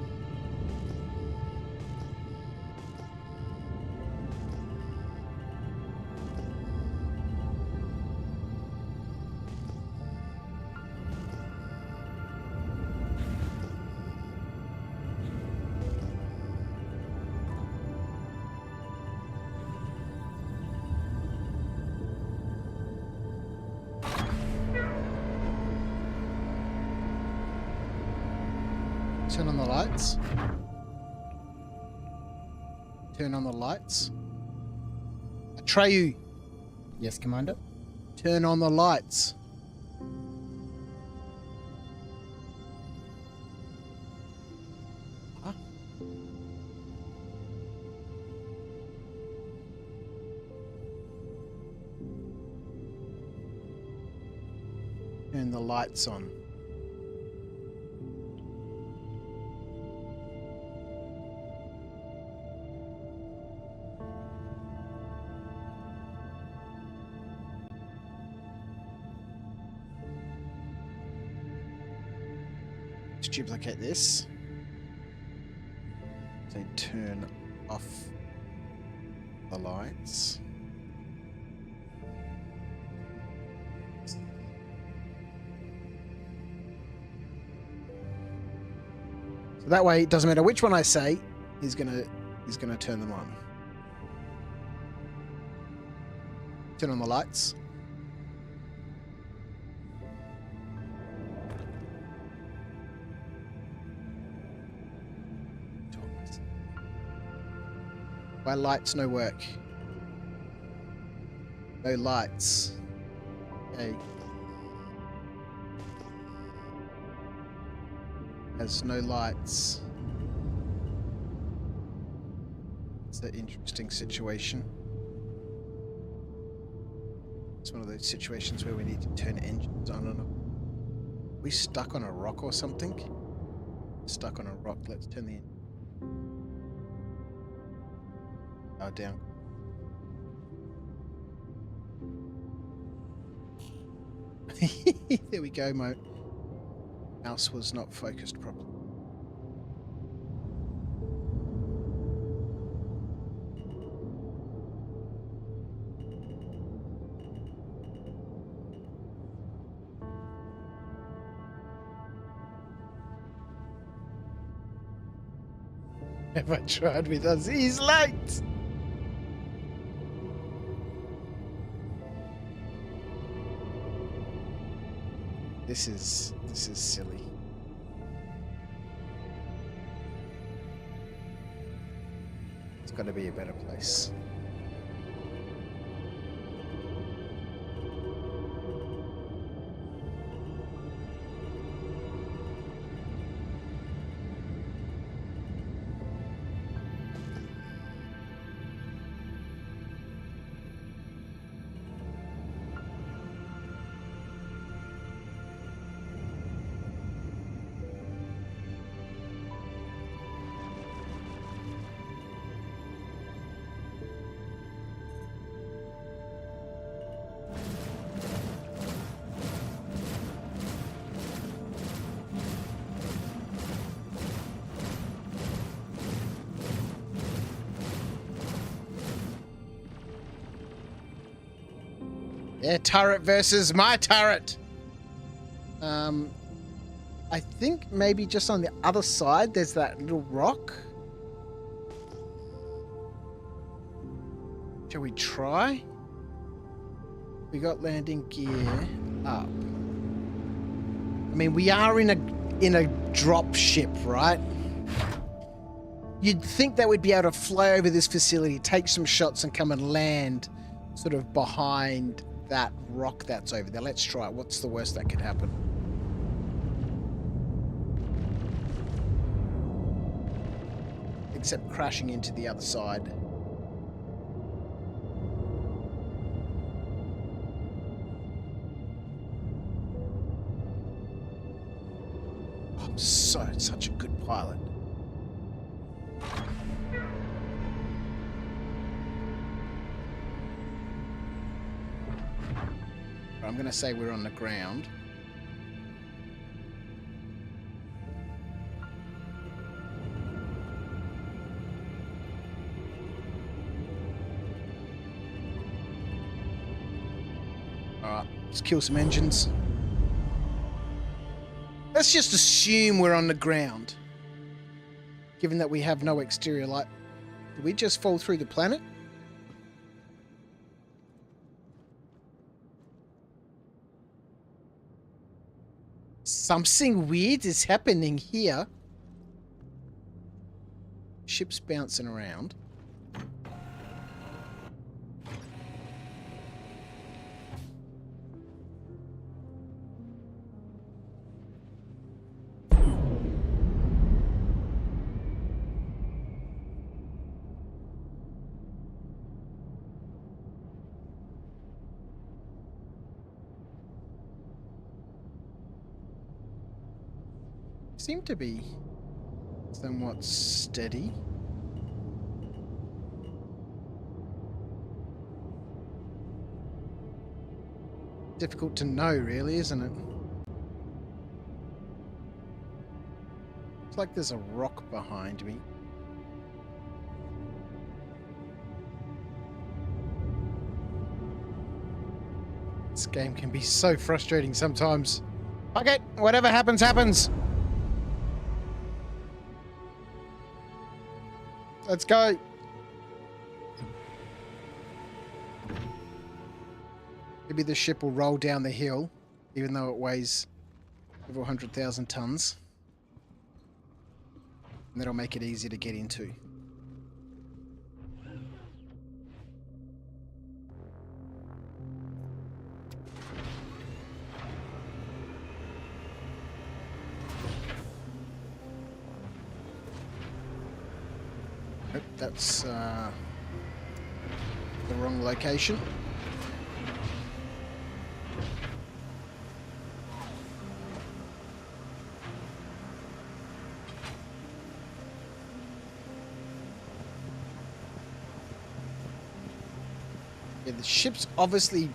Turn on the lights. Turn on the lights. Atreyu. Yes, Commander. Turn on the lights. Huh? Turn the lights on. Duplicate this. So turn off the lights. So that way it doesn't matter which one I say, he's gonna turn them on. Turn on the lights. Why lights no work? No lights. Okay. Has no lights. It's an interesting situation. It's one of those situations where we need to turn engines on and off. Are we stuck on a rock or something? Stuck on a rock. Let's turn the engine down. There we go, my mouse was not focused properly. Have I tried with us? He's late! This is silly. It's got to be a better place. Yeah, turret versus my turret. I think maybe just on the other side there's that little rock. Shall we try? We got landing gear up. I mean, we are in a drop ship, right? You'd think that we'd be able to fly over this facility, take some shots, and come and land sort of behind that rock that's over there. Let's try it. What's the worst that could happen? Except crashing into the other side. I'm such a good pilot. I'm going to say we're on the ground. Alright, let's kill some engines. Let's just assume we're on the ground. Given that we have no exterior light. Did we just fall through the planet? Something weird is happening here. Ship's bouncing around. Seem to be somewhat steady. Difficult to know, really, isn't it? Looks like there's a rock behind me. This game can be so frustrating sometimes. Fuck it, whatever happens, happens. Let's go. Maybe the ship will roll down the hill, even though it weighs over 100,000 tons. And that'll make it easier to get into. Nope, that's the wrong location. Yeah, the ship's obviously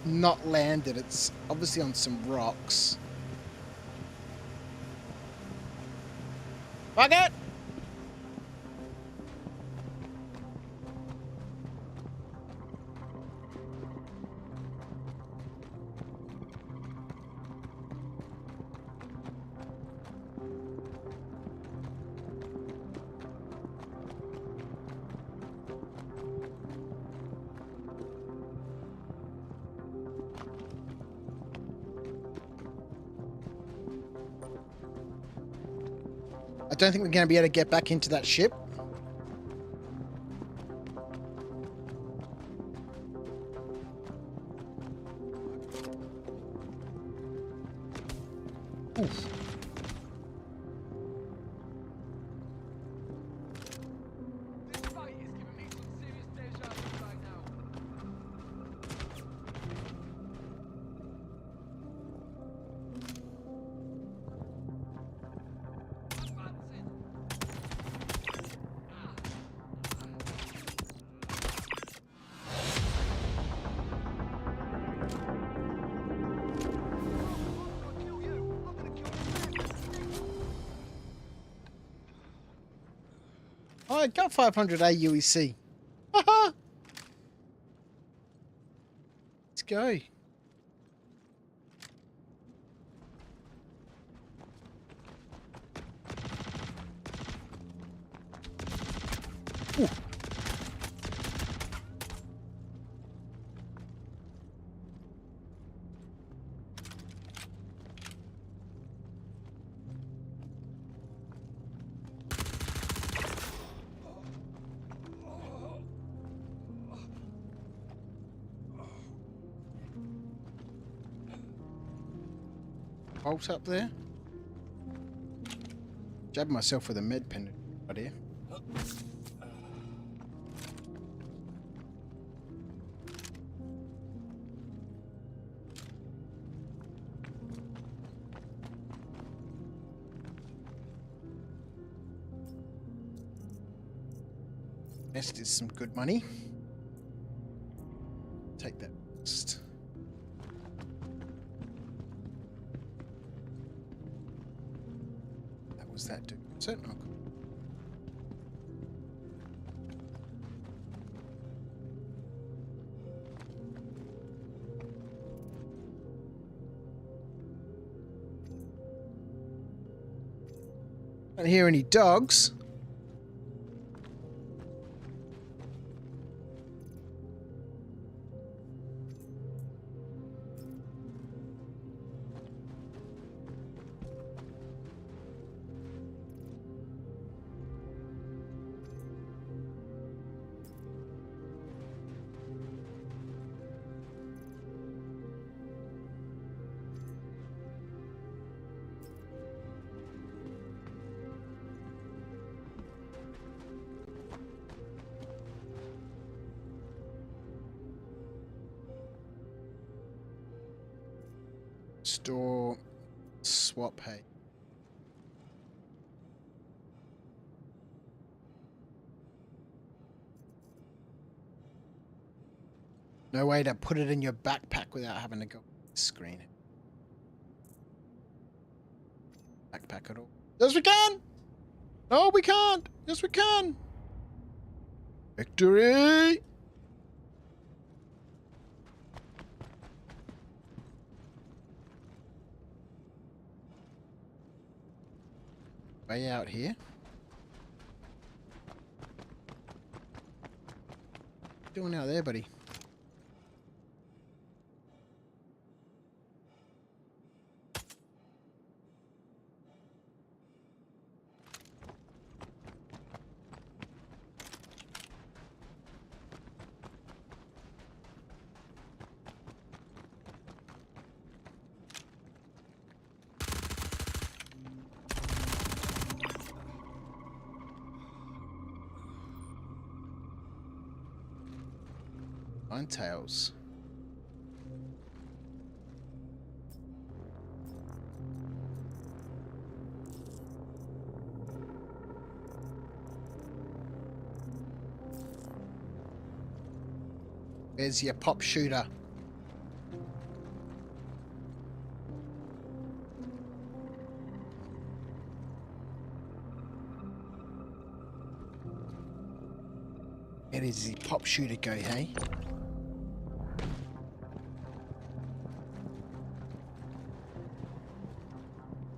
not landed. It's obviously on some rocks. Fuck it! I don't think we're going to be able to get back into that ship. Oof. Oh, I got 500 AUEC. Haha! Let's go. Ooh. Bolt up there. Jab myself with a med pen right here. Nest is some good money. Take that first. That was that dude. Is it? Oh, cool. Don't hear any dogs. Store swap hay. No way to put it in your backpack without having to go screen it. Backpack at all. Yes, we can! No, we can't! Yes, we can! Victory! Way out here. What you doing out there, buddy? Tails. There's your pop shooter. Where does the pop shooter go, hey?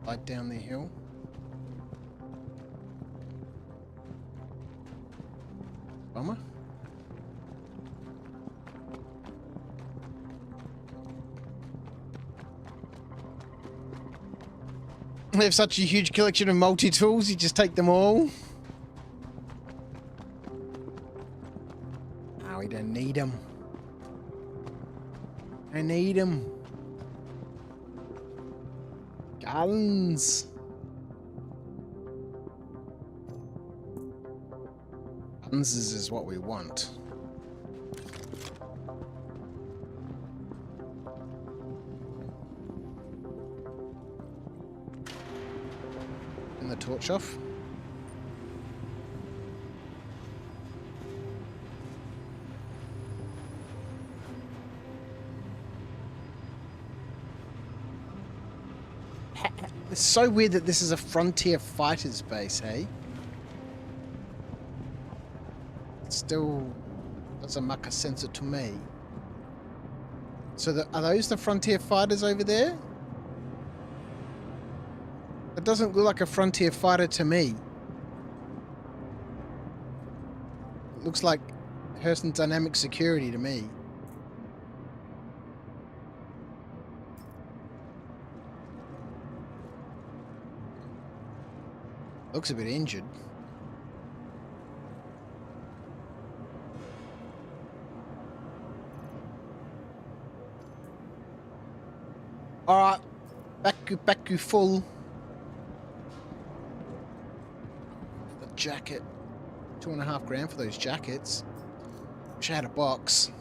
Right down the hill. Bomber? They have such a huge collection of multi-tools, you just take them all. Oh, we don't need them. I need them. Guns. Guns is what we want. The torch off. It's so weird that this is a Frontier Fighters base, hey? It still doesn't make a sense to me. So are those the Frontier Fighters over there? It doesn't look like a Frontier fighter to me. It looks like Hurston Dynamic Security to me. Looks a bit injured. Alright. Back full. Jacket. $2.5 grand for those jackets. Wish I had a box.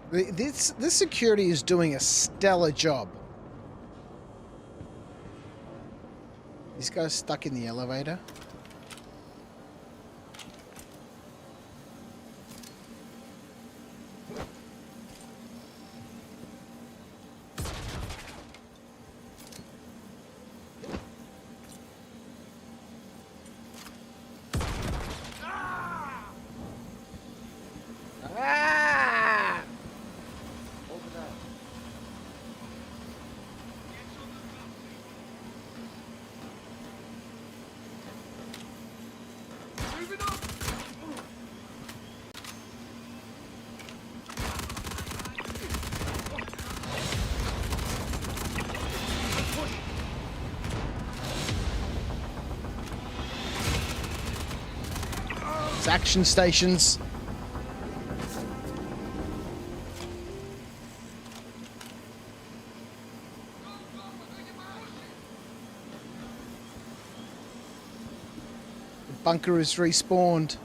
This security is doing a stellar job. These guys stuck in the elevator. Action stations. The bunker is respawned.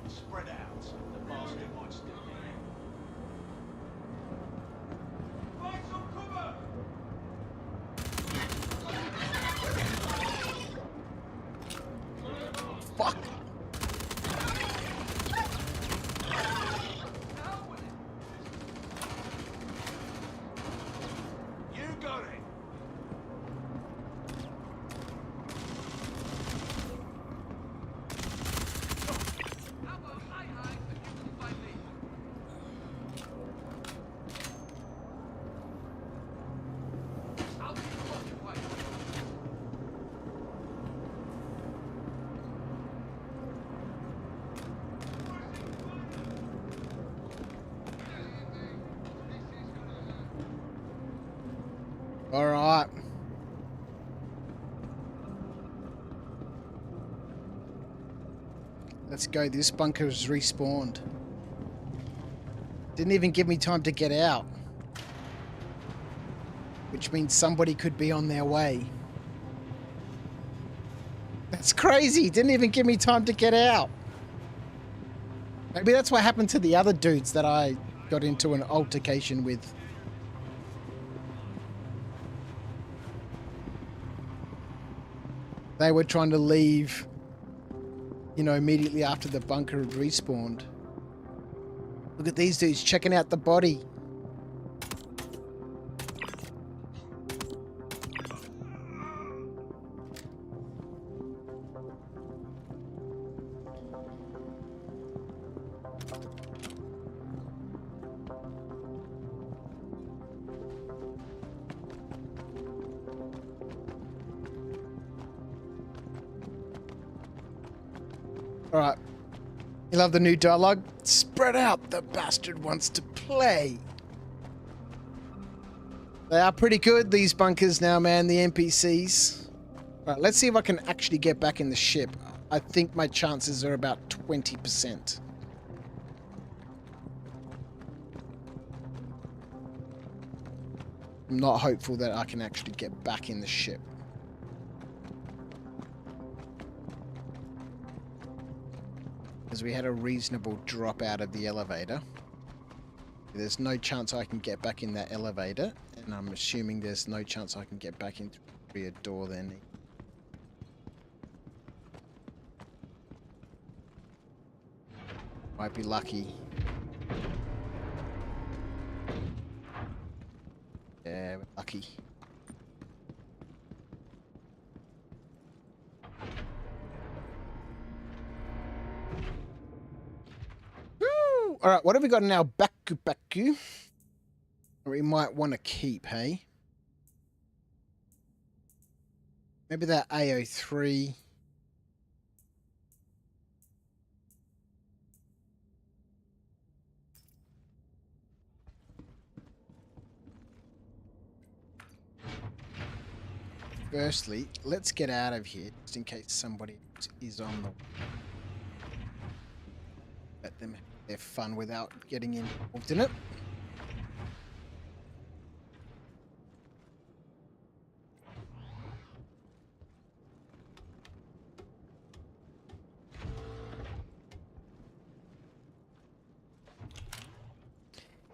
Spread out. The bastard might still be here. Find some cover! Fuck. You got it. All right. Let's go. This bunker is respawned. Didn't even give me time to get out. Which means somebody could be on their way. That's crazy. Didn't even give me time to get out. Maybe that's what happened to the other dudes that I got into an altercation with. They were trying to leave, you know, immediately after the bunker had respawned. Look at these dudes checking out the body. Alright. You love the new dialogue? Spread out, the bastard wants to play. They are pretty good, these bunkers now, man, the NPCs. Alright, let's see if I can actually get back in the ship. I think my chances are about 20%. I'm not hopeful that I can actually get back in the ship. Because we had a reasonable drop out of the elevator. There's no chance I can get back in that elevator, and I'm assuming there's no chance I can get back in through the rear door then. Might be lucky. Yeah, we're lucky. Alright, what have we got in our baku? We might want to keep, hey? Maybe that AO3. Firstly, let's get out of here, just in case somebody is on the... Let them have their fun without getting involved in it.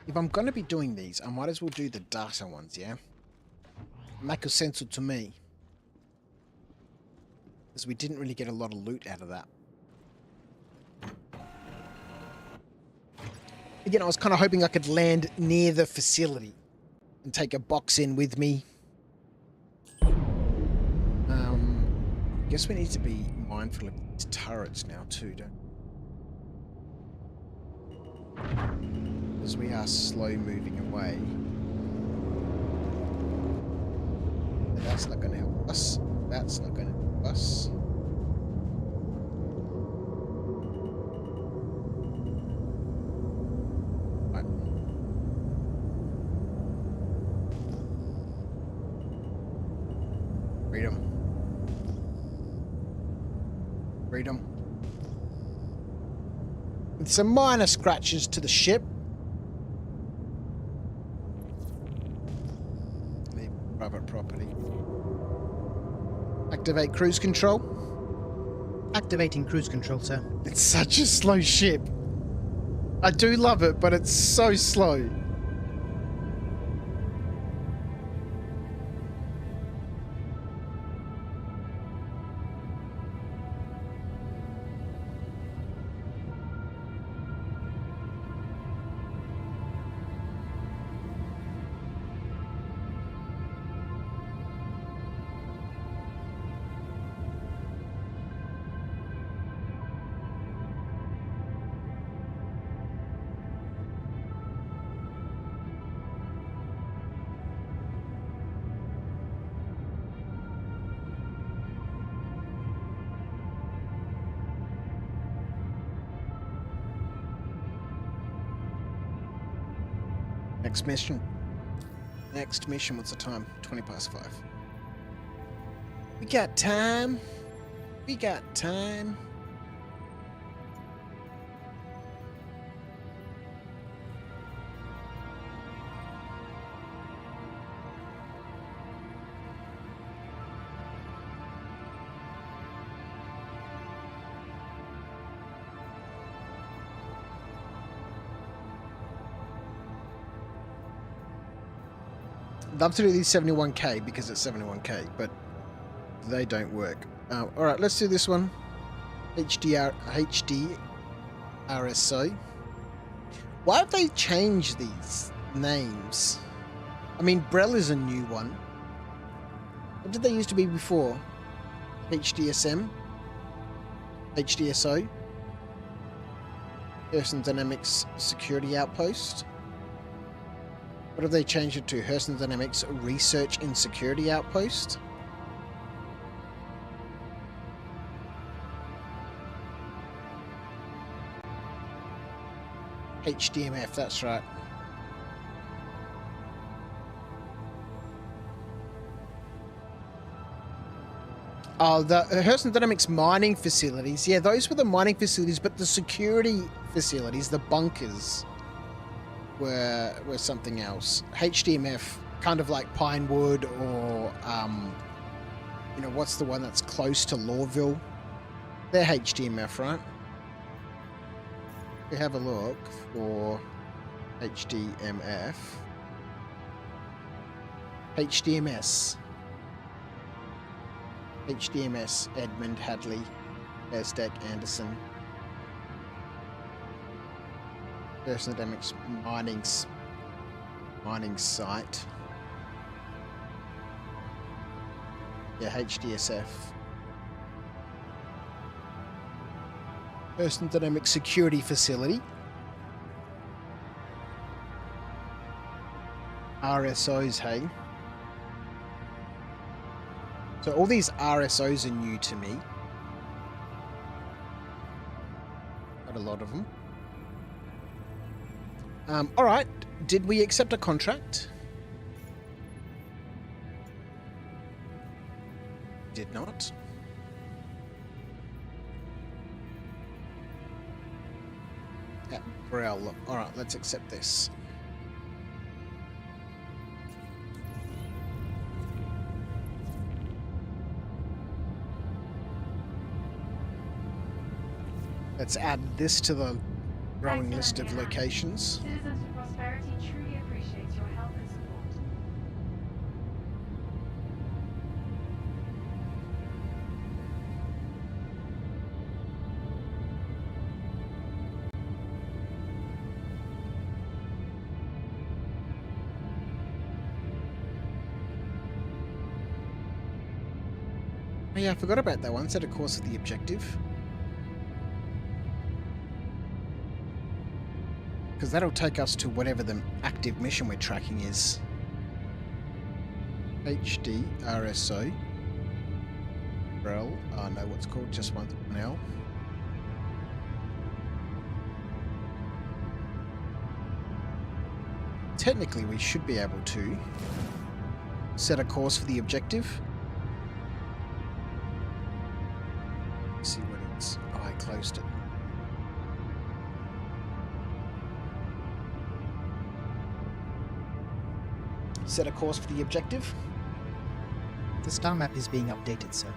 If I'm going to be doing these, I might as well do the data ones, yeah? Make a sense to me. Because we didn't really get a lot of loot out of that. Again, I was kind of hoping I could land near the facility and take a box in with me. I guess we need to be mindful of these turrets now too, don't we? Because we are slow moving away. That's not going to help us. That's not going to help us. Right. Freedom. Freedom. With some minor scratches to the ship. Leave private property. Activate cruise control. Activating cruise control, sir. It's such a slow ship. I do love it, but it's so slow. Next mission. Next mission, what's the time? 5:20. We got time. We got time. love to do these 71k because it's 71k, but they don't work. All right, let's do this one. HDRSO. Why have they changed these names? I mean, Brel is a new one. What did they used to be before? HDSM? HDSO? Hurston Dynamics Security Outpost? What have they changed it to? Hurston Dynamics Research and Security Outpost? HDMF, that's right. Oh, the Hurston Dynamics mining facilities. Yeah, those were the mining facilities, but the security facilities, the bunkers, were something else. HDMF, kind of like Pinewood or, you know, what's the one that's close to Lawville? They're HDMF, right? We have a look for HDMF. HDMS. HDMS, Edmund, Hadley, Bezdek, Anderson. Hurston Dynamics mining site. Yeah, HDSF. Hurston Dynamics Security Facility. RSOs, hey. So all these RSOs are new to me. Got a lot of them. All right. Did we accept a contract? Did not. Yeah, Brel. All right, let's accept this. Let's add this to the growing list of locations. Citizens of Prosperity truly appreciate your help and support. Oh yeah, I forgot about that one. Set a course for the objective. Because that'll take us to whatever the active mission we're tracking is. HD, RSO. Brel. Oh no, what's called? Just one L. Technically, we should be able to set a course for the objective. Let's see what it's. Oh, I closed it. Set a course for the objective. The star map is being updated, sir.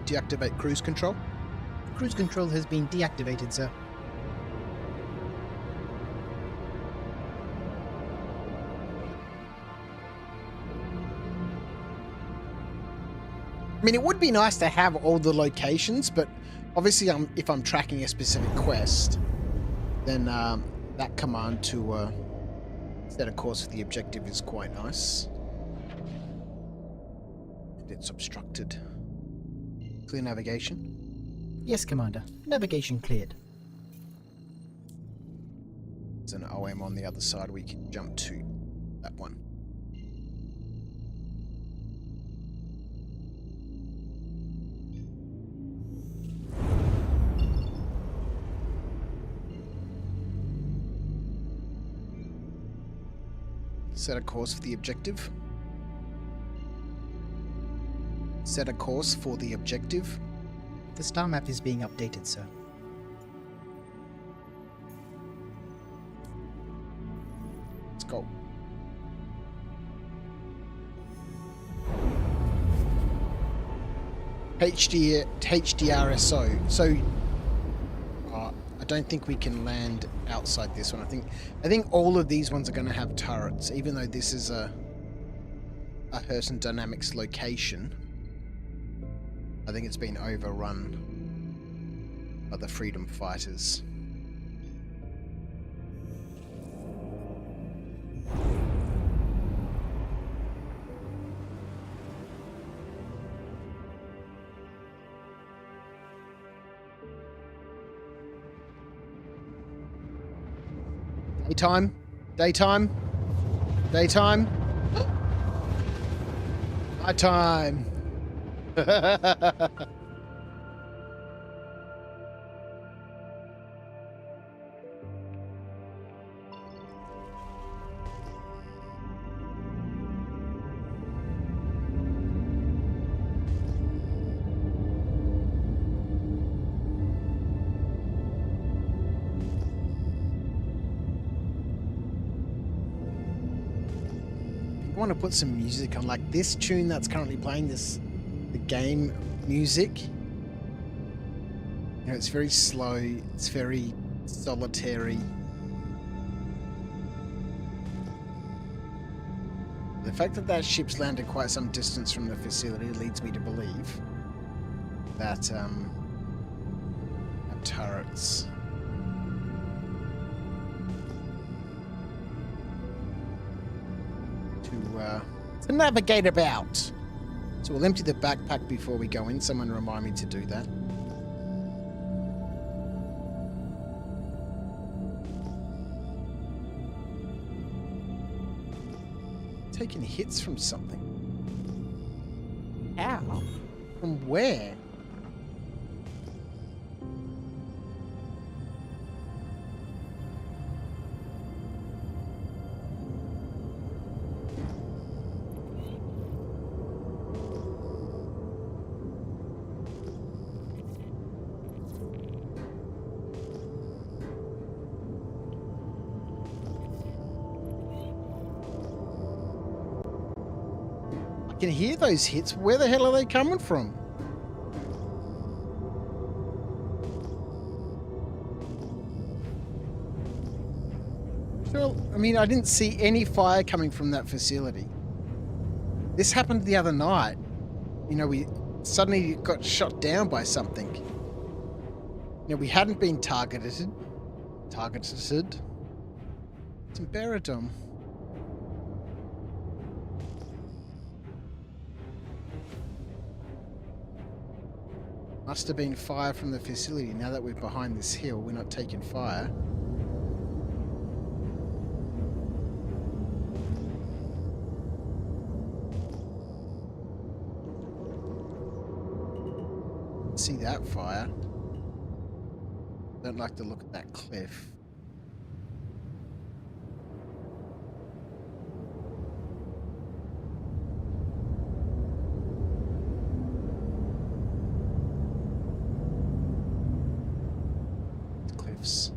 Deactivate cruise control. Cruise control has been deactivated, sir. I mean, it would be nice to have all the locations, but obviously if I'm tracking a specific quest, then that command to set a course for the objective is quite nice. And it's obstructed. Clear navigation. Yes, Commander. Navigation cleared. There's an OM on the other side we can jump to. That one. Set a course for the objective. Set a course for the objective. The star map is being updated, sir. Let's go. HDRSO. So, I don't think we can land outside this one. I think all of these ones are going to have turrets, even though this is a Herson Dynamics location. I think it's been overrun by the freedom fighters. Daytime, daytime, daytime, nighttime. I want to put some music on, like this tune that's currently playing, the game music. You know, it's very slow, it's very solitary. The fact that that ship's landed quite some distance from the facility leads me to believe that turrets. To navigate about. So we'll empty the backpack before we go in. Someone remind me to do that. Taking hits from something. How? From where? I can hear those hits. Where the hell are they coming from? Well, I mean, I didn't see any fire coming from that facility. This happened the other night. You know, we suddenly got shot down by something. You know, we hadn't been targeted. It's in Beradom. Must have been fire from the facility. Now that we're behind this hill, we're not taking fire. See that fire. Don't like to look at that cliff. Cliffs.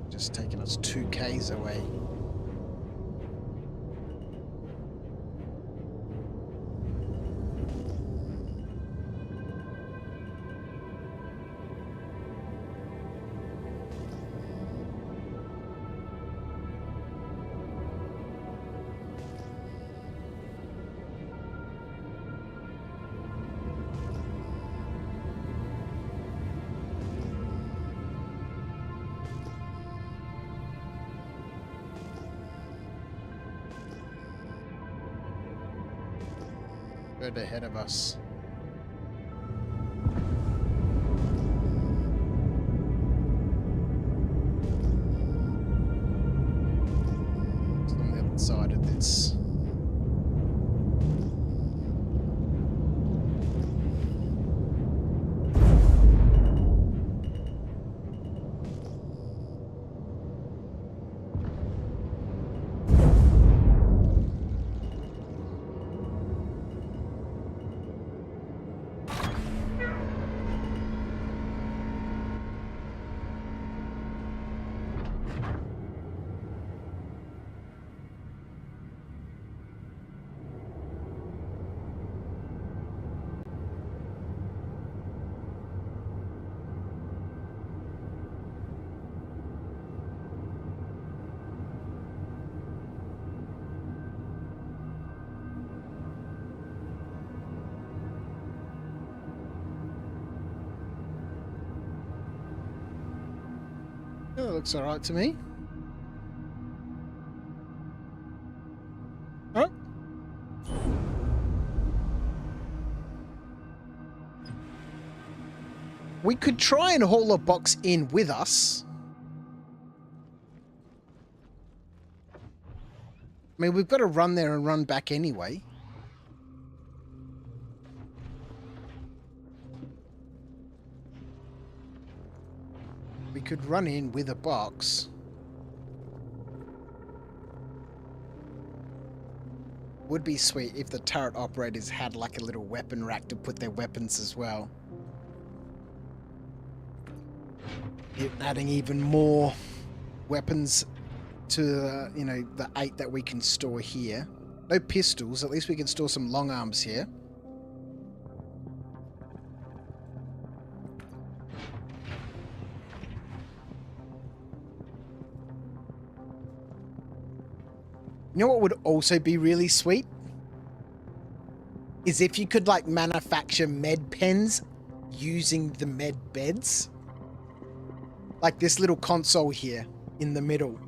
Just taking us 2Ks away. Bird ahead of us. It's on the other side of this. That looks alright to me. Oh. We could try and haul a box in with us. I mean, we've got to run there and run back anyway. We could run in with a box. Would be sweet if the turret operators had like a little weapon rack to put their weapons as well. Adding even more weapons to, you know, the 8 that we can store here. No pistols, at least we can store some long arms here. You know what would also be really sweet? Is if you could like manufacture med pens using the med beds. Like this little console here in the middle.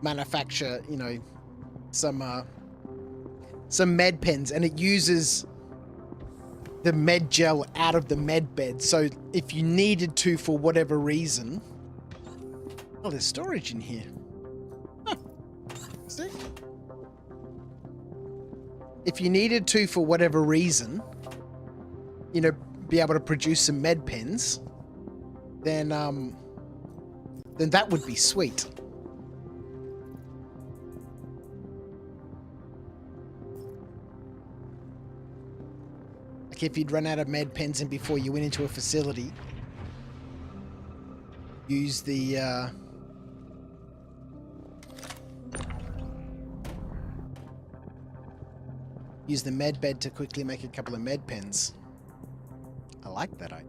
Manufacture, you know, some med pens, and it uses the med gel out of the med bed. So if you needed to for whatever reason. Oh, there's storage in here. Huh. See? If you needed to for whatever reason, you know, be able to produce some med pens, then that would be sweet. Like if you'd run out of med pens and before you went into a facility, use the med bed to quickly make a couple of med pens. I like that idea.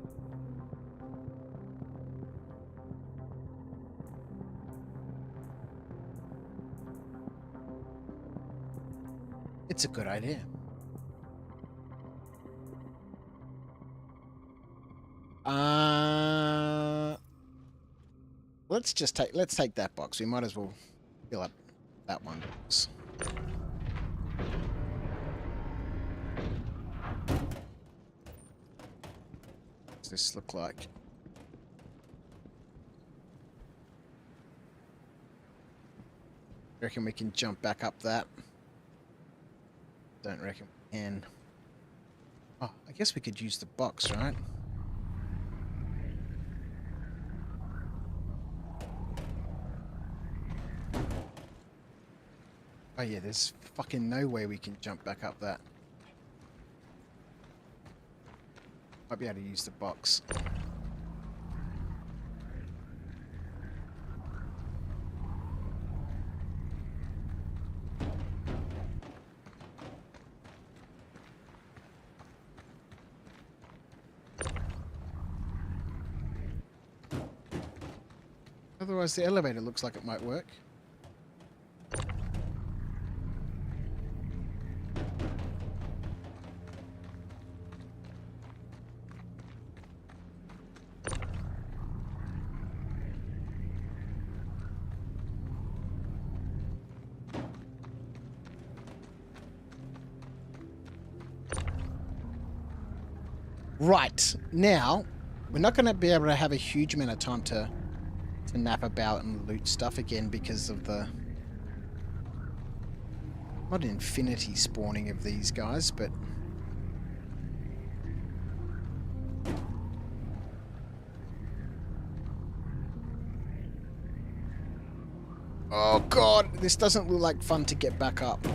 It's a good idea. Let's take that box. We might as well fill up that one box. What's this look like? Reckon we can jump back up that? Don't reckon we can. Oh, I guess we could use the box, right? Oh yeah, there's fucking no way we can jump back up that. Might be able to use the box. Otherwise, the elevator looks like it might work. Right, now, we're not going to be able to have a huge amount of time to nap about and loot stuff again because of the... not infinity spawning of these guys, but... oh god, this doesn't look like fun to get back up.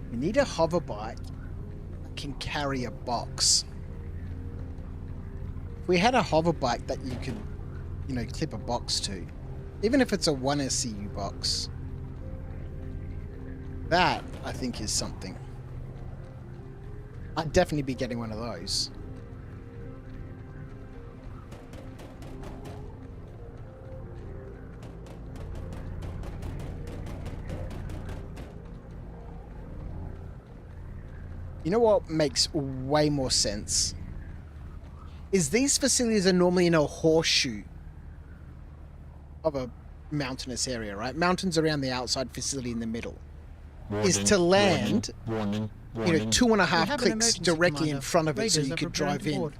We need a hover bike can carry a box. If we had a hover bike that you could, you know, clip a box to, even if it's a 1 SCU box, that I think is something. I'd definitely be getting one of those. You know what makes way more sense? Is these facilities are normally in a horseshoe of a mountainous area, right? Mountains around the outside, facility in the middle. Is to land, you know, 2.5 clicks directly in front of it so you could drive in.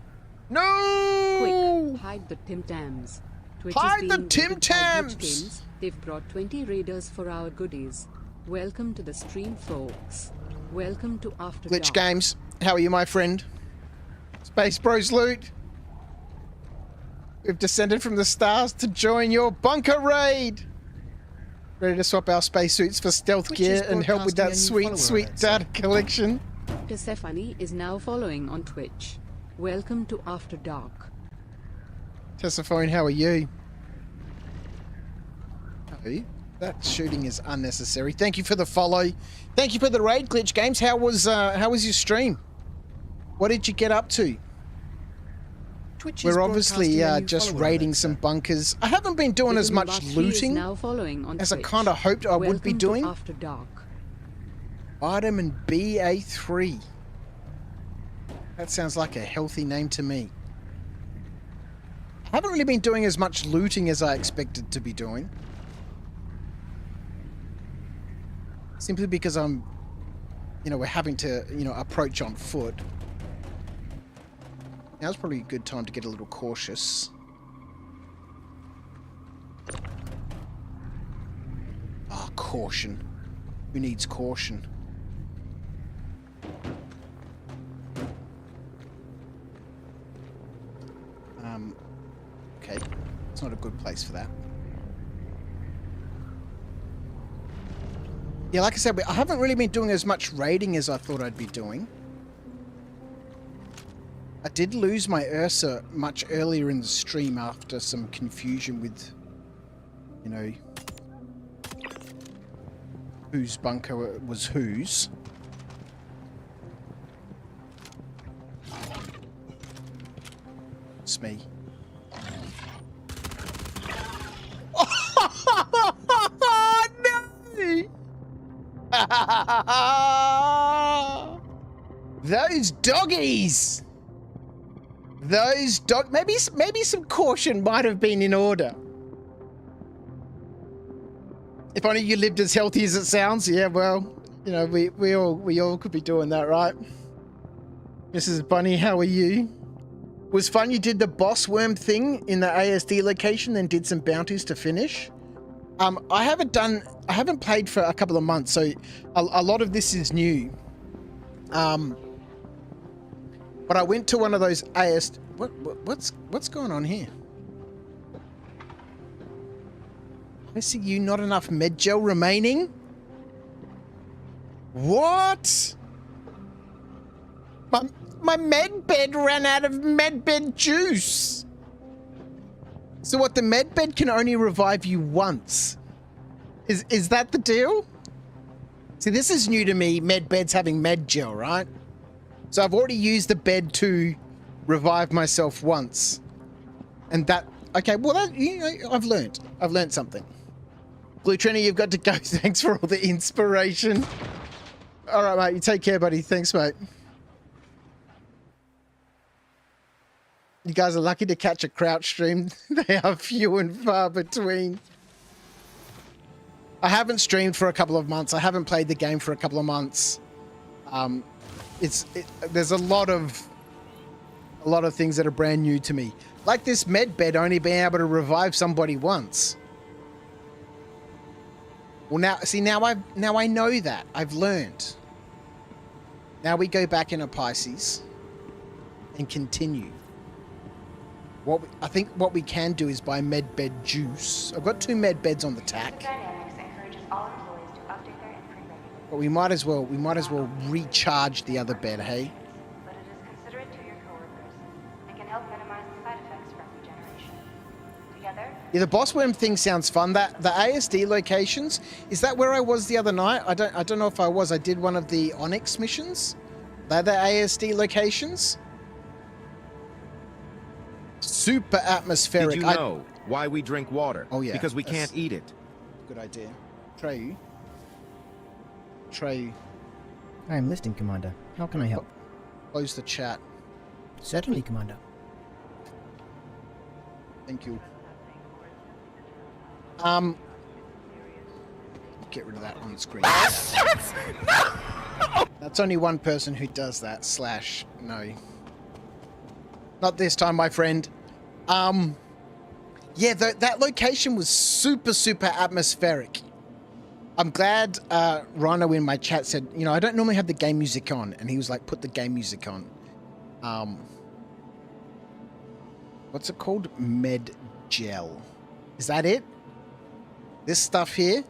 No! Quick, hide the Tim Tams. Hide the Tim Tams! They've brought 20 raiders for our goodies. Welcome to the stream, folks. Welcome to After Glitch Dark. Games, how are you, my friend? Space Bros Loot. We've descended from the stars to join your bunker raid. Ready to swap our spacesuits for stealth gear and help with that sweet, sweet data collection. Persephone is now following on Twitch. Welcome to After Dark. Persephone, how are you? Hey, that shooting is unnecessary. Thank you for the follow. Thank you for the raid, Glitch Games. How was your stream? What did you get up to? We're obviously just raiding some bunkers. I haven't been doing as much looting as I kind of hoped I would be doing. After Dark. Vitamin BA3. That sounds like a healthy name to me. I haven't really been doing as much looting as I expected to be doing. Simply because we're having to, approach on foot. Now's probably a good time to get a little cautious. Ah, caution. Who needs caution? Okay. It's not a good place for that. Yeah, like I said, I haven't really been doing as much raiding as I thought I'd be doing. I did lose my Ursa much earlier in the stream after some confusion with, whose bunker was whose. It's me. No! Those doggies! Maybe some caution might have been in order. If only you lived as healthy as it sounds. Yeah, well, we all could be doing that, right? Mrs. Bunny, how are you? Was fun. You did the boss worm thing in the ASD location, then did some bounties to finish. I haven't played for a couple of months, so a lot of this is new. But I went to one of those what's going on here? I see you, not enough med gel remaining. What? My med bed ran out of med bed juice. So what, the med bed can only revive you once? Is that the deal? See, this is new to me, med beds having med gel, right? So I've already used the bed to revive myself once. And that, okay, well, I've learned something. Blue Trini, you've got to go. Thanks for all the inspiration. All right, mate, you take care, buddy. Thanks, mate. You guys are lucky to catch a crouch stream. They are few and far between. I haven't streamed for a couple of months. I haven't played the game for a couple of months. There's a lot of things that are brand new to me. Like this med bed only being able to revive somebody once. Well, now I know that. I've learned. Now we go back into Pisces and continue. I think what we can do is buy med bed juice. I've got 2 med beds on the tack. But we might as well recharge the other bed, hey? Yeah, the boss worm thing sounds fun. That the ASD locations, is that where I was the other night? I don't know if I was. I did one of the Onyx missions. They're the ASD locations. Super atmospheric. Did you know why we drink water? Oh yeah. Because we can't eat it. Good idea. Treyu. Treyu. I am listening, Commander. How can I help? Close the chat. Certainly, Commander. Thank you. Get rid of that on the screen. That's only one person who does that. Slash, no. Not this time, my friend. Yeah, that location was super, super atmospheric. I'm glad Rhino in my chat said, you know, I don't normally have the game music on. And he was like, put the game music on. What's it called? Med gel. Is that it? This stuff here?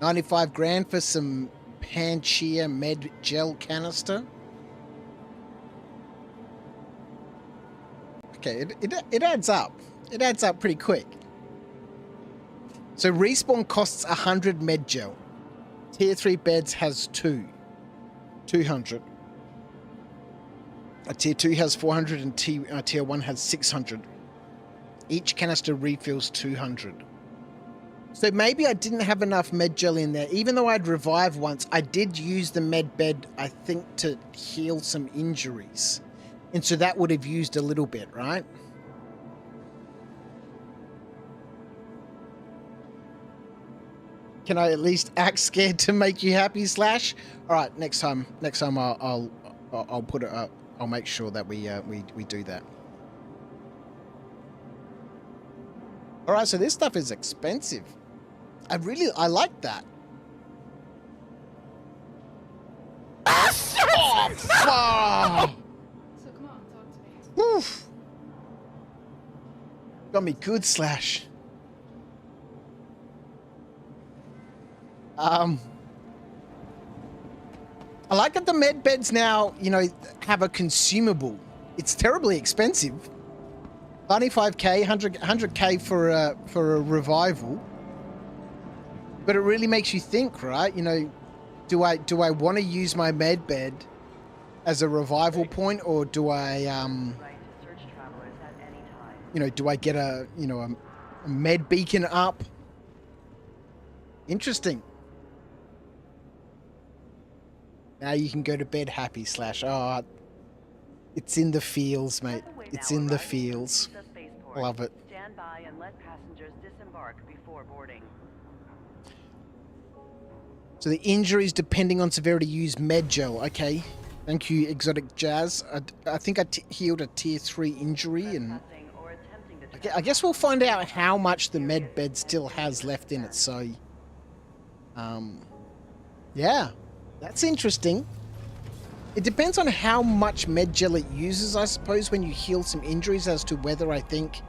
95 grand for some Panchea med gel canister? Okay, it adds up. It adds up pretty quick. So respawn costs 100 med gel. Tier 3 beds has 200. A tier 2 has 400 and tier 1 has 600. Each canister refills 200. So maybe I didn't have enough med gel in there. Even though I'd revive once, I did use the med bed, I think, to heal some injuries. And so that would have used a little bit, right? Can I at least act scared to make you happy, Slash? All right, next time I'll put it up. I'll make sure that we do that. All right, so this stuff is expensive. I like that. Oh, fuck! So come on, talk to me. Oof. Got me good, Slash. I like that the med beds now, you know, have a consumable. It's terribly expensive. 95k, 100k for a revival. But it really makes you think, right? You know, do I want to use my med bed as a revival point, or do I you know, do I get a med beacon up? Interesting. Now you can go to bed happy, Slash. Oh, it's in the feels, mate. It's in the feels. Love it. Stand by and let passengers disembark before boarding. So the injuries, depending on severity, use med gel. Okay. Thank you, Exotic Jazz. I think I healed a tier 3 injury, and I guess we'll find out how much the med bed still has left in it. So, yeah. That's interesting. It depends on how much med gel it uses, I suppose, when you heal some injuries, as to whether I think,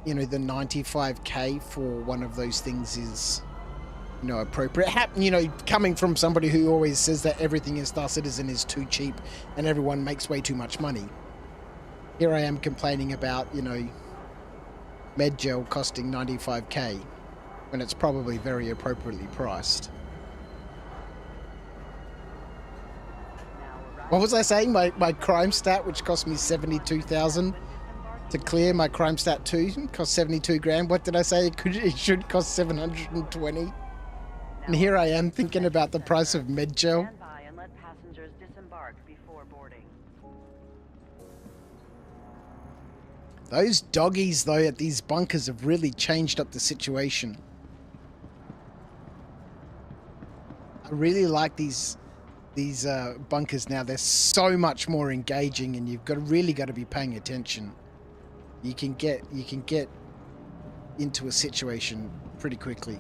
you know, the 95k for one of those things is, you know, appropriate. You know, coming from somebody who always says that everything in Star Citizen is too cheap and everyone makes way too much money. Here I am complaining about, you know, med gel costing 95k when it's probably very appropriately priced. What was I saying? My crime stat, which cost me 72,000 to clear, my crime stat 2 cost 72 grand. What did I say? It should cost 720. And here I am thinking about the price of med gel. Stand by and let passengers disembark before boarding. Those doggies, though, at these bunkers have really changed up the situation. I really like these bunkers now. They're so much more engaging, and you've really got to be paying attention. You can get into a situation pretty quickly.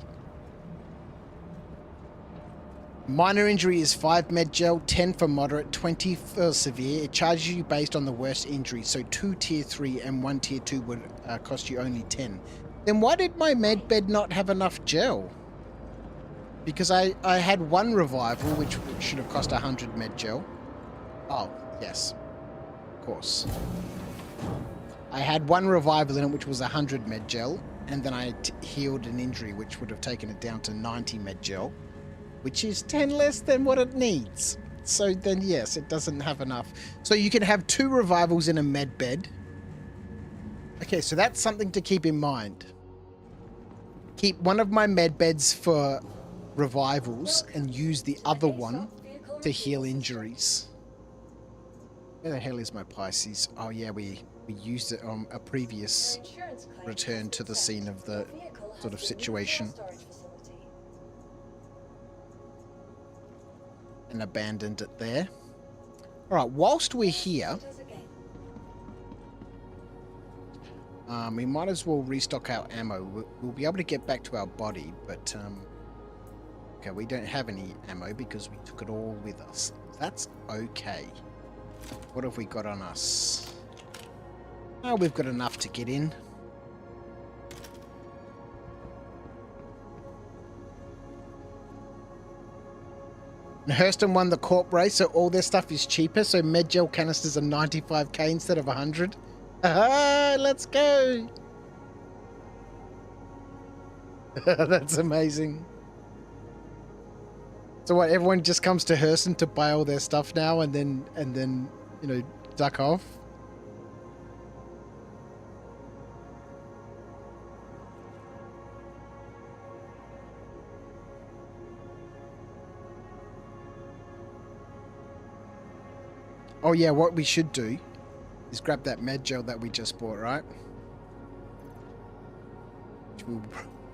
Minor injury is 5 med gel, 10 for moderate, 20 for severe. It charges you based on the worst injury, so 2 tier 3 and 1 tier 2 would cost you only 10. Then why did my med bed not have enough gel? Because I had 1 revival, which should have cost 100 med gel. Oh, yes. Of course. I had one revival in it, which was 100 med gel, and then I healed an injury, which would have taken it down to 90 med gel, which is 10 less than what it needs. So then, yes, it doesn't have enough. So you can have 2 revivals in a med bed. Okay, so that's something to keep in mind. Keep one of my med beds for revivals and use the other one to heal injuries. Where the hell is my Pisces? Oh yeah, we used it on a previous return to the scene of the sort of situation. And abandoned it there. Alright, whilst we're here, we might as well restock our ammo. We'll be able to get back to our body, but okay, we don't have any ammo because we took it all with us. That's okay. What have we got on us? Oh, we've got enough to get in. And Hurston won the corp race, so all their stuff is cheaper, so med gel canisters are 95k instead of 100. Aha, let's go! That's amazing. So what, everyone just comes to Hurston to buy all their stuff now and then, you know, duck off? Oh yeah, what we should do is grab that med gel that we just bought, right?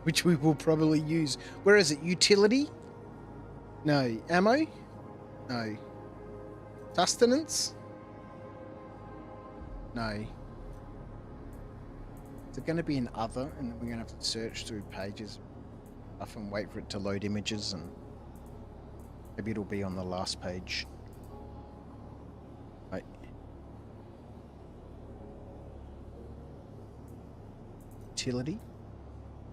Which we will probably use. Where is it? Utility? No. Ammo? No. Sustenance? No. Is it going to be an other? And then we're going to have to search through pages stuff and wait for it to load images, and maybe it'll be on the last page. Right. Utility?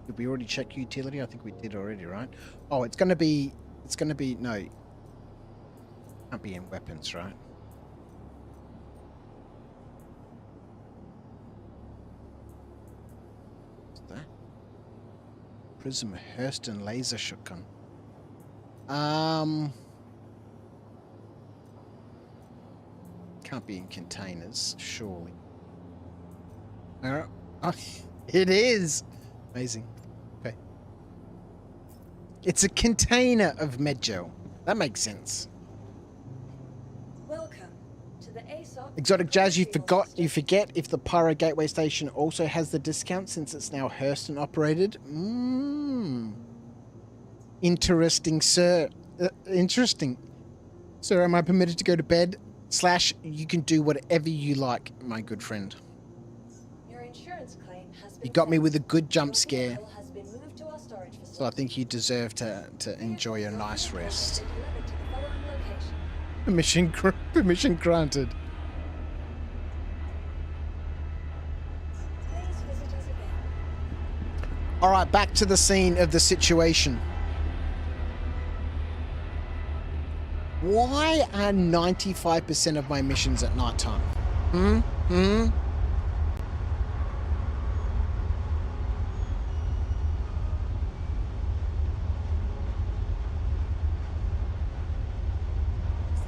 Did we already check utility? I think we did already, right? Oh, it's gonna be, no. Can't be in weapons, right? What's that? Prism Hurston laser shotgun. Can't be in containers, surely. Oh, it is! Amazing. Okay. It's a container of med gel. That makes sense. Welcome to the ASOP. Exotic Jazz, you forget if the Pyro Gateway Station also has the discount since it's now Hurston operated. Interesting, sir. Interesting. Sir, am I permitted to go to bed? / you can do whatever you like, my good friend. Your insurance claim has been You got me paid. with a good jump Your scare, vehicle has been moved to our storage facility. so I think you deserve to enjoy a nice rest. Delivered to the following location. Permission granted. Please visit us again. All right, back to the scene of the situation. Why are 95% of my missions at night time?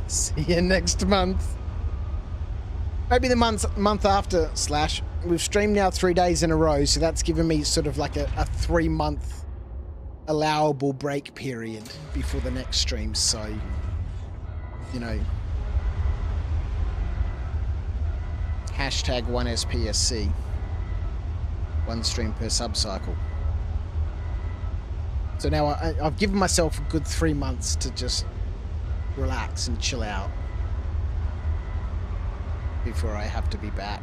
See you next month. Maybe the month after, / we've streamed now 3 days in a row, so that's given me sort of like a 3-month allowable break period before the next stream, so, you know, hashtag 1SPSC, 1 stream per sub-cycle. So now I've given myself a good 3 months to just relax and chill out before I have to be back.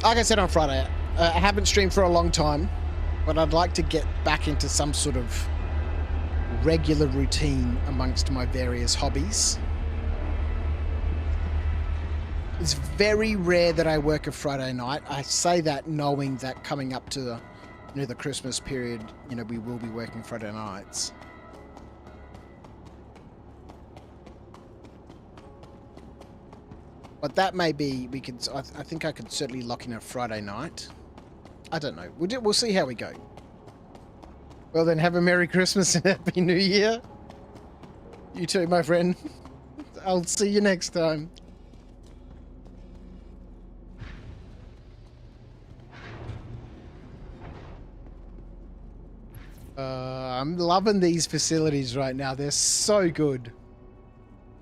Like I said on Friday, I haven't streamed for a long time, but I'd like to get back into some sort of regular routine amongst my various hobbies. It's very rare that I work a Friday night. I say that knowing that coming up to the, you know, the Christmas period, you know, we will be working Friday nights. But that may be, we could, I think I could certainly lock in a Friday night. I don't know. We'll see how we go. Well then, have a Merry Christmas and Happy New Year. You too, my friend. I'll see you next time. I'm loving these facilities right now. They're so good.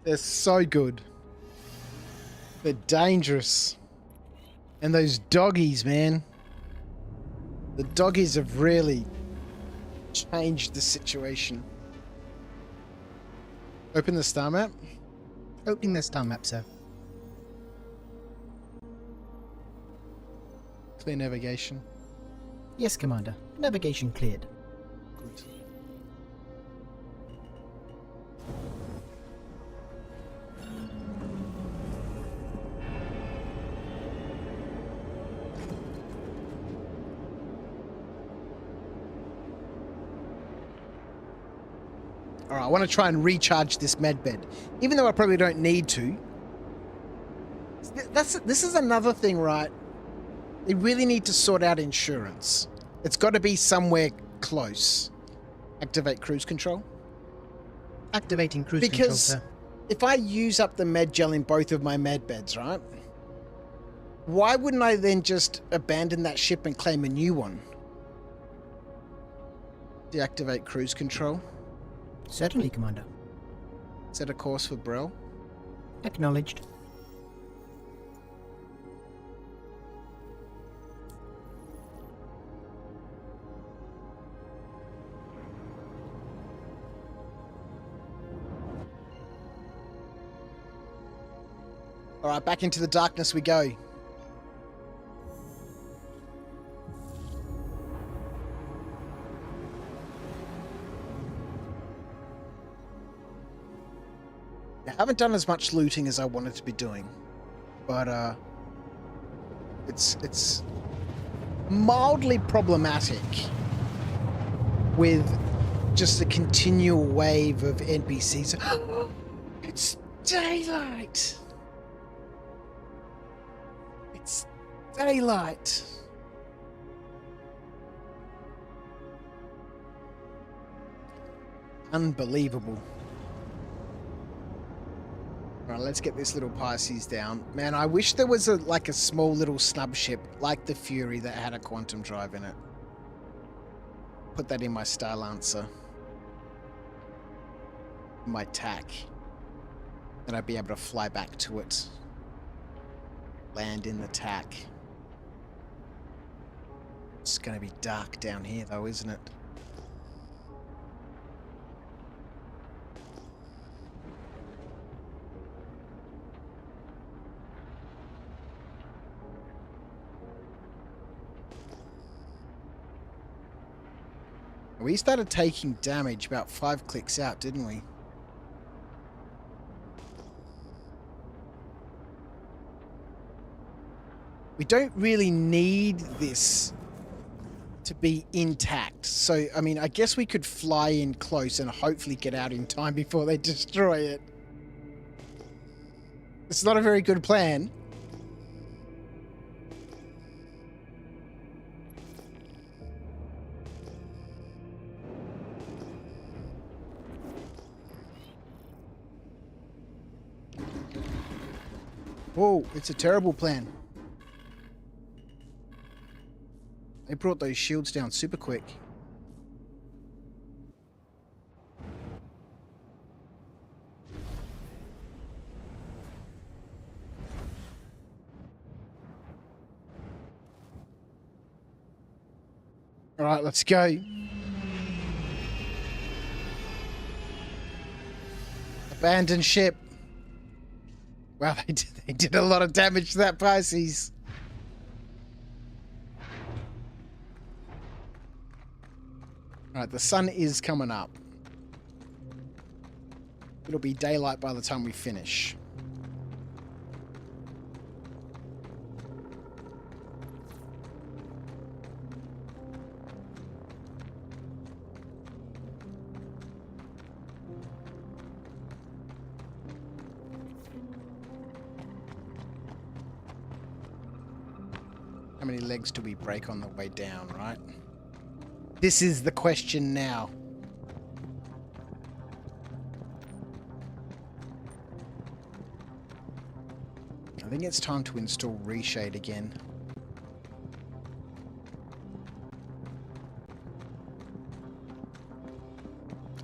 They're so good. They're dangerous. And those doggies, man. The doggies have really changed the situation. Open the star map. Opening the star map, sir. Clear navigation. Yes, Commander. Navigation cleared. Good. Alright, I want to try and recharge this medbed. Even though I probably don't need to. This is another thing, right? They really need to sort out insurance. It's got to be somewhere close. Activate cruise control. Activating cruise control, sir. Because if I use up the med gel in both of my med beds, right? Why wouldn't I then just abandon that ship and claim a new one? Deactivate cruise control. Certainly, Commander. Set a course for Brel. Acknowledged. Alright, back into the darkness we go. I haven't done as much looting as I wanted to be doing, but it's mildly problematic with just a continual wave of NPCs. It's daylight. It's daylight. Unbelievable. Alright, let's get this little Pisces down. Man, I wish there was like a small little snub ship like the Fury that had a quantum drive in it. Put that in my Star Lancer. My tack. And I'd be able to fly back to it. Land in the tack. It's going to be dark down here though, isn't it? We started taking damage about 5 clicks out, didn't we? We don't really need this to be intact. So, I mean, I guess we could fly in close and hopefully get out in time before they destroy it. It's not a very good plan. Whoa, it's a terrible plan. They brought those shields down super quick. All right, let's go. Abandoned ship. Wow, they did a lot of damage to that Pisces. Alright, the sun is coming up. It'll be daylight by the time we finish. How many legs do we break on the way down, right? This is the question now. I think it's time to install Reshade again.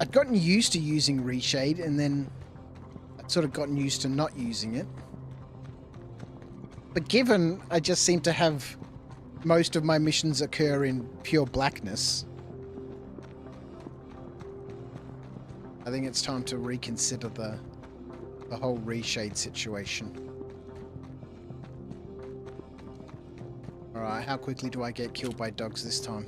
I'd gotten used to using Reshade, and then I'd sort of gotten used to not using it. But given I just seem to have most of my missions occur in pure blackness, I think it's time to reconsider the whole Reshade situation. Alright, how quickly do I get killed by dogs this time?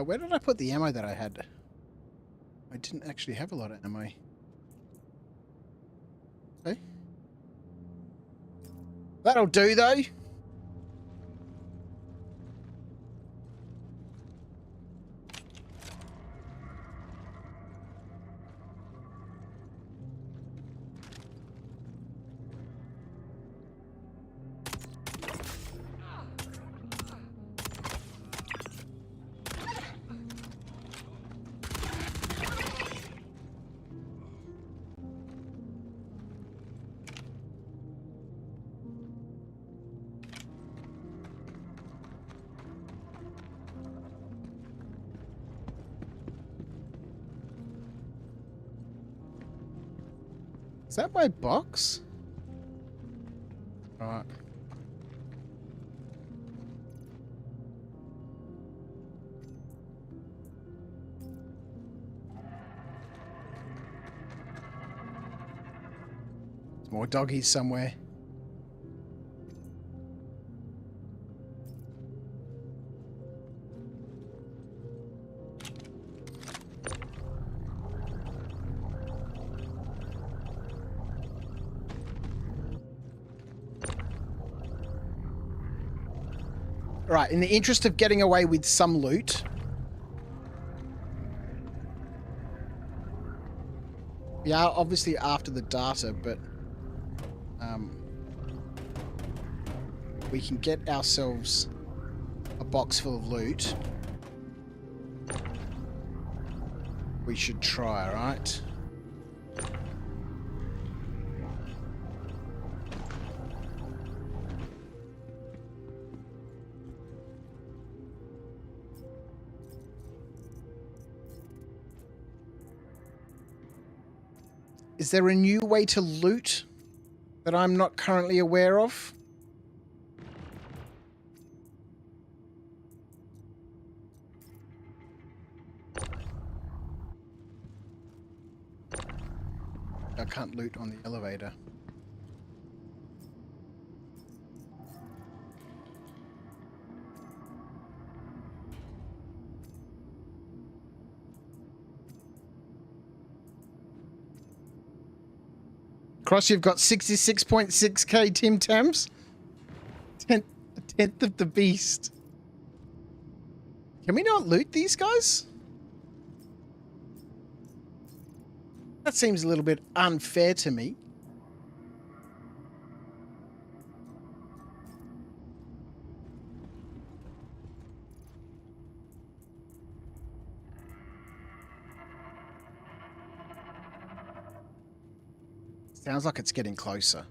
Where did I put the ammo that I had? I didn't actually have a lot of ammo. Okay. That'll do, though. Is that my box? Alright. More doggies somewhere. Right, in the interest of getting away with some loot, we are obviously after the data, but we can get ourselves a box full of loot. We should try, right? Is there a new way to loot that I'm not currently aware of? I can't loot on the elevator. Cross, you've got 66.6k Tim Tams. A tenth of the beast. Can we not loot these guys? That seems a little bit unfair to me. Sounds like it's getting closer.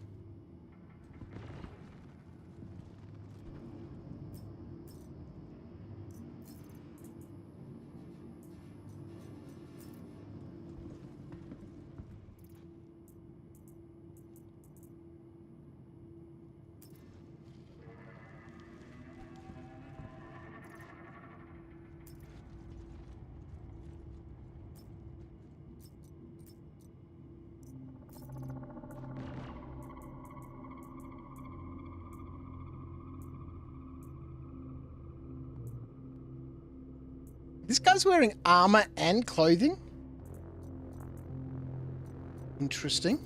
This guy's wearing armor and clothing? Interesting.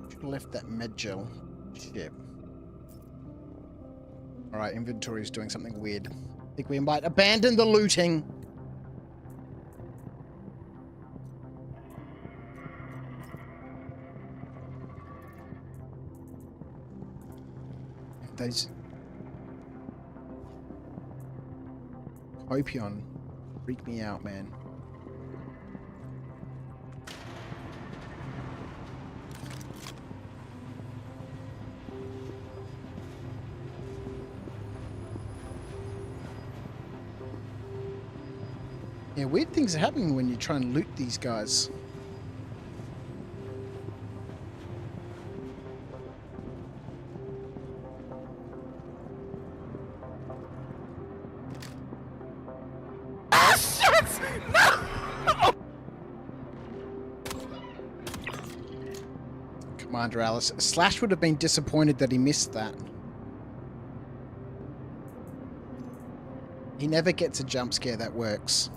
Should have left that med gel. Shit. Alright, inventory is doing something weird. I think we might abandon the looting. Those Copion freak me out, man. Yeah, weird things are happening when you try and loot these guys. Commander Alice. Slash would have been disappointed that he missed that. He never gets a jump scare that works.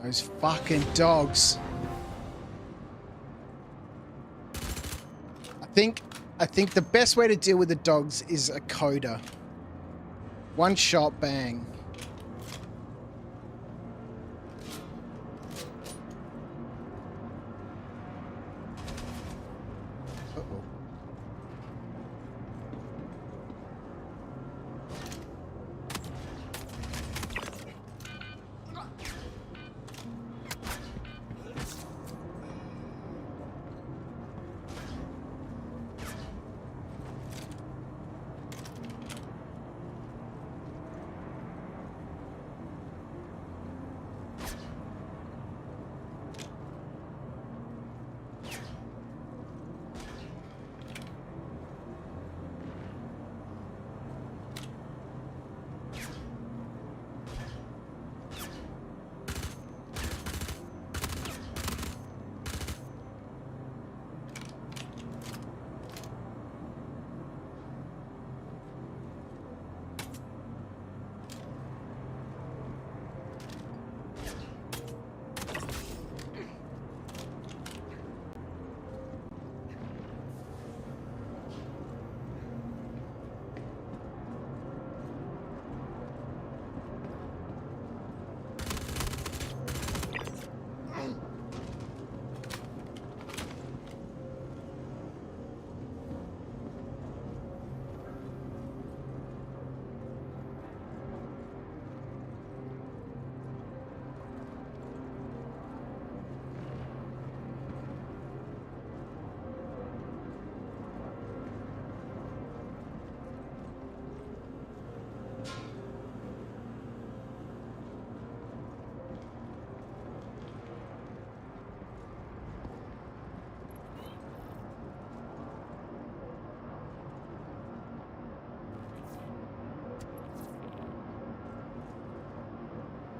Those fucking dogs. I think the best way to deal with the dogs is a coda. One shot, bang. Uh-oh.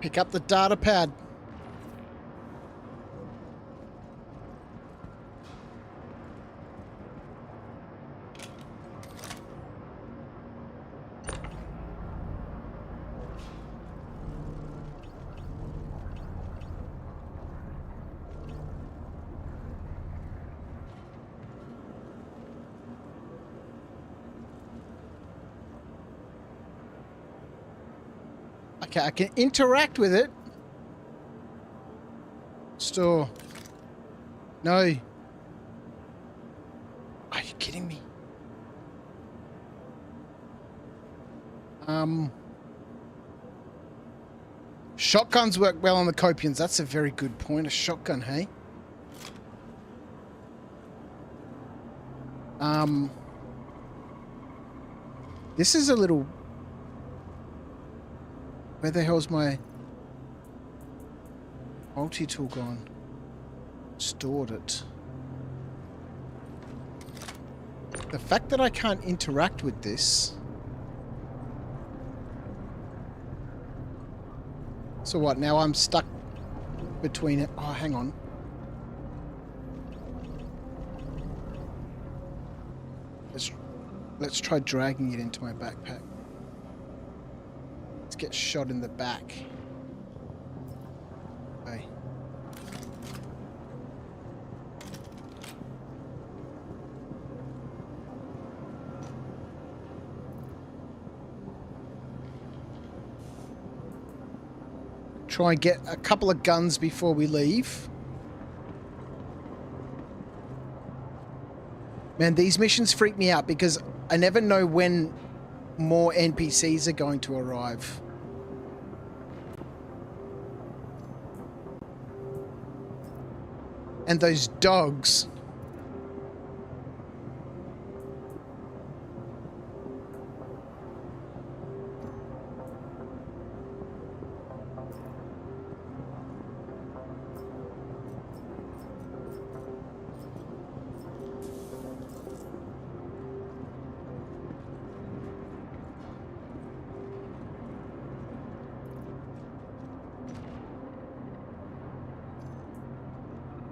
Pick up the data pad. Okay, I can interact with it. Store. No. Are you kidding me? Shotguns work well on the Copians. That's a very good point. A shotgun, hey? This is a little... Where the hell's my multi-tool gone? Stored it. The fact that I can't interact with this... So what, now I'm stuck between it. Oh, hang on. Let's try dragging it into my backpack. Let's get shot in the back. Okay. Try and get a couple of guns before we leave. Man, these missions freak me out because I never know when more NPCs are going to arrive. And those dogs.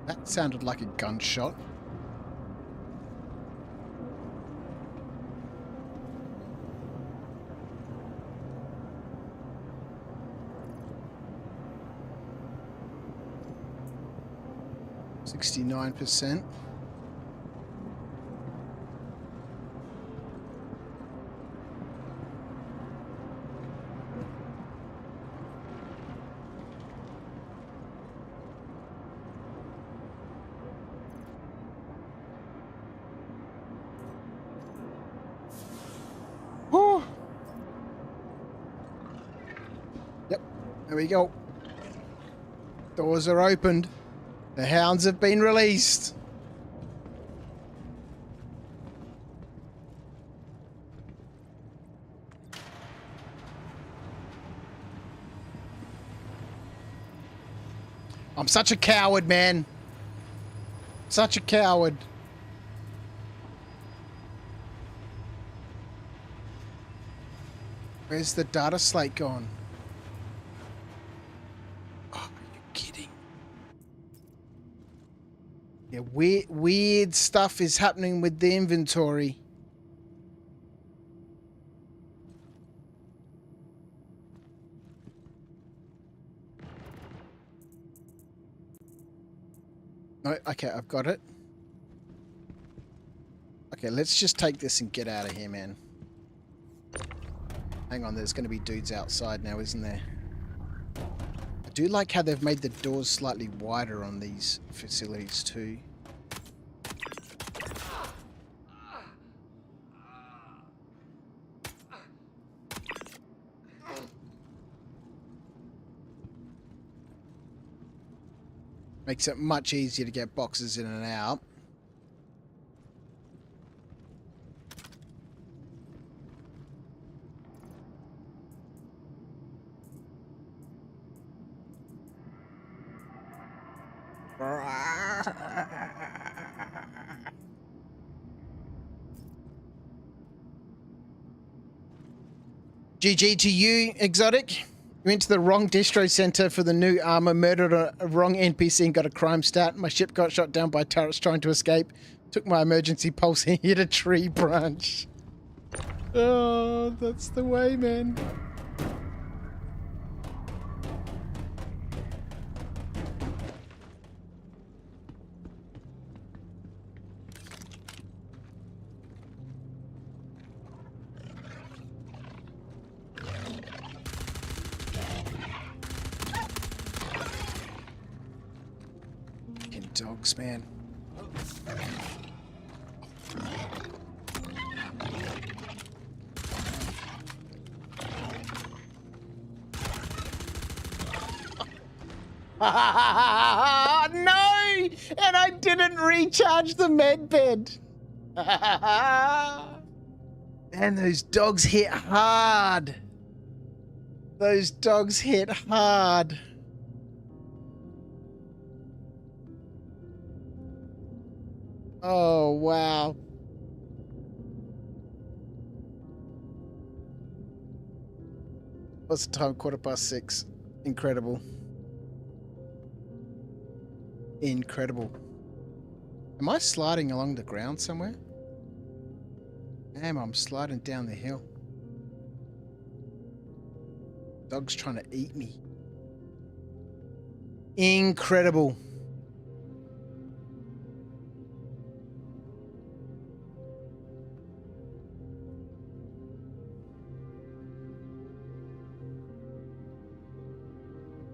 That sounded like a gunshot. %69%. Yep, there we go. Doors are opened. The hounds have been released. I'm such a coward, man. Such a coward. Where's the data slate gone? Oh, are you kidding? Yeah, weird stuff is happening with the inventory. No, okay, I've got it. Okay, let's just take this and get out of here, man. Hang on, there's going to be dudes outside now, isn't there? I do like how they've made the doors slightly wider on these facilities too. Makes it much easier to get boxes in and out. GG to you, Exotic. You went to the wrong distro center for the new armor, murdered a wrong NPC and got a crime stat. My ship got shot down by turrets trying to escape. Took my emergency pulse and hit a tree branch. Oh, that's the way, man. Fucking dogs, man. No! And I didn't recharge the med bed. And those dogs hit hard. Those dogs hit hard. Oh, wow. What's the time? 6:15. Incredible. Incredible. Am I sliding along the ground somewhere? Damn, I'm sliding down the hill. Dog's trying to eat me. Incredible.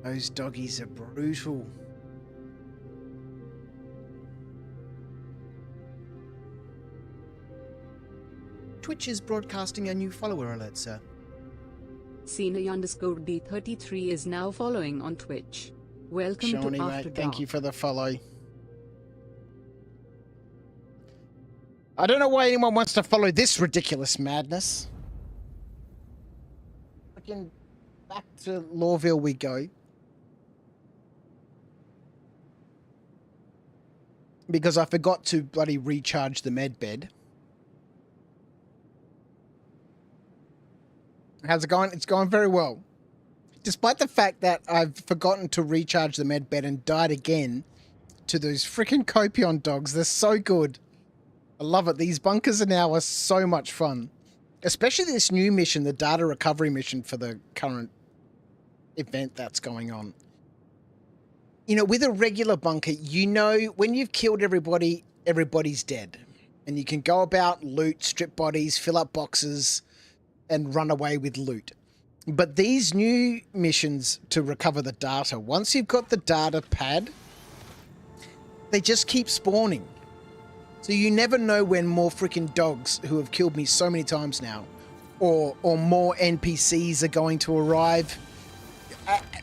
Those doggies are brutal. Twitch is broadcasting a new follower alert, sir. Scenery_D33 is now following on Twitch. Welcome Shawnee, to After mate, thank Dark. you for the follow. I don't know why anyone wants to follow this ridiculous madness. Fucking back to Lawville we go. Because I forgot to bloody recharge the med bed. How's it going? It's going very well. Despite the fact that I've forgotten to recharge the med bed and died again to those freaking Copion dogs. They're so good. I love it. These bunkers are so much fun. Especially this new mission, the data recovery mission for the current event that's going on. You know, with a regular bunker, you know when you've killed everybody, everybody's dead. And you can go about, loot, strip bodies, fill up boxes, and run away with loot. But these new missions to recover the data, once you've got the data pad, they just keep spawning. So you never know when more freaking dogs who have killed me so many times now, or more NPCs are going to arrive.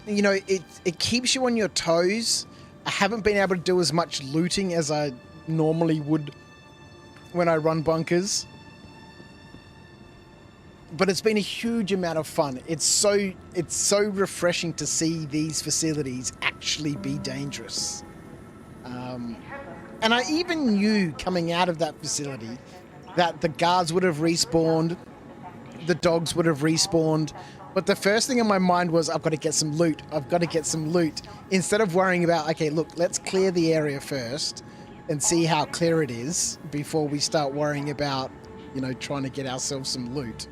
You know, it keeps you on your toes. I haven't been able to do as much looting as I normally would when I run bunkers. But it's been a huge amount of fun. It's so refreshing to see these facilities actually be dangerous. And I even knew coming out of that facility that the guards would have respawned, the dogs would have respawned. But the first thing in my mind was, I've got to get some loot. I've got to get some loot. Instead of worrying about, okay, look, let's clear the area first and see how clear it is before we start worrying about, you know, trying to get ourselves some loot.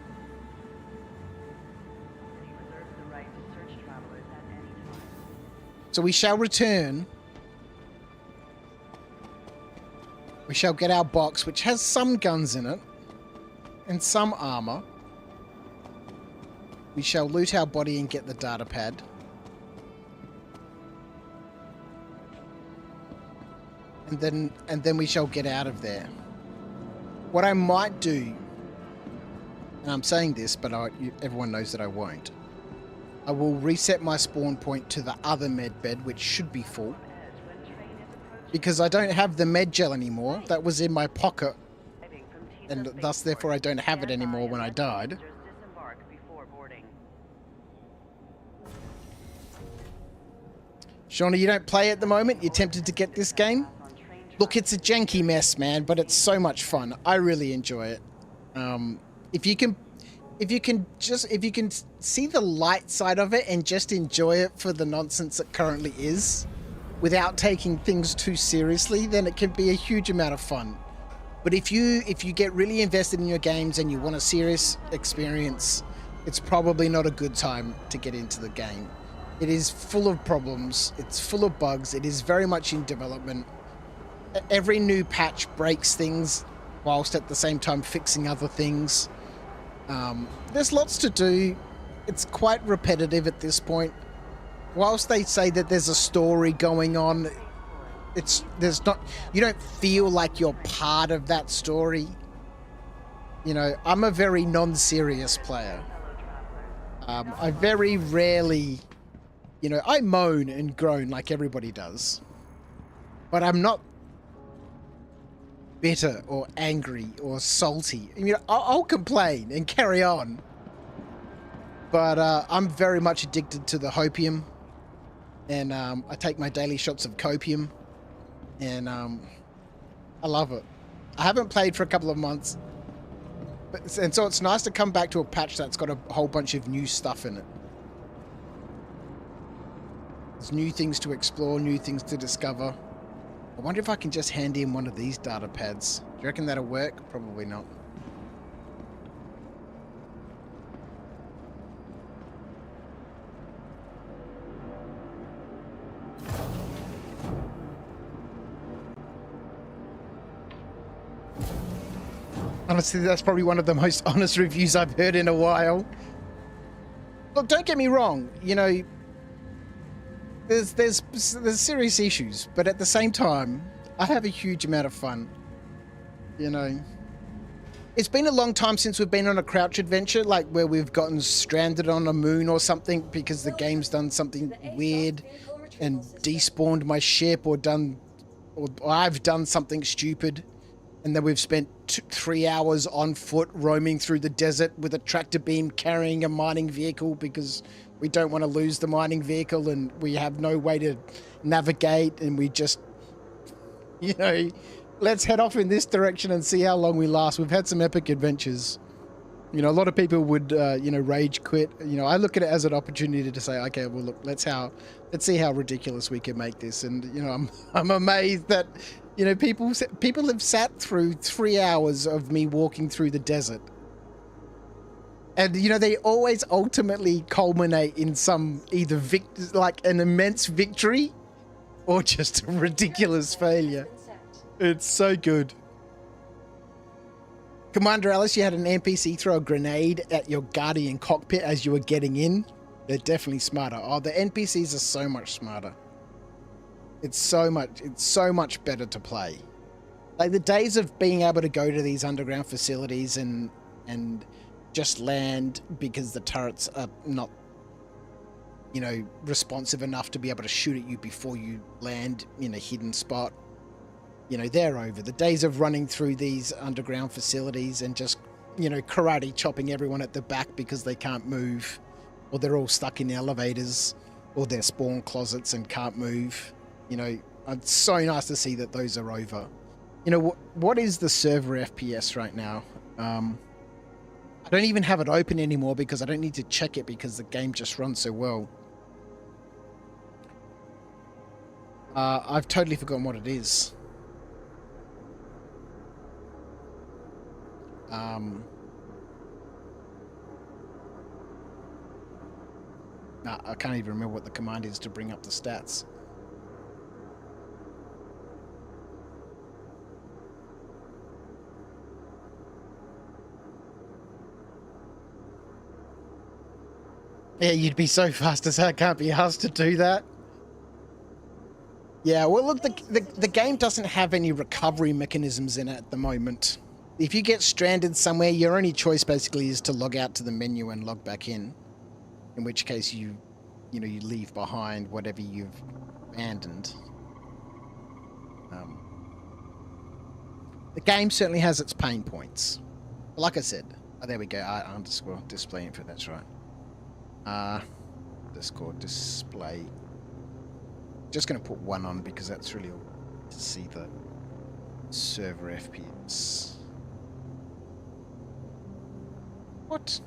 So we shall return. We shall get our box, which has some guns in it and some armor. We shall loot our body and get the data pad. And then we shall get out of there. What I might do, and I'm saying this, but everyone knows that I won't. I will reset my spawn point to the other med bed, which should be full. Because I don't have the med gel anymore. That was in my pocket. And thus, therefore, I don't have it anymore when I died. Shawnee, you don't play at the moment? You're tempted to get this game? Look, it's a janky mess, man, but it's so much fun. I really enjoy it. If you can... if you can see the light side of it and just enjoy it for the nonsense it currently is, without taking things too seriously, then it can be a huge amount of fun. But if you get really invested in your games and you want a serious experience, it's probably not a good time to get into the game. It is full of problems. It's full of bugs. It is very much in development. Every new patch breaks things whilst at the same time fixing other things. There's lots to do. It's quite repetitive at this point. Whilst they say that there's a story going on, you don't feel like you're part of that story. You know, I'm a very non-serious player. I very rarely, you know, I moan and groan like everybody does, but I'm not bitter or angry or salty. I mean, I'll complain and carry on, but I'm very much addicted to the hopium, and I take my daily shots of copium, and I love it. I haven't played for a couple of months, and so it's nice to come back to a patch that's got a whole bunch of new stuff in it. There's new things to explore, new things to discover. I wonder if I can just hand in one of these data pads. Do you reckon that'll work? Probably not. Honestly, that's probably one of the most honest reviews I've heard in a while. Look, don't get me wrong, you know, there's serious issues, but at the same time, I have a huge amount of fun. You know, it's been a long time since we've been on a crouch adventure, like where we've gotten stranded on a moon or something because the game's done something weird and despawned my ship, or I've done something stupid, and then we've spent 3 hours on foot roaming through the desert with a tractor beam carrying a mining vehicle because we don't want to lose the mining vehicle and we have no way to navigate, and we just, you know, let's head off in this direction and see how long we last. We've had some epic adventures. You know, a lot of people would, you know, rage quit. You know, I look at it as an opportunity to say, okay, well, look, let's see how ridiculous we can make this. And, you know, I'm amazed that, you know, people have sat through 3 hours of me walking through the desert. And, you know, they always ultimately culminate in some either like an immense victory or just a ridiculous failure. It's so good. Commander Alice, you had an NPC throw a grenade at your Guardian cockpit as you were getting in. They're definitely smarter. Oh, the NPCs are so much smarter. It's so much better to play. Like the days of being able to go to these underground facilities and just land because the turrets are not, you know, responsive enough to be able to shoot at you before you land in a hidden spot. You know, they're over. The days of running through these underground facilities and just, you know, karate chopping everyone at the back because they can't move, or they're all stuck in elevators, or they're spawn closets and can't move. You know, it's so nice to see that those are over. You know, what is the server FPS right now? I don't even have it open anymore because I don't need to check it because the game just runs so well. I've totally forgotten what it is. I can't even remember what the command is to bring up the stats. Yeah, you'd be so fast as I can't be asked to do that. Yeah, well, look, the game doesn't have any recovery mechanisms in it at the moment. If you get stranded somewhere, your only choice basically is to log out to the menu and log back in which case you leave behind whatever you've abandoned. The game certainly has its pain points. But like I said, there we go. Underscore display info. That's right. Underscore display. Just going to put 1 on because that's really all to see the server FPS. What?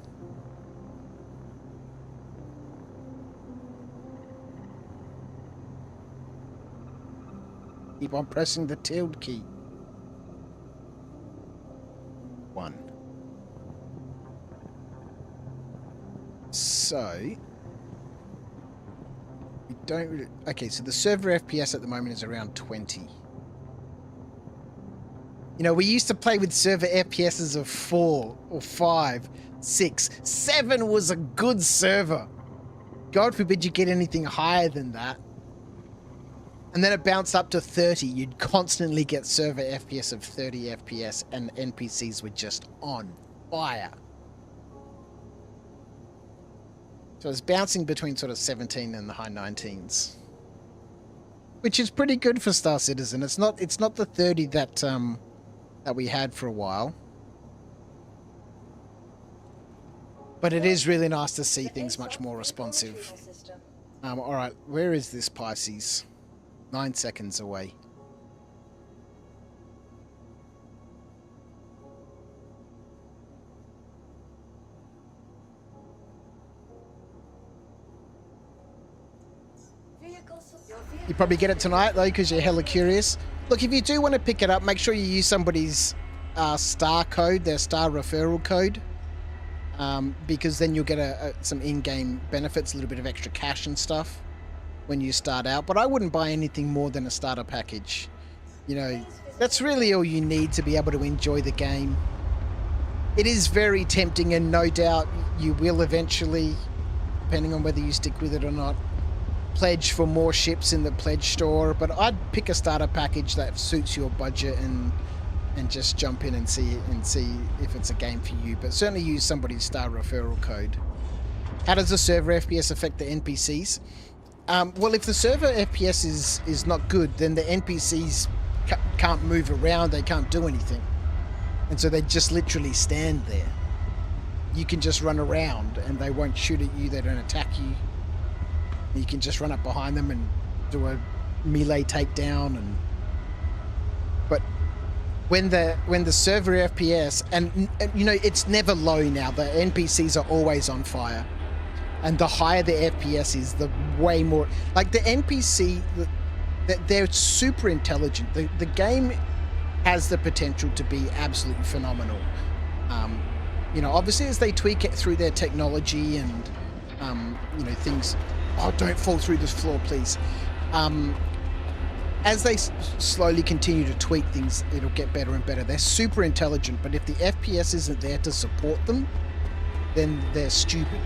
Keep on pressing the tilde key. 1. So we don't really... Okay, so the server FPS at the moment is around 20. You know, we used to play with server FPSs of 4 or 5, 6, 7 was a good server. God forbid you get anything higher than that. And then it bounced up to 30. You'd constantly get server FPS of 30 FPS and NPCs were just on fire. So it's bouncing between sort of 17 and the high 19s. Which is pretty good for Star Citizen. It's not the 30 that we had for a while. But it is really nice to see things much more responsive. Alright, where is this Pisces? 9 seconds away. You probably get it tonight though because you're hella curious. Look, if you do want to pick it up, make sure you use somebody's star code, their star referral code. Because then you'll get some in-game benefits, a little bit of extra cash and stuff when you start out. But I wouldn't buy anything more than a starter package. You know, that's really all you need to be able to enjoy the game. It is very tempting, and no doubt you will eventually, depending on whether you stick with it or not, pledge for more ships in the pledge store. But I'd pick a starter package that suits your budget and just jump in and see if it's a game for you. But certainly use somebody's star referral code. How does the server FPS affect the NPCs? Well, if the server FPS is not good, then the NPCs can't move around, they can't do anything. And so they just literally stand there. You can just run around and they won't shoot at you, they don't attack you. You can just run up behind them and do a melee takedown. But when the server FPS, and you know, it's never low now, the NPCs are always on fire. And the higher the FPS is, the way more... Like, the NPC, they're super intelligent. The game has the potential to be absolutely phenomenal. You know, obviously as they tweak it through their technology and, you know, things... Oh, don't fall through this floor, please. As they slowly continue to tweak things, it'll get better and better. They're super intelligent, but if the FPS isn't there to support them, then they're stupid.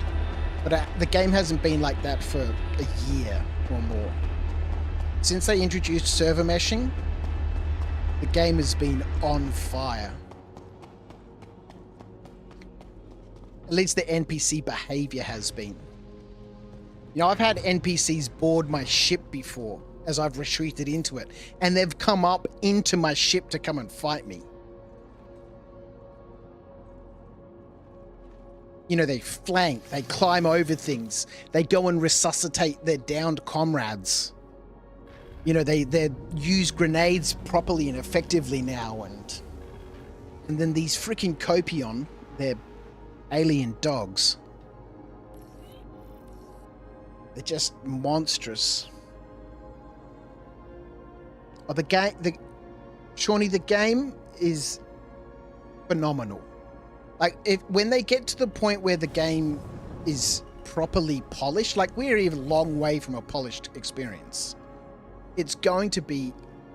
But the game hasn't been like that for a year or more. Since they introduced server meshing, the game has been on fire. At least the NPC behavior has been. You know, I've had NPCs board my ship before as I've retreated into it, and they've come up into my ship to come and fight me. You know, they flank, they climb over things, they go and resuscitate their downed comrades. You know, they use grenades properly and effectively now, and then these freaking Copion, they're alien dogs. They're just monstrous. Oh, Shawnee, the game is phenomenal. Like, when they get to the point where the game is properly polished, like we're even a long way from a polished experience, it's going to be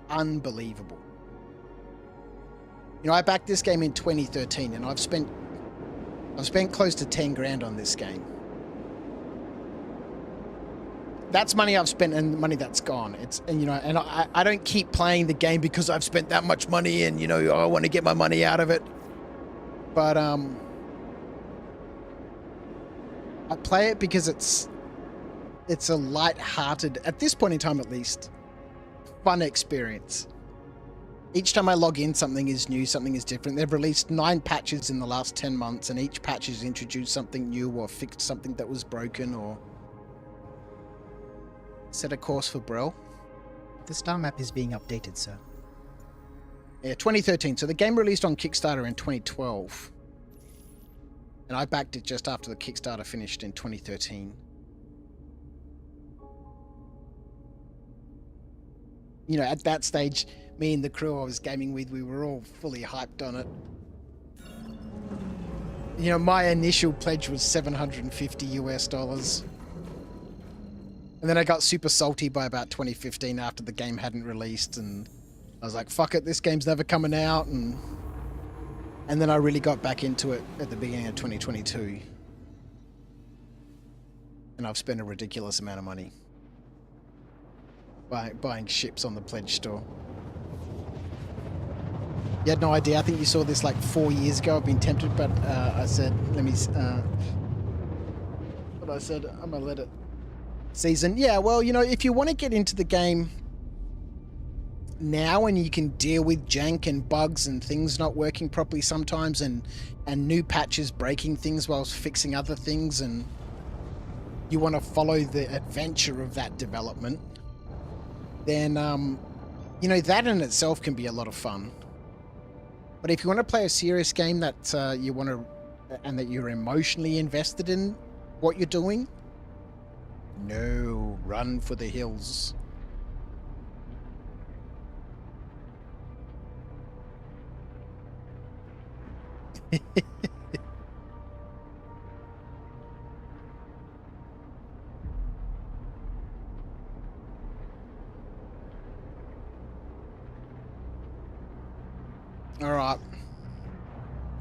unbelievable. You know, I backed this game in 2013 and I've spent close to 10 grand on this game. That's money I've spent and money that's gone. I don't keep playing the game because I've spent that much money and, you know, I want to get my money out of it. But I play it because it's a light-hearted, at this point in time at least, fun experience. Each time I log in, something is new, something is different. They've released 9 patches in the last 10 months, and each patch has introduced something new or fixed something that was broken or set a course for Brel. The star map is being updated, sir. Yeah, 2013. So the game released on Kickstarter in 2012. And I backed it just after the Kickstarter finished in 2013. you know, at that stage, me and the crew I was gaming with, we were all fully hyped on it. You know, my initial pledge was $750 US. And then I got super salty by about 2015 after the game hadn't released, and I was like, fuck it, this game's never coming out, and then I really got back into it at the beginning of 2022. And I've spent a ridiculous amount of money buying ships on the pledge store. You had no idea. I think you saw this like 4 years ago. I've been tempted, but I said, let me... but I said, I'm going to let it season. Yeah, well, you know, if you want to get into the game now and you can deal with jank and bugs and things not working properly sometimes, and new patches breaking things whilst fixing other things, and you want to follow the adventure of that development, then, you know, that in itself can be a lot of fun. But if you want to play a serious game that you want to, and that you're emotionally invested in what you're doing, no, run for the hills. All right.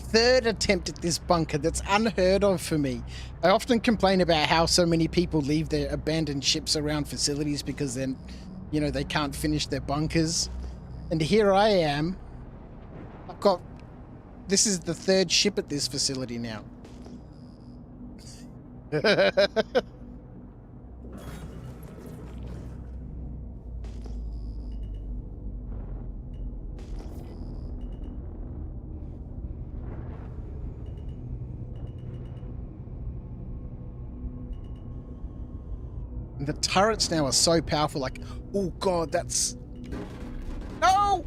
Third attempt at this bunker. That's unheard of for me. I often complain about how so many people leave their abandoned ships around facilities because then, you know, they can't finish their bunkers. And here I am. This is the third ship at this facility now. The turrets now are so powerful, like, oh god, that's... No!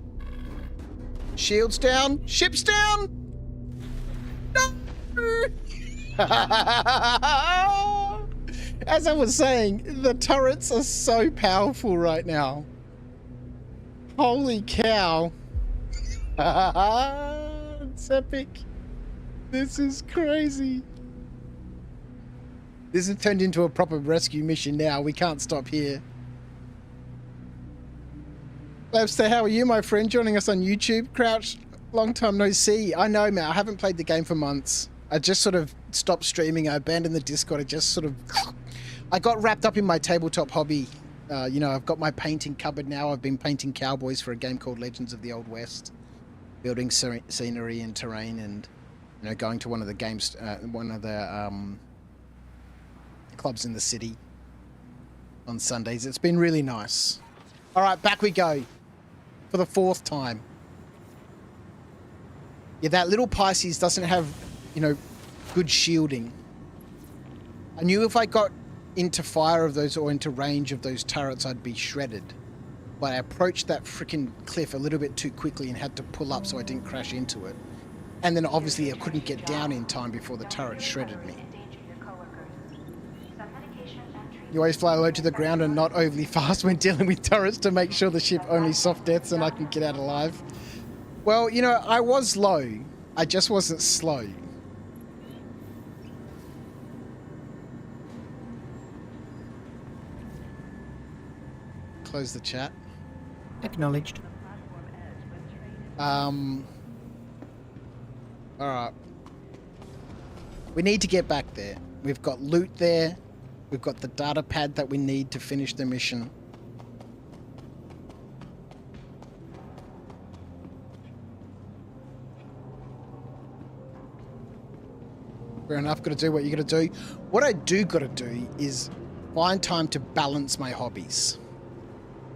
Shields down, ships down! No! As I was saying, the turrets are so powerful right now. Holy cow. It's epic. This is crazy. This has turned into a proper rescue mission now. We can't stop here. Labster, how are you, my friend? Joining us on YouTube. Crouch, long time no see. I know, man. I haven't played the game for months. I just sort of stopped streaming. I abandoned the Discord. I just sort of... I got wrapped up in my tabletop hobby. You know, I've got my painting cupboard now. I've been painting cowboys for a game called Legends of the Old West. Building scenery and terrain, and, you know, going to one of the games... one of the... clubs in the city on Sundays. It's been really nice. All right, back we go for the fourth time. Yeah, that little Pisces doesn't have, you know, good shielding. I knew if I got into fire of those or into range of those turrets, I'd be shredded. But I approached that freaking cliff a little bit too quickly and had to pull up so I didn't crash into it. And then obviously I couldn't get down in time before the turret shredded me. You always fly low to the ground and not overly fast when dealing with turrets to make sure the ship only soft deaths and I can get out alive. Well, you know, I was low. I just wasn't slow. Close the chat. Acknowledged. Alright. We need to get back there. We've got loot there. We've got the data pad that we need to finish the mission. Fair enough, gotta do what you gotta do. What I do gotta do is find time to balance my hobbies.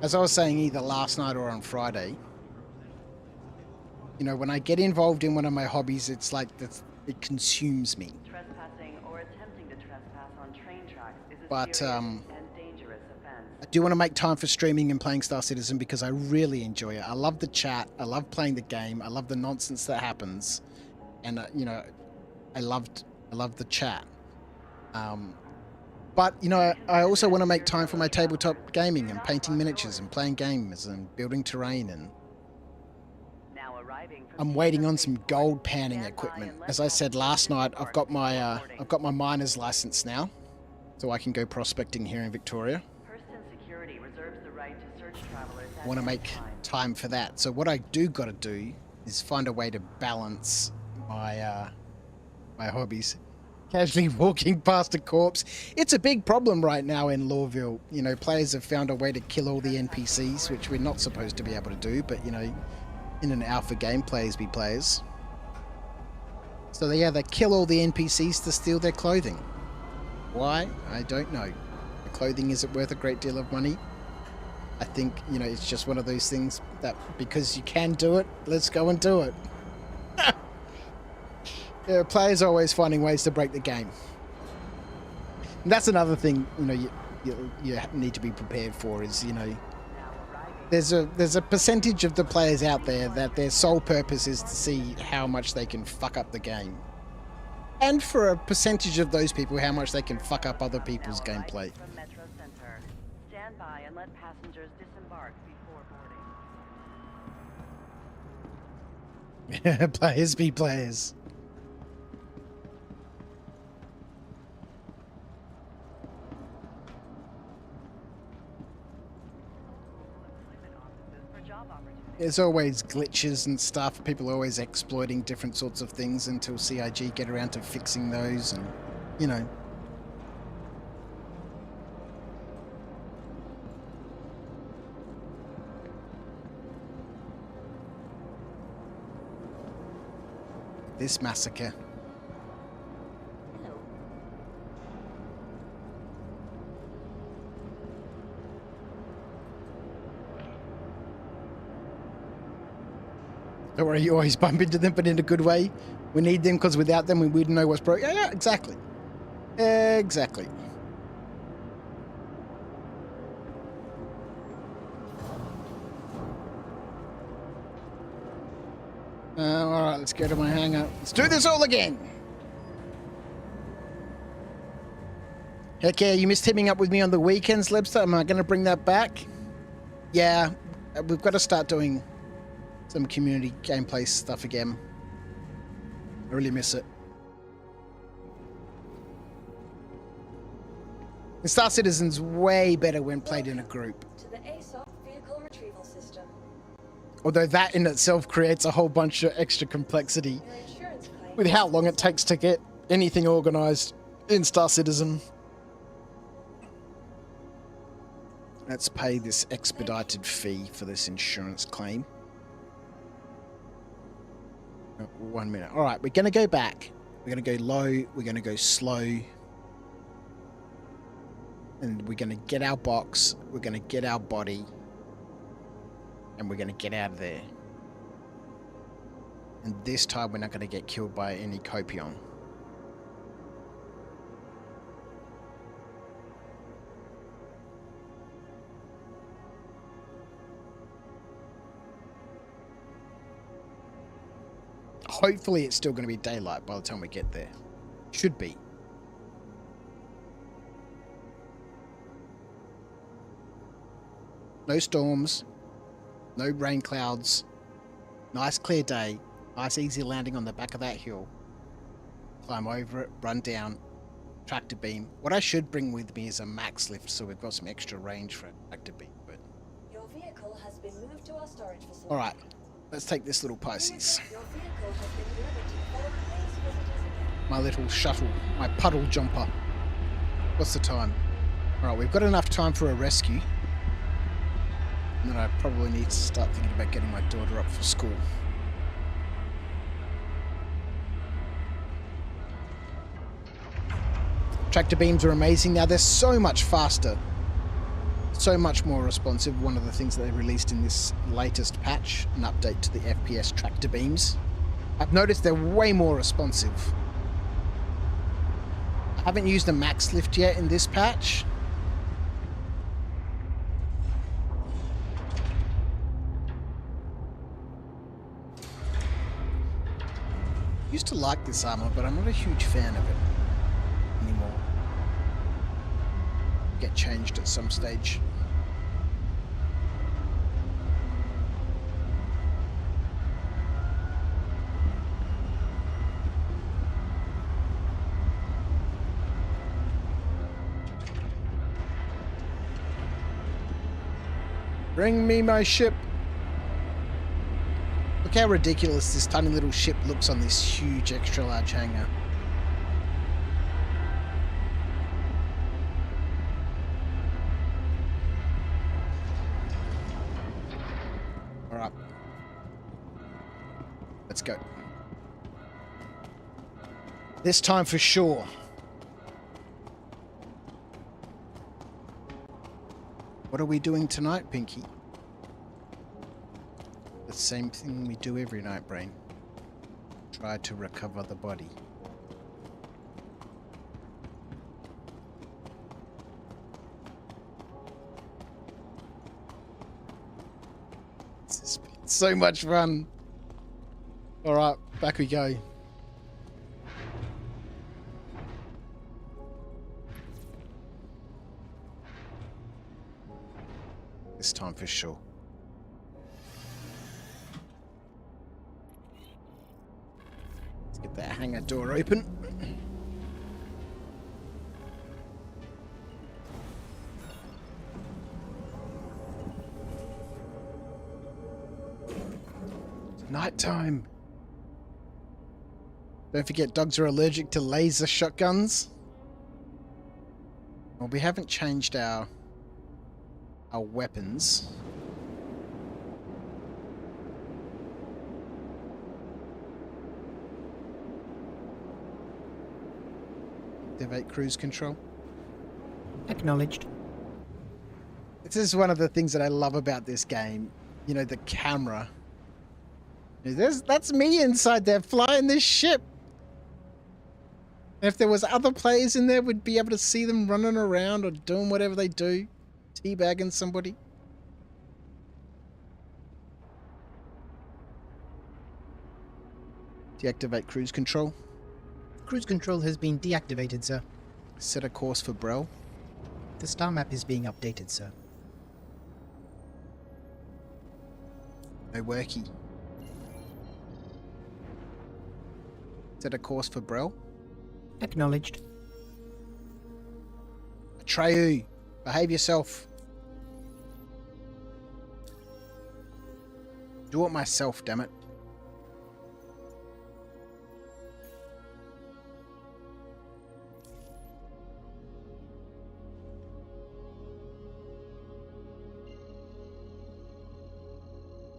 As I was saying either last night or on Friday, you know, when I get involved in one of my hobbies, it's like it consumes me. Trespassing or attempting to trespass on train tracks is a But serious and dangerous offense. I do want to make time for streaming and playing Star Citizen because I really enjoy it. I love the chat. I love playing the game. I love the nonsense that happens, and you know, I love the chat. But, you know, I also want to make time for my tabletop gaming and painting miniatures and playing games and building terrain, and I'm waiting on some gold panning equipment. As I said last night, I've got my miner's license now, so I can go prospecting here in Victoria. I want to make time for that. So what I do got to do is find a way to balance my my hobbies. Casually walking past a corpse. It's a big problem right now in Lawville. You know, players have found a way to kill all the NPCs, which we're not supposed to be able to do, but, you know, in an alpha game, players be players. So they kill all the NPCs to steal their clothing. Why? I don't know. The clothing isn't worth a great deal of money. I think, you know, it's just one of those things that because you can do it, let's go and do it. Yeah, players are always finding ways to break the game. And that's another thing, you know, you need to be prepared for is, you know, there's a percentage of the players out there that their sole purpose is to see how much they can fuck up the game. And for a percentage of those people, how much they can fuck up other people's gameplay. Stand by and let passengers disembark before boarding. Players be players. There's always glitches and stuff. People are always exploiting different sorts of things until CIG get around to fixing those, and, you know. This massacre. Don't worry, you always bump into them, but in a good way. We need them because without them, we wouldn't know what's broke. Yeah, exactly. Exactly. Alright, let's go to my hangar. Let's do this all again! Heck yeah, you missed teaming up with me on the weekends, Lebster. Am I going to bring that back? Yeah, we've got to start doing some community gameplay stuff again. I really miss it. And Star Citizen's way better when played in a group. To the ASOP vehicle retrieval system. Although that in itself creates a whole bunch of extra complexity with how long it takes to get anything organized in Star Citizen. Let's pay this expedited fee for this insurance claim. 1 minute. All right, we're going to go back. We're going to go low. We're going to go slow. And we're going to get our box. We're going to get our body. And we're going to get out of there. And this time we're not going to get killed by any Copion. Hopefully it's still going to be daylight by the time we get there. Should be. No storms. No rain clouds. Nice clear day. Nice easy landing on the back of that hill. Climb over it, run down. Tractor beam. What I should bring with me is a max lift so we've got some extra range for a tractor beam. But your vehicle has been moved to our storage facility. Alright. Let's take this little Pisces. My little shuttle. My puddle jumper. What's the time? Alright, we've got enough time for a rescue. And then I probably need to start thinking about getting my daughter up for school. Tractor beams are amazing now. They're so much faster. So much more responsive. One of the things that they released in this latest patch, an update to the FPS tractor beams. I've noticed they're way more responsive. I haven't used a max lift yet in this patch. Used to like this armor, but I'm not a huge fan of it anymore. get changed at some stage. Bring me my ship. Look how ridiculous this tiny little ship looks on this huge extra large hangar. Alright. Let's go. This time for sure. What are we doing tonight, Pinky? The same thing we do every night, Brain. Try to recover the body. This has been so much fun. Alright, back we go. This time for sure. Let's get that hangar door open. It's nighttime. Don't forget, dogs are allergic to laser shotguns. Well, we haven't changed our weapons. Activate cruise control. Acknowledged. This is one of the things that I love about this game. You know, the camera. That's me inside there flying this ship. And if there was other players in there, we'd be able to see them running around or doing whatever they do. Teabagging somebody. Deactivate cruise control. Cruise control has been deactivated, sir. Set a course for Brel. The star map is being updated, sir. No worky. Set a course for Brel. Acknowledged. Atreyu, behave yourself. Do it myself, damn it.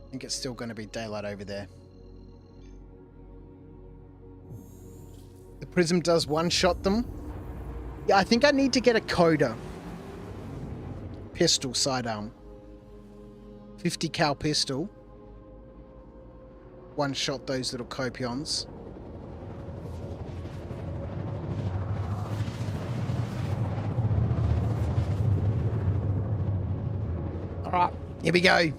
I think it's still going to be daylight over there. The prism does one-shot them. Yeah, I think I need to get a coda. Pistol sidearm. 50 cal pistol. One-shot those little copions. Alright, here we go.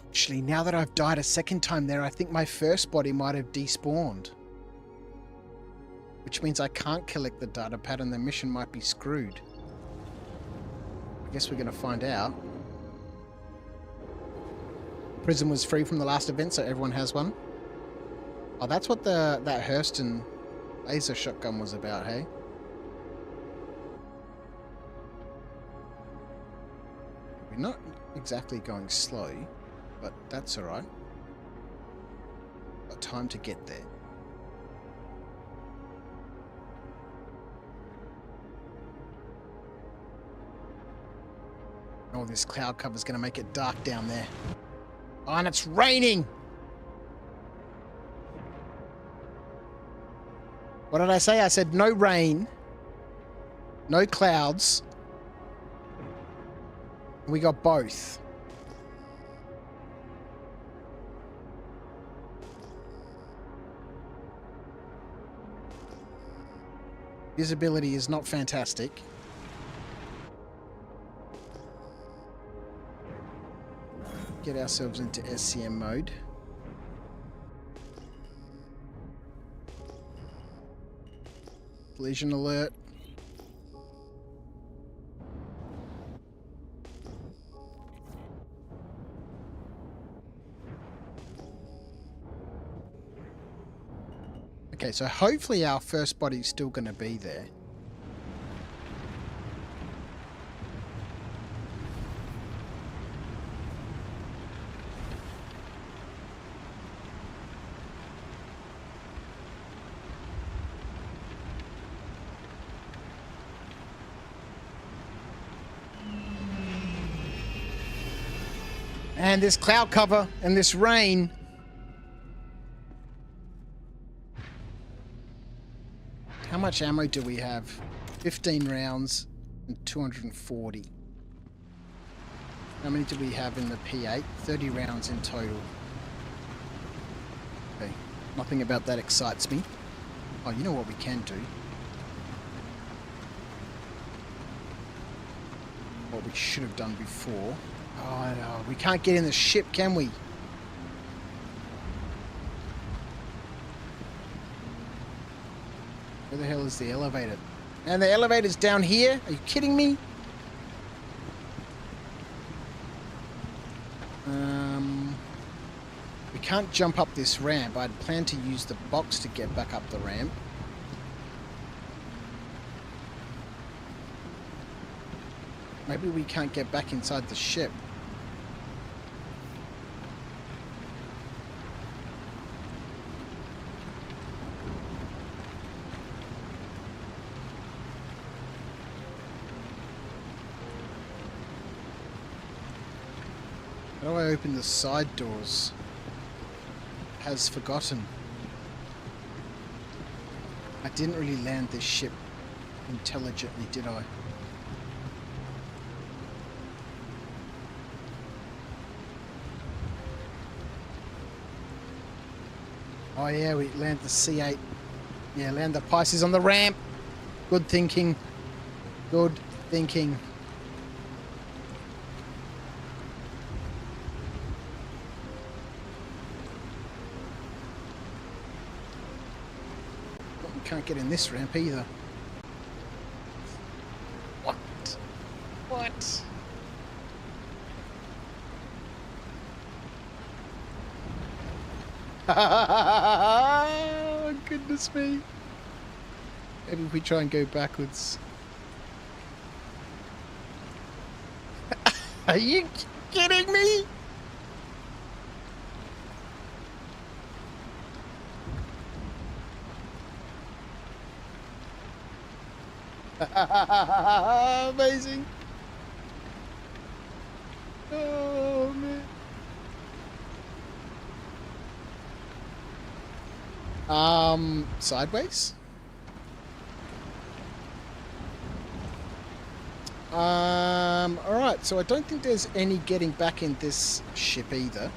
Actually, now that I've died a second time there, I think my first body might have despawned. Which means I can't collect the data pad and the mission might be screwed. I guess we're going to find out. Prism was free from the last event, so everyone has one. Oh, that's what that Hurston laser shotgun was about, hey? We're not exactly going slow, but that's alright. Got time to get there. Oh, this cloud cover is going to make it dark down there. Oh, and it's raining! What did I say? I said no rain. No clouds. We got both. Visibility is not fantastic. Get ourselves into SCM mode. Collision alert. Okay, so hopefully our first body's still going to be there. And this cloud cover and this rain. How much ammo do we have? 15 rounds and 240. How many do we have in the P8? 30 rounds in total. Okay, nothing about that excites me. Oh, you know what we can do? What we should have done before. Oh no, we can't get in the ship, can we? Where the hell is the elevator? And the elevator's down here? Are you kidding me? We can't jump up this ramp. I'd planned to use the box to get back up the ramp. Maybe we can't get back inside the ship. How do I open the side doors? Has forgotten. I didn't really land this ship intelligently, did I? Oh yeah, we land the C8. Yeah, land the Pisces on the ramp. Good thinking. Good thinking. Can't get in this ramp either. What? What? Oh, goodness me. Maybe if we try and go backwards. Are you kidding me? Amazing. Oh man. Sideways? Alright, so I don't think there's any getting back in this ship either.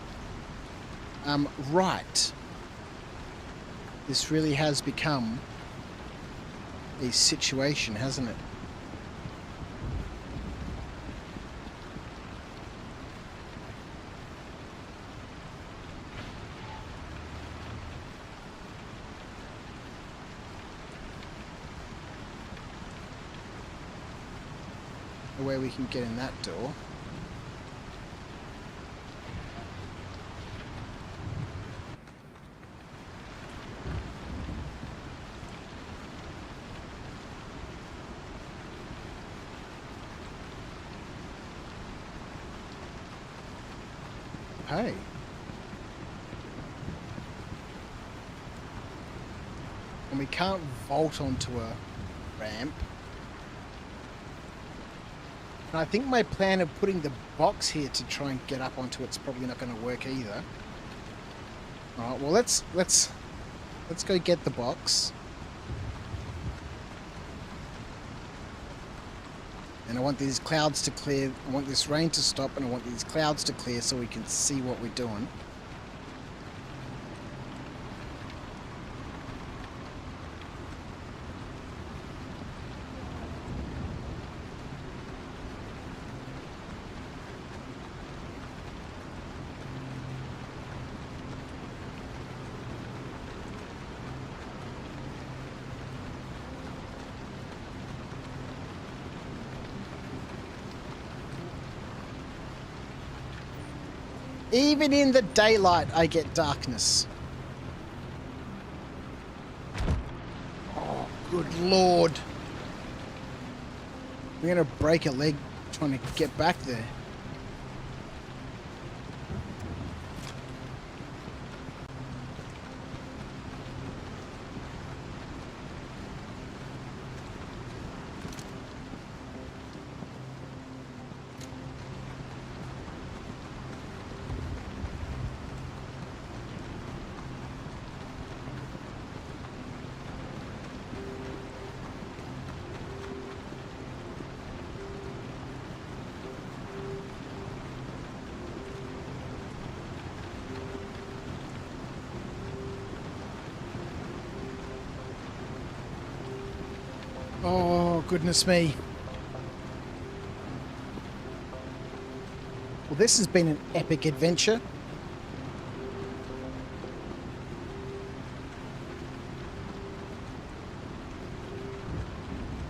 Right. This really has become a situation, hasn't it? Where we can get in that door. Hey. And we can't vault onto a ramp. And I think my plan of putting the box here to try and get up onto it's probably not going to work either. All right, well let's go get the box. And I want these clouds to clear. I want this rain to stop, and I want these clouds to clear so we can see what we're doing. Even in the daylight, I get darkness. Oh, good lord. I'm gonna break a leg trying to get back there. Oh, goodness me. Well, this has been an epic adventure.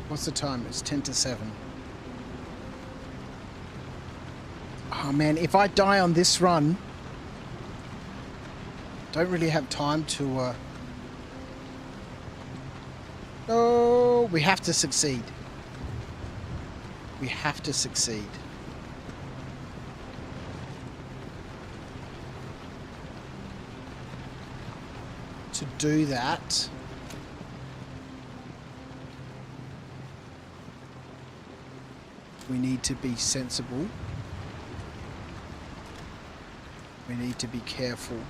What's the time? It's 10 to 7. Oh, man, if I die on this run, don't really have time to... No, we have to succeed. We have to succeed. To do that, we need to be sensible. We need to be careful.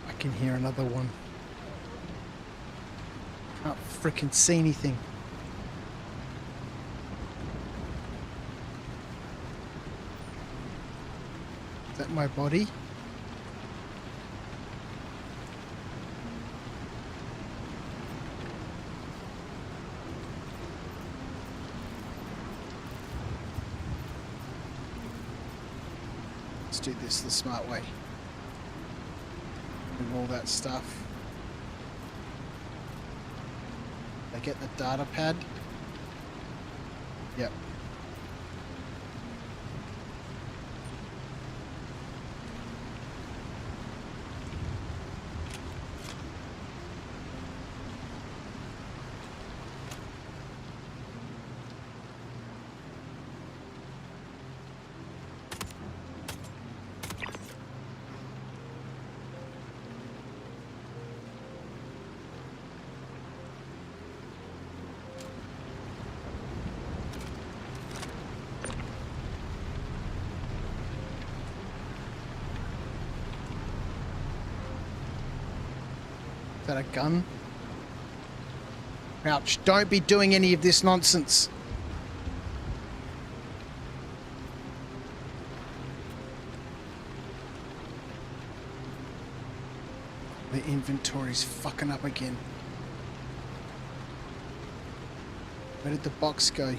I can hear another one. Can't frickin' see anything. Is that my body? Let's do this the smart way. All that stuff. I get the data pad. Yep. Is that a gun? Ouch, don't be doing any of this nonsense. The inventory's fucking up again. Where did the box go?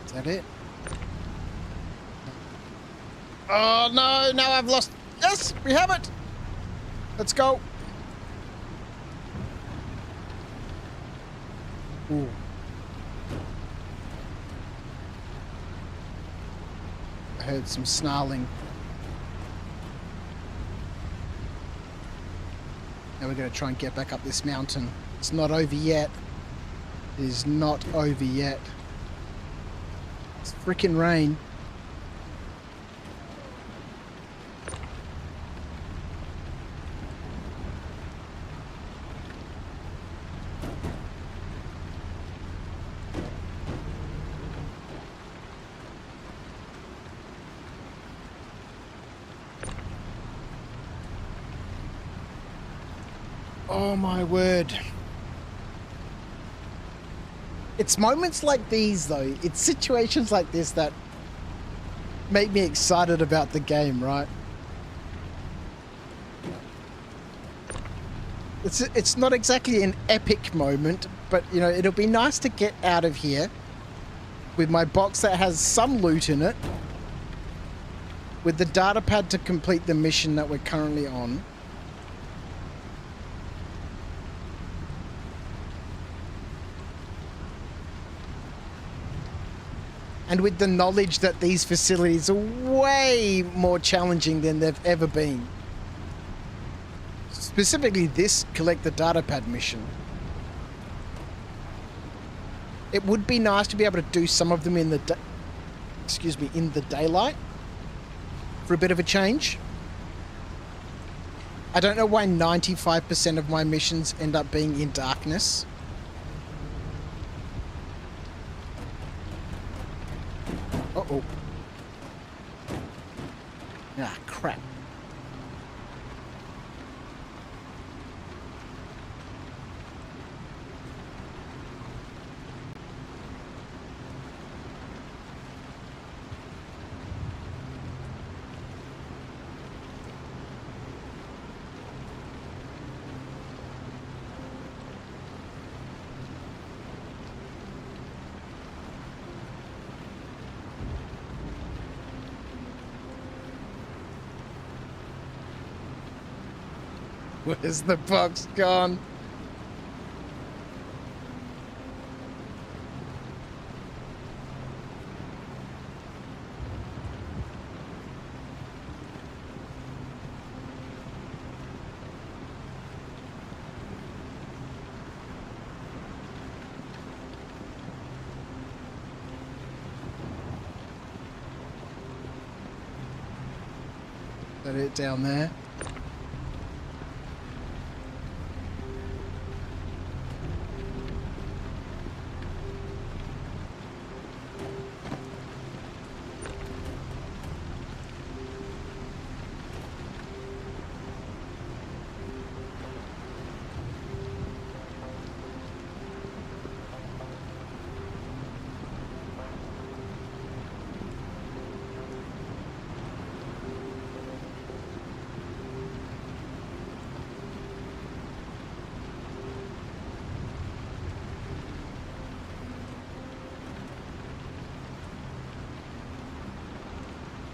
Is that it? Oh no, now I've lost. Yes, we have it. Let's go. Ooh. heard some snarling. Now we're going to try and get back up this mountain. It's not over yet. It is not over yet. It's freaking rain. Oh my word. It's moments like these though, it's situations like this that make me excited about the game, right? It's not exactly an epic moment, but you know, it'll be nice to get out of here with my box that has some loot in it, with the data pad to complete the mission that we're currently on. And with the knowledge that these facilities are way more challenging than they've ever been. Specifically this collect the data pad mission. It would be nice to be able to do some of them in the in the daylight for a bit of a change. I don't know why 95% of my missions end up being in darkness. Uh-oh. Ah, crap. Where's the box gone? Is that it down there?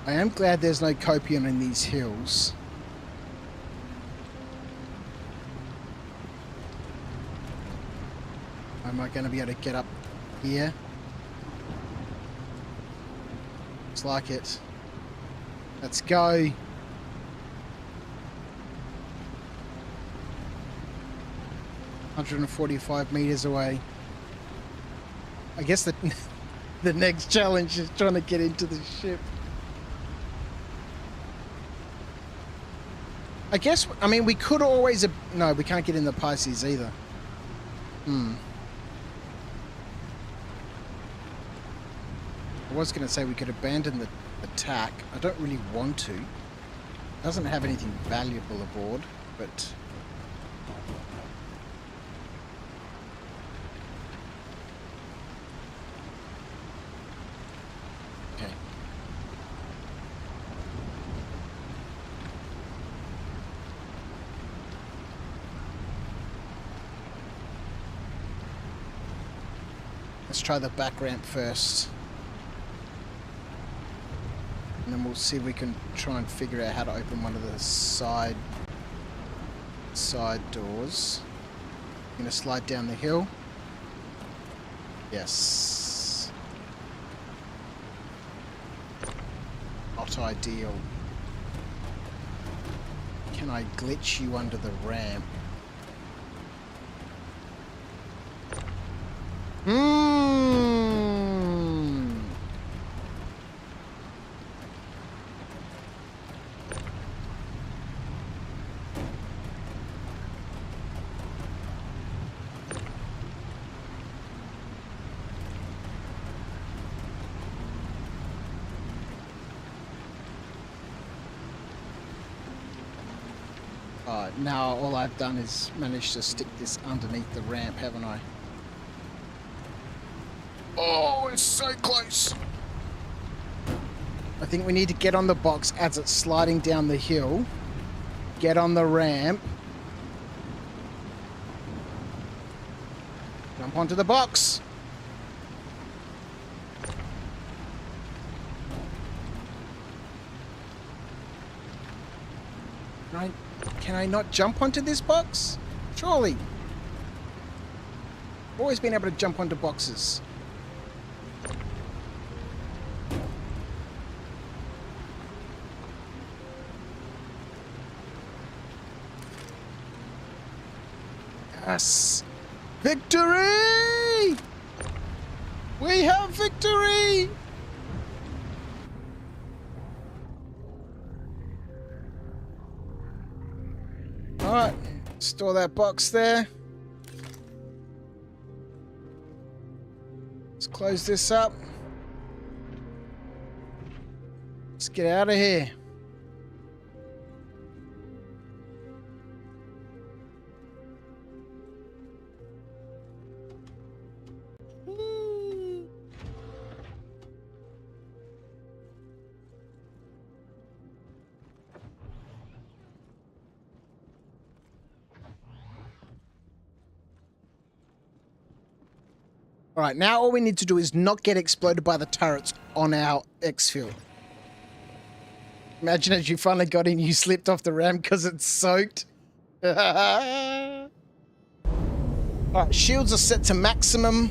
I am glad there's no copium in these hills. Am I going to be able to get up here? Looks like it. Let's go. $145 meters away. I guess the next challenge is trying to get into the ship. I guess, I mean, we could always... No, we can't get in the Pisces either. I was going to say we could abandon the attack. I don't really want to. It doesn't have anything valuable aboard, but... Okay. Let's try the back ramp first. And then we'll see if we can try and figure out how to open one of the side doors. I'm gonna slide down the hill. Yes. not ideal. Can I glitch you under the ramp? Now all I've done is managed to stick this underneath the ramp, haven't I? Oh, it's so close. I think we need to get on the box as it's sliding down the hill. Get on the ramp. Jump onto the box. Can I not jump onto this box? Surely. Always been able to jump onto boxes. Yes! Victory! We have victory! Alright, store that box there. Let's close this up. Let's get out of here. Alright, now all we need to do is not get exploded by the turrets on our exfil. Imagine as you finally got in, you slipped off the ramp because it's soaked. Alright, shields are set to maximum.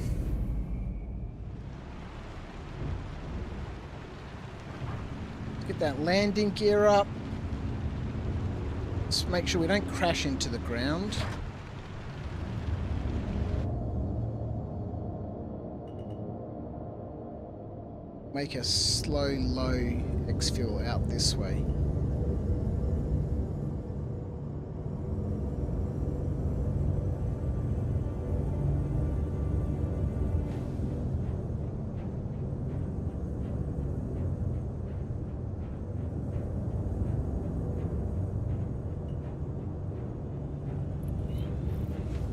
Get that landing gear up. Let's make sure we don't crash into the ground. Make a slow, low exfil out this way.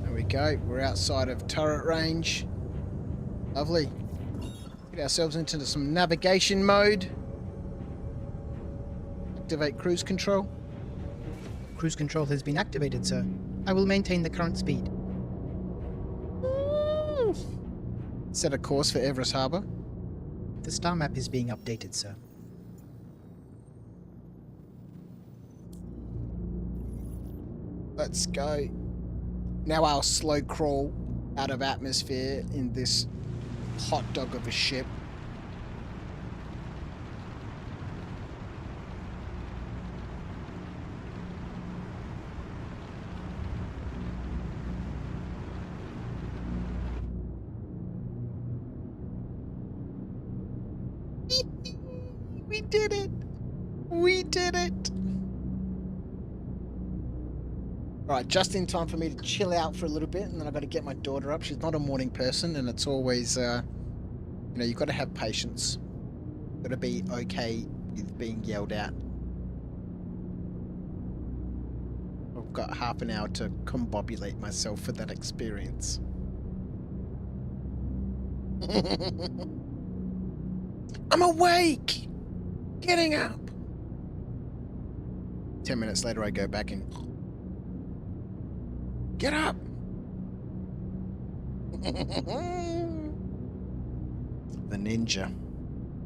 There we go. We're outside of turret range. Lovely. Get ourselves into some navigation mode. Activate cruise control. Cruise control has been activated, sir. I will maintain the current speed. Set a course for Everest Harbour. The star map is being updated, sir. Let's go. Now I'll slow crawl out of atmosphere in this hot dog of a ship. We did it! We did it! Right, just in time for me to chill out for a little bit, and then I've got to get my daughter up. She's not a morning person, and it's always, you know, you've got to have patience. Got to be okay with being yelled at. I've got half an hour to combobulate myself for that experience. I'm awake! Getting up! 10 minutes later, I go back and... Get up! The ninja.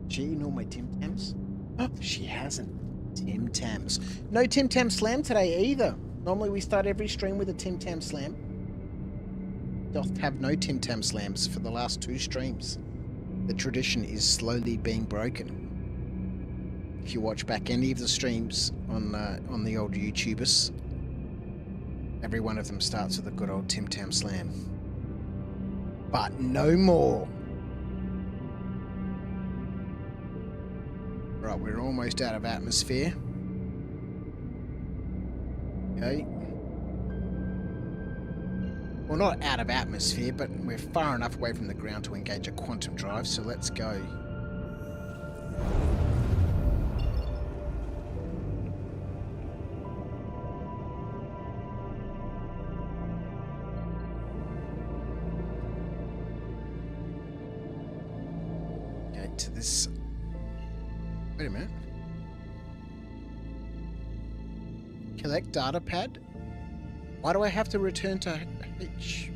She eaten all my Tim Tams? Oh, she hasn't. Tim Tams. No Tim Tam Slam today either. Normally we start every stream with a Tim Tam Slam. Doth have no Tim Tam Slams for the last 2 streams. The tradition is slowly being broken. if you watch back any of the streams on the old YouTubers, every one of them starts with a good old Tim Tam Slam. But no more. Right, we're almost out of atmosphere. Okay. Well, not out of atmosphere, but we're far enough away from the ground to engage a quantum drive, so let's go. Okay, to this... Wait a minute. Collect data pad? Why do I have to return to H?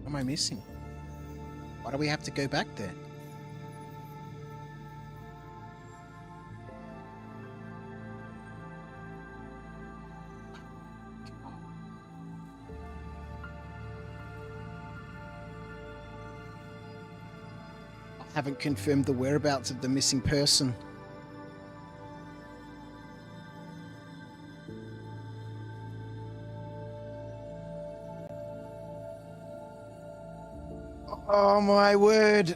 What am I missing? Why do we have to go back there? Haven't confirmed the whereabouts of the missing person. Oh my word.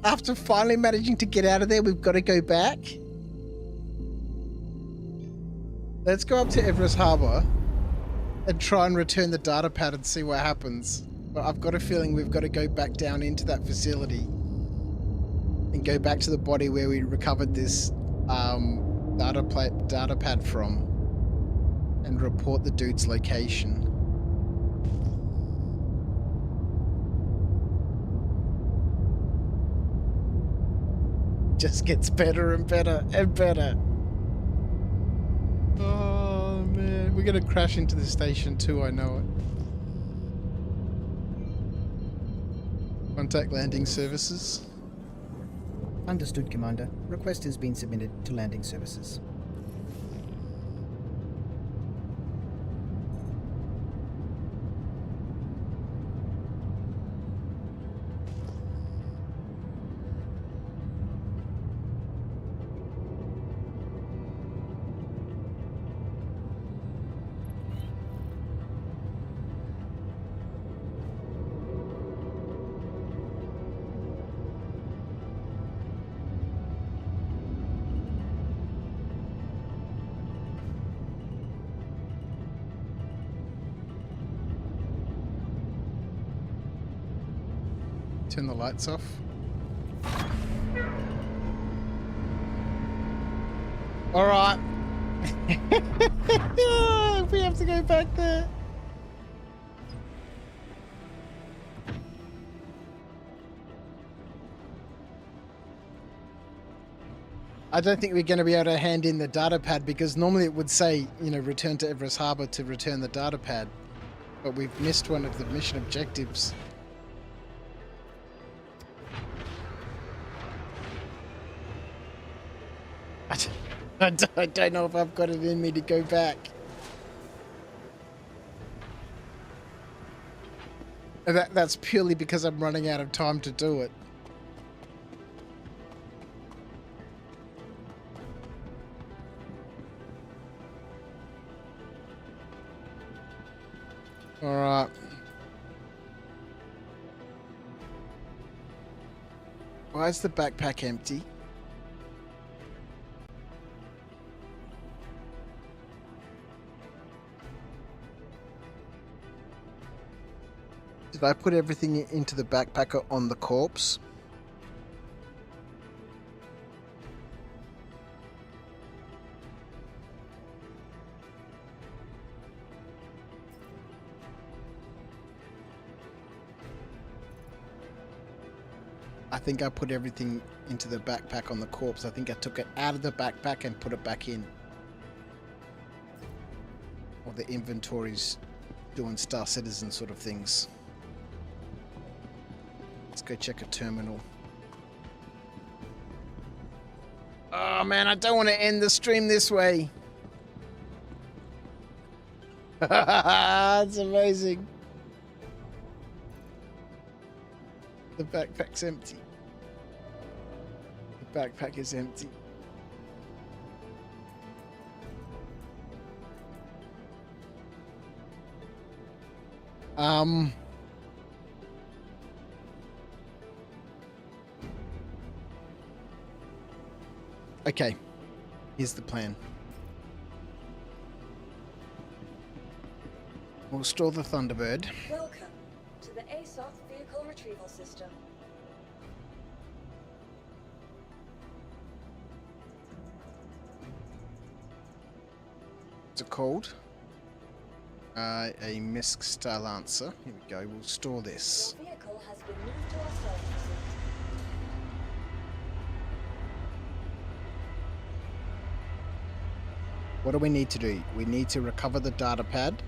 After finally managing to get out of there, we've got to go back. Let's go up to Everest Harbour and try and return the data pad and see what happens. But I've got a feeling we've got to go back down into that facility and go back to the body where we recovered this data pad from and report the dude's location. Just gets better and better and better. Oh man, we're gonna crash into the station too, I know it. Contact landing services. Understood, Commander. Request has been submitted to landing services. Turn the lights off. All right. We have to go back there. I don't think we're going to be able to hand in the data pad because normally it would say, you know, return to Everest Harbour to return the data pad. But we've missed one of the mission objectives. I don't know if I've got it in me to go back. That's purely because I'm running out of time to do it. All right. Why is the backpack empty? Did I put everything into the backpack on the corpse? I think I put everything into the backpack on the corpse. I think I took it out of the backpack and put it back in. Or the inventory's doing Star Citizen sort of things. Let's go check a terminal. Oh man, I don't want to end the stream this way. It's amazing. The backpack's empty. The backpack is empty. Okay. Here's the plan. We'll store the Thunderbird. Welcome to the ASOC vehicle retrieval system. What's it called? A MISC style answer. Here we go. We'll store this. Your vehicle has been moved to our service facility. What do we need to do? We need to recover the data pad.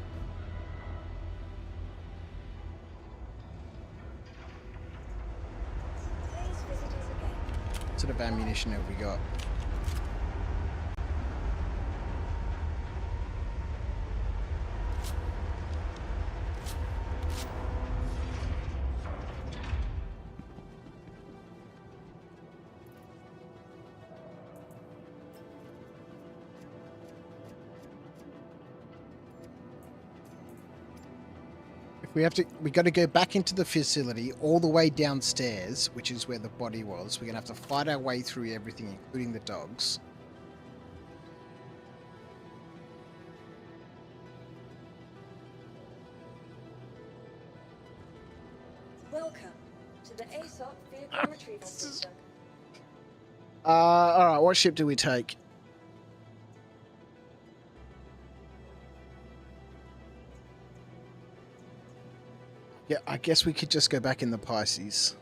Please visit us again. What sort of ammunition have we got? We got to go back into the facility all the way downstairs, which is where the body was. We're going to have to fight our way through everything, including the dogs. Welcome to the ASOC vehicle retrieval system. Alright, what ship do we take? Yeah, I guess we could just go back in the Pisces.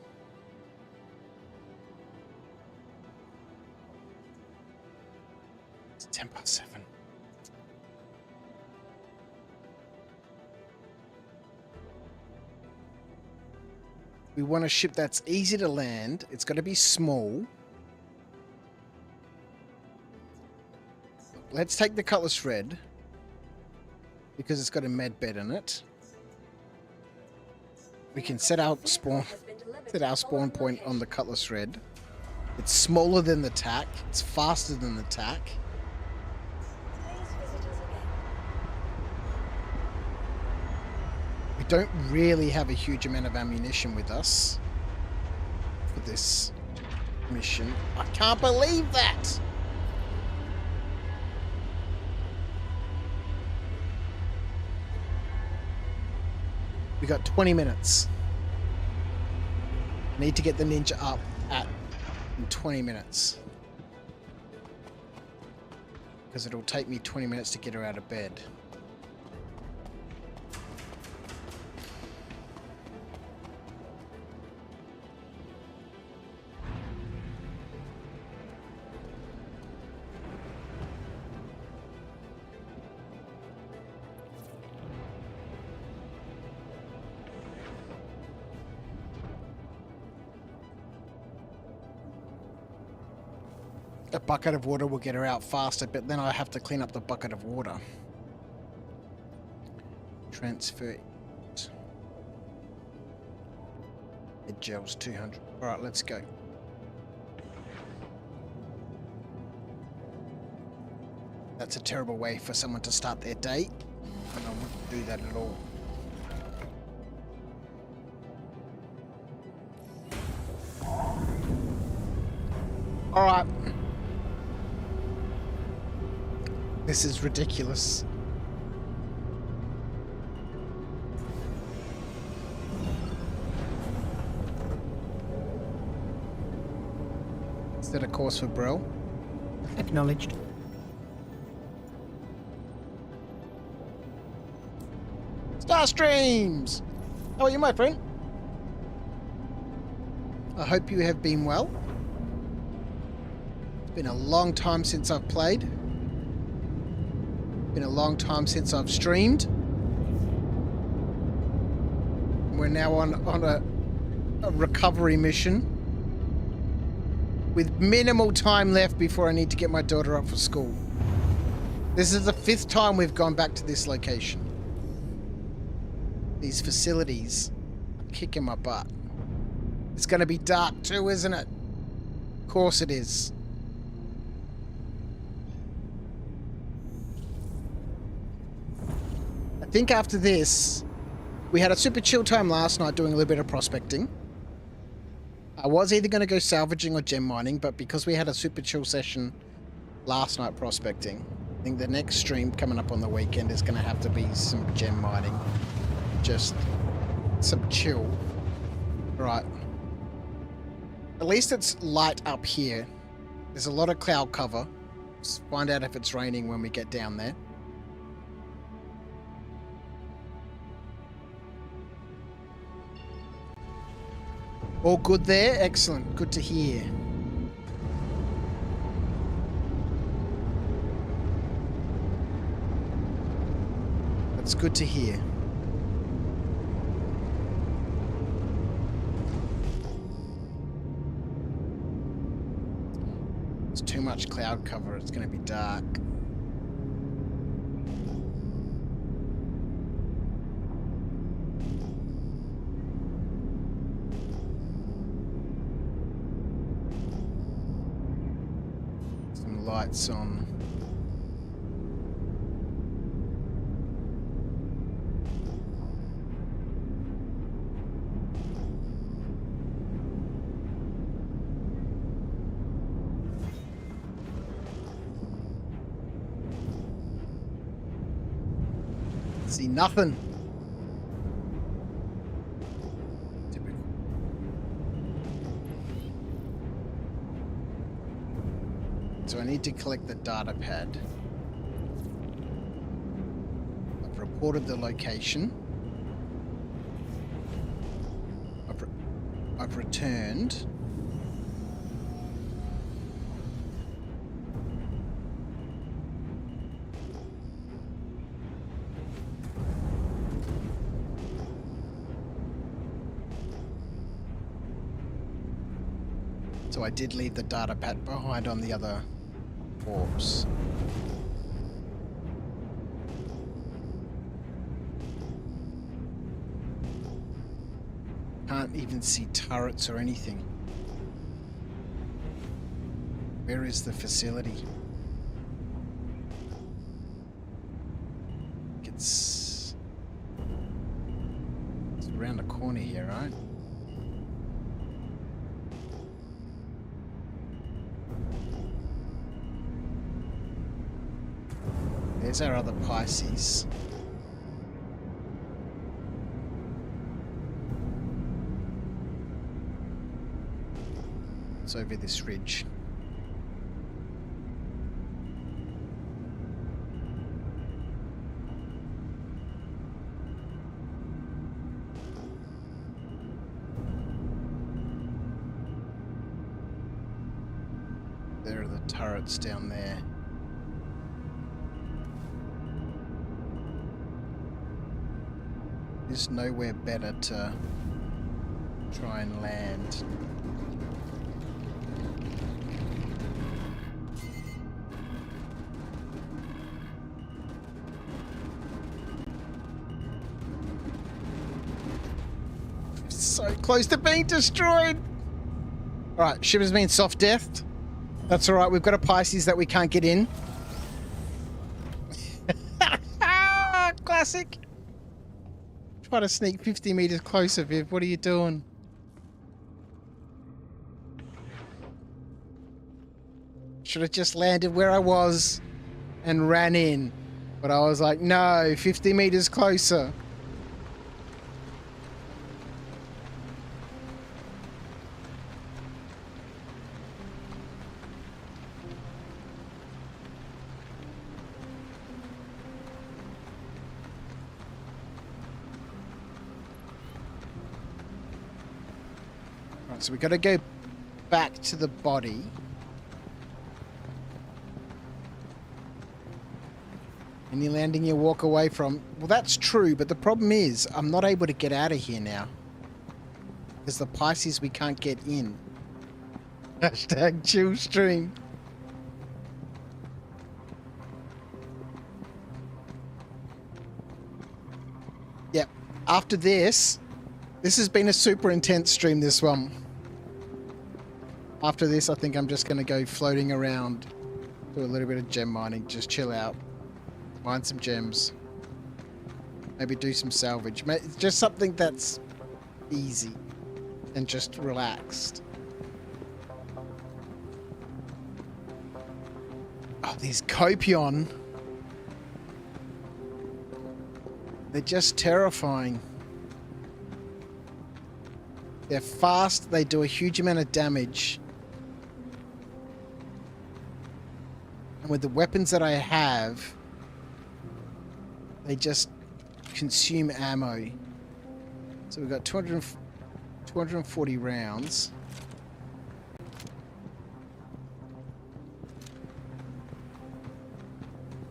It's 7:10. We want a ship that's easy to land. It's got to be small. Let's take the Cutlass Red because it's got a med bed in it. We can set our spawn point on the Cutlass Red. It's smaller than the TAC. It's faster than the TAC. Please visit us again. We don't really have a huge amount of ammunition with us for this mission. I can't believe that! We got 20 minutes. Need to get the Ninja up in 20 minutes. Because it'll take me 20 minutes to get her out of bed. A bucket of water will get her out faster, but then I have to clean up the bucket of water. Transfer it. It gels 200. Alright, let's go. That's a terrible way for someone to start their day. And I wouldn't do that at all. Alright. This is ridiculous. Is that a course for Brill? Acknowledged. Starstreams! How are you, my friend? I hope you have been well. It's been a long time since I've played. Been a long time since I've streamed. We're now on a recovery mission with minimal time left before I need to get my daughter up for school. This is the 5th time we've gone back to this location. These facilities are kicking my butt. It's going to be dark too, isn't it? Of course it is. I think after this, we had a super chill time last night doing a little bit of prospecting. I was either going to go salvaging or gem mining, but because we had a super chill session last night prospecting, I think the next stream coming up on the weekend is going to have to be some gem mining. Just some chill. Right. At least it's light up here. There's a lot of cloud cover. Let's find out if it's raining when we get down there. All good there? Excellent. Good to hear. That's good to hear. It's too much cloud cover. It's going to be dark. Lights on. See nothing. So I need to collect the data pad. I've reported the location. I've returned. So I did leave the data pad behind on the other orbs. Can't even see turrets or anything. Where is the facility? It's around the corner here, right? There's our other Pisces. It's over this ridge. There are the turrets down there. There's nowhere better to try and land. So close to being destroyed. Alright, ship has been soft deathed. That's alright, we've got a Pisces that we can't get in. Classic. Try to sneak 50 meters closer, Viv. What are you doing? Should have just landed where I was and ran in. But I was like, no, 50 meters closer. So we got to go back to the body. Any landing you walk away from. Well, that's true, but the problem is I'm not able to get out of here now. Because the Pisces we can't get in. Hashtag chill stream. Yep. After this has been a super intense stream, this one. After this, I think I'm just going to go floating around, do a little bit of gem mining, just chill out, mine some gems, maybe do some salvage. Just something that's easy and just relaxed. Oh, these Copion. They're just terrifying. They're fast, they do a huge amount of damage. And with the weapons that I have, they just consume ammo. So we've got 240 rounds.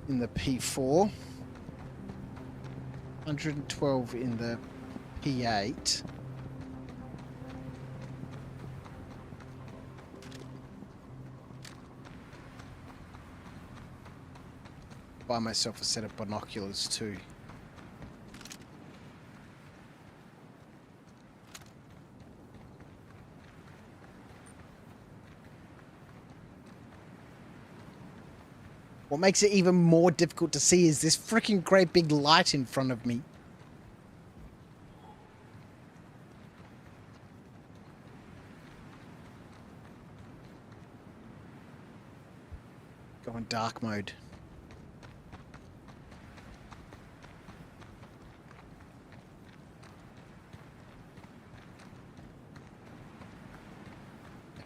In the P4. 112 in the P8. Buy myself a set of binoculars too. What makes it even more difficult to see is this freaking great big light in front of me. Go in dark mode.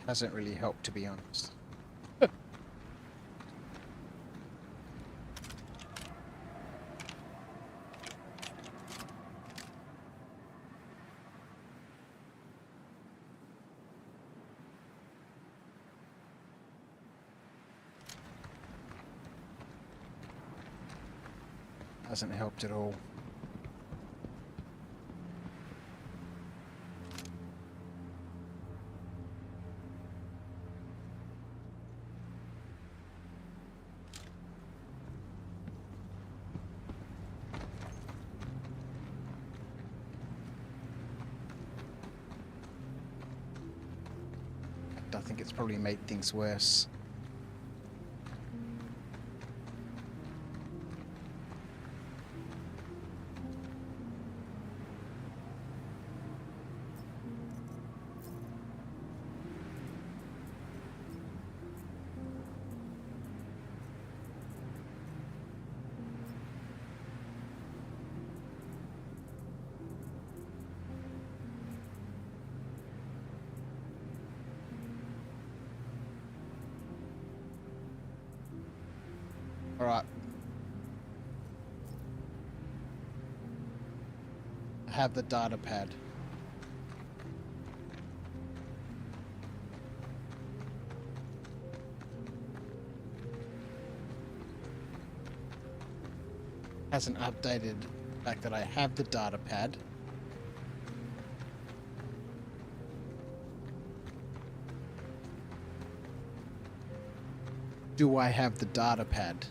Hasn't really helped, to be honest. Hasn't helped at all. I think it's probably made things worse. Alright. I have the data pad. Hasn't updated the fact that I have the data pad. Do I have the data pad?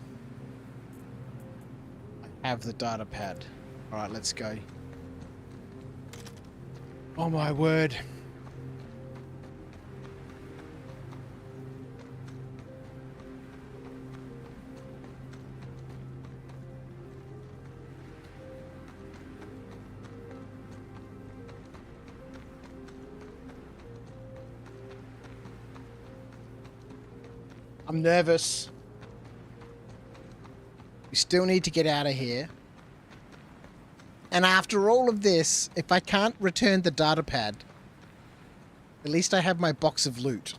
I have the data pad. Alright, let's go. Oh my word. I'm nervous. We still need to get out of here. And after all of this, if I can't return the data pad, at least I have my box of loot.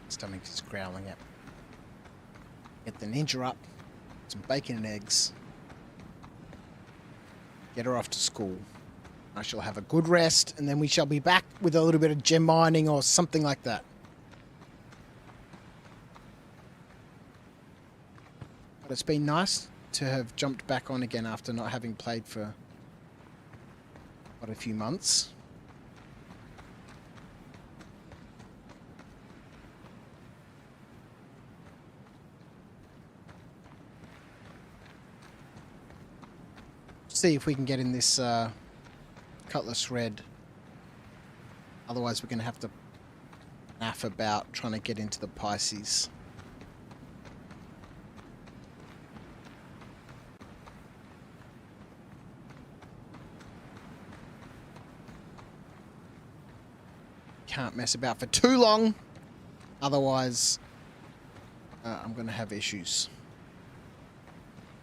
Stomach is growling at me. Get the ninja up. Some bacon and eggs. Get her off to school. I shall have a good rest, and then we shall be back with a little bit of gem mining or something like that. But it's been nice to have jumped back on again after not having played for quite a few months. See if we can get in this Cutlass Red. Otherwise we're going to have to naff about trying to get into the Pisces. Can't mess about for too long. Otherwise I'm going to have issues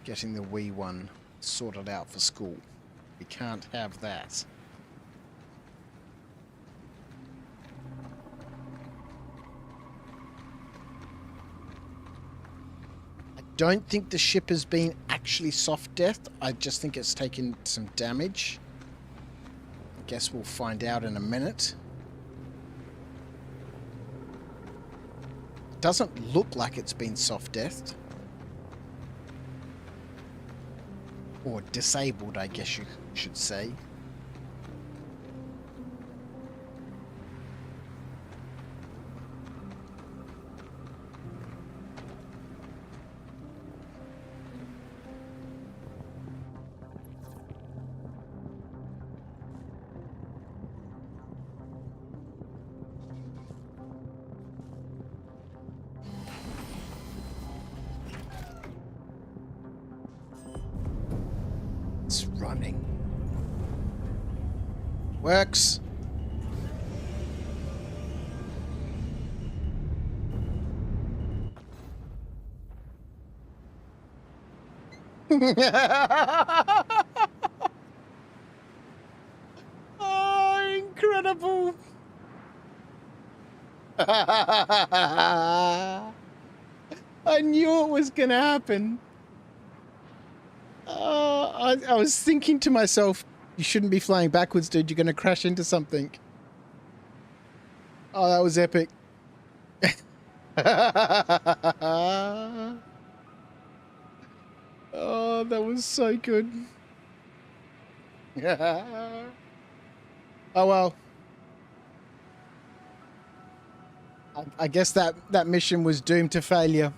getting the wee one sorted out for school. We can't have that. I don't think the ship has been actually soft deathed. I just think it's taken some damage. I guess we'll find out in a minute. It doesn't look like it's been soft deathed. Or disabled, I guess you should say. It's running. Works. Oh, incredible. I knew it was going to happen. I was thinking to myself, you shouldn't be flying backwards, dude. You're going to crash into something. Oh, that was epic. Oh, that was so good. Oh, well. I guess that mission was doomed to failure.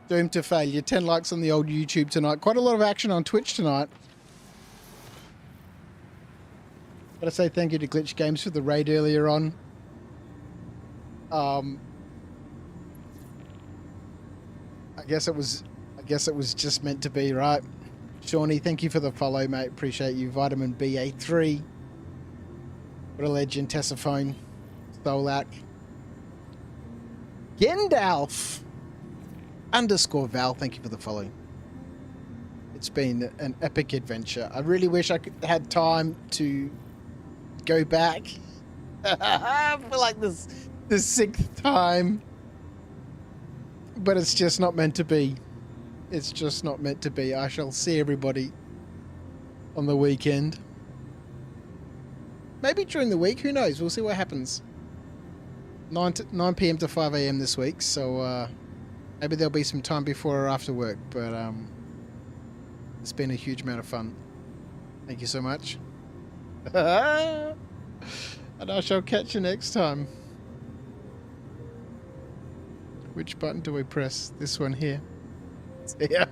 Doomed to failure. 10 likes on the old YouTube tonight. Quite a lot of action on Twitch tonight. Gotta say thank you to Glitch Games for the raid earlier on. I guess it was just meant to be, right? Shawnee, thank you for the follow, mate. Appreciate you. Vitamin BA3. What a legend. Tessaphone. Stolak. Gendalf _ Val, thank you for the follow. It's been an epic adventure. I really wish I had time to go back for like the 6th time. But it's just not meant to be. It's just not meant to be. I shall see everybody on the weekend. Maybe during the week, who knows? We'll see what happens. 9 p.m. to 5 a.m. this week, so maybe there'll be some time before or after work, but it's been a huge amount of fun. Thank you so much. And I shall catch you next time. Which button do we press? This one here. See ya.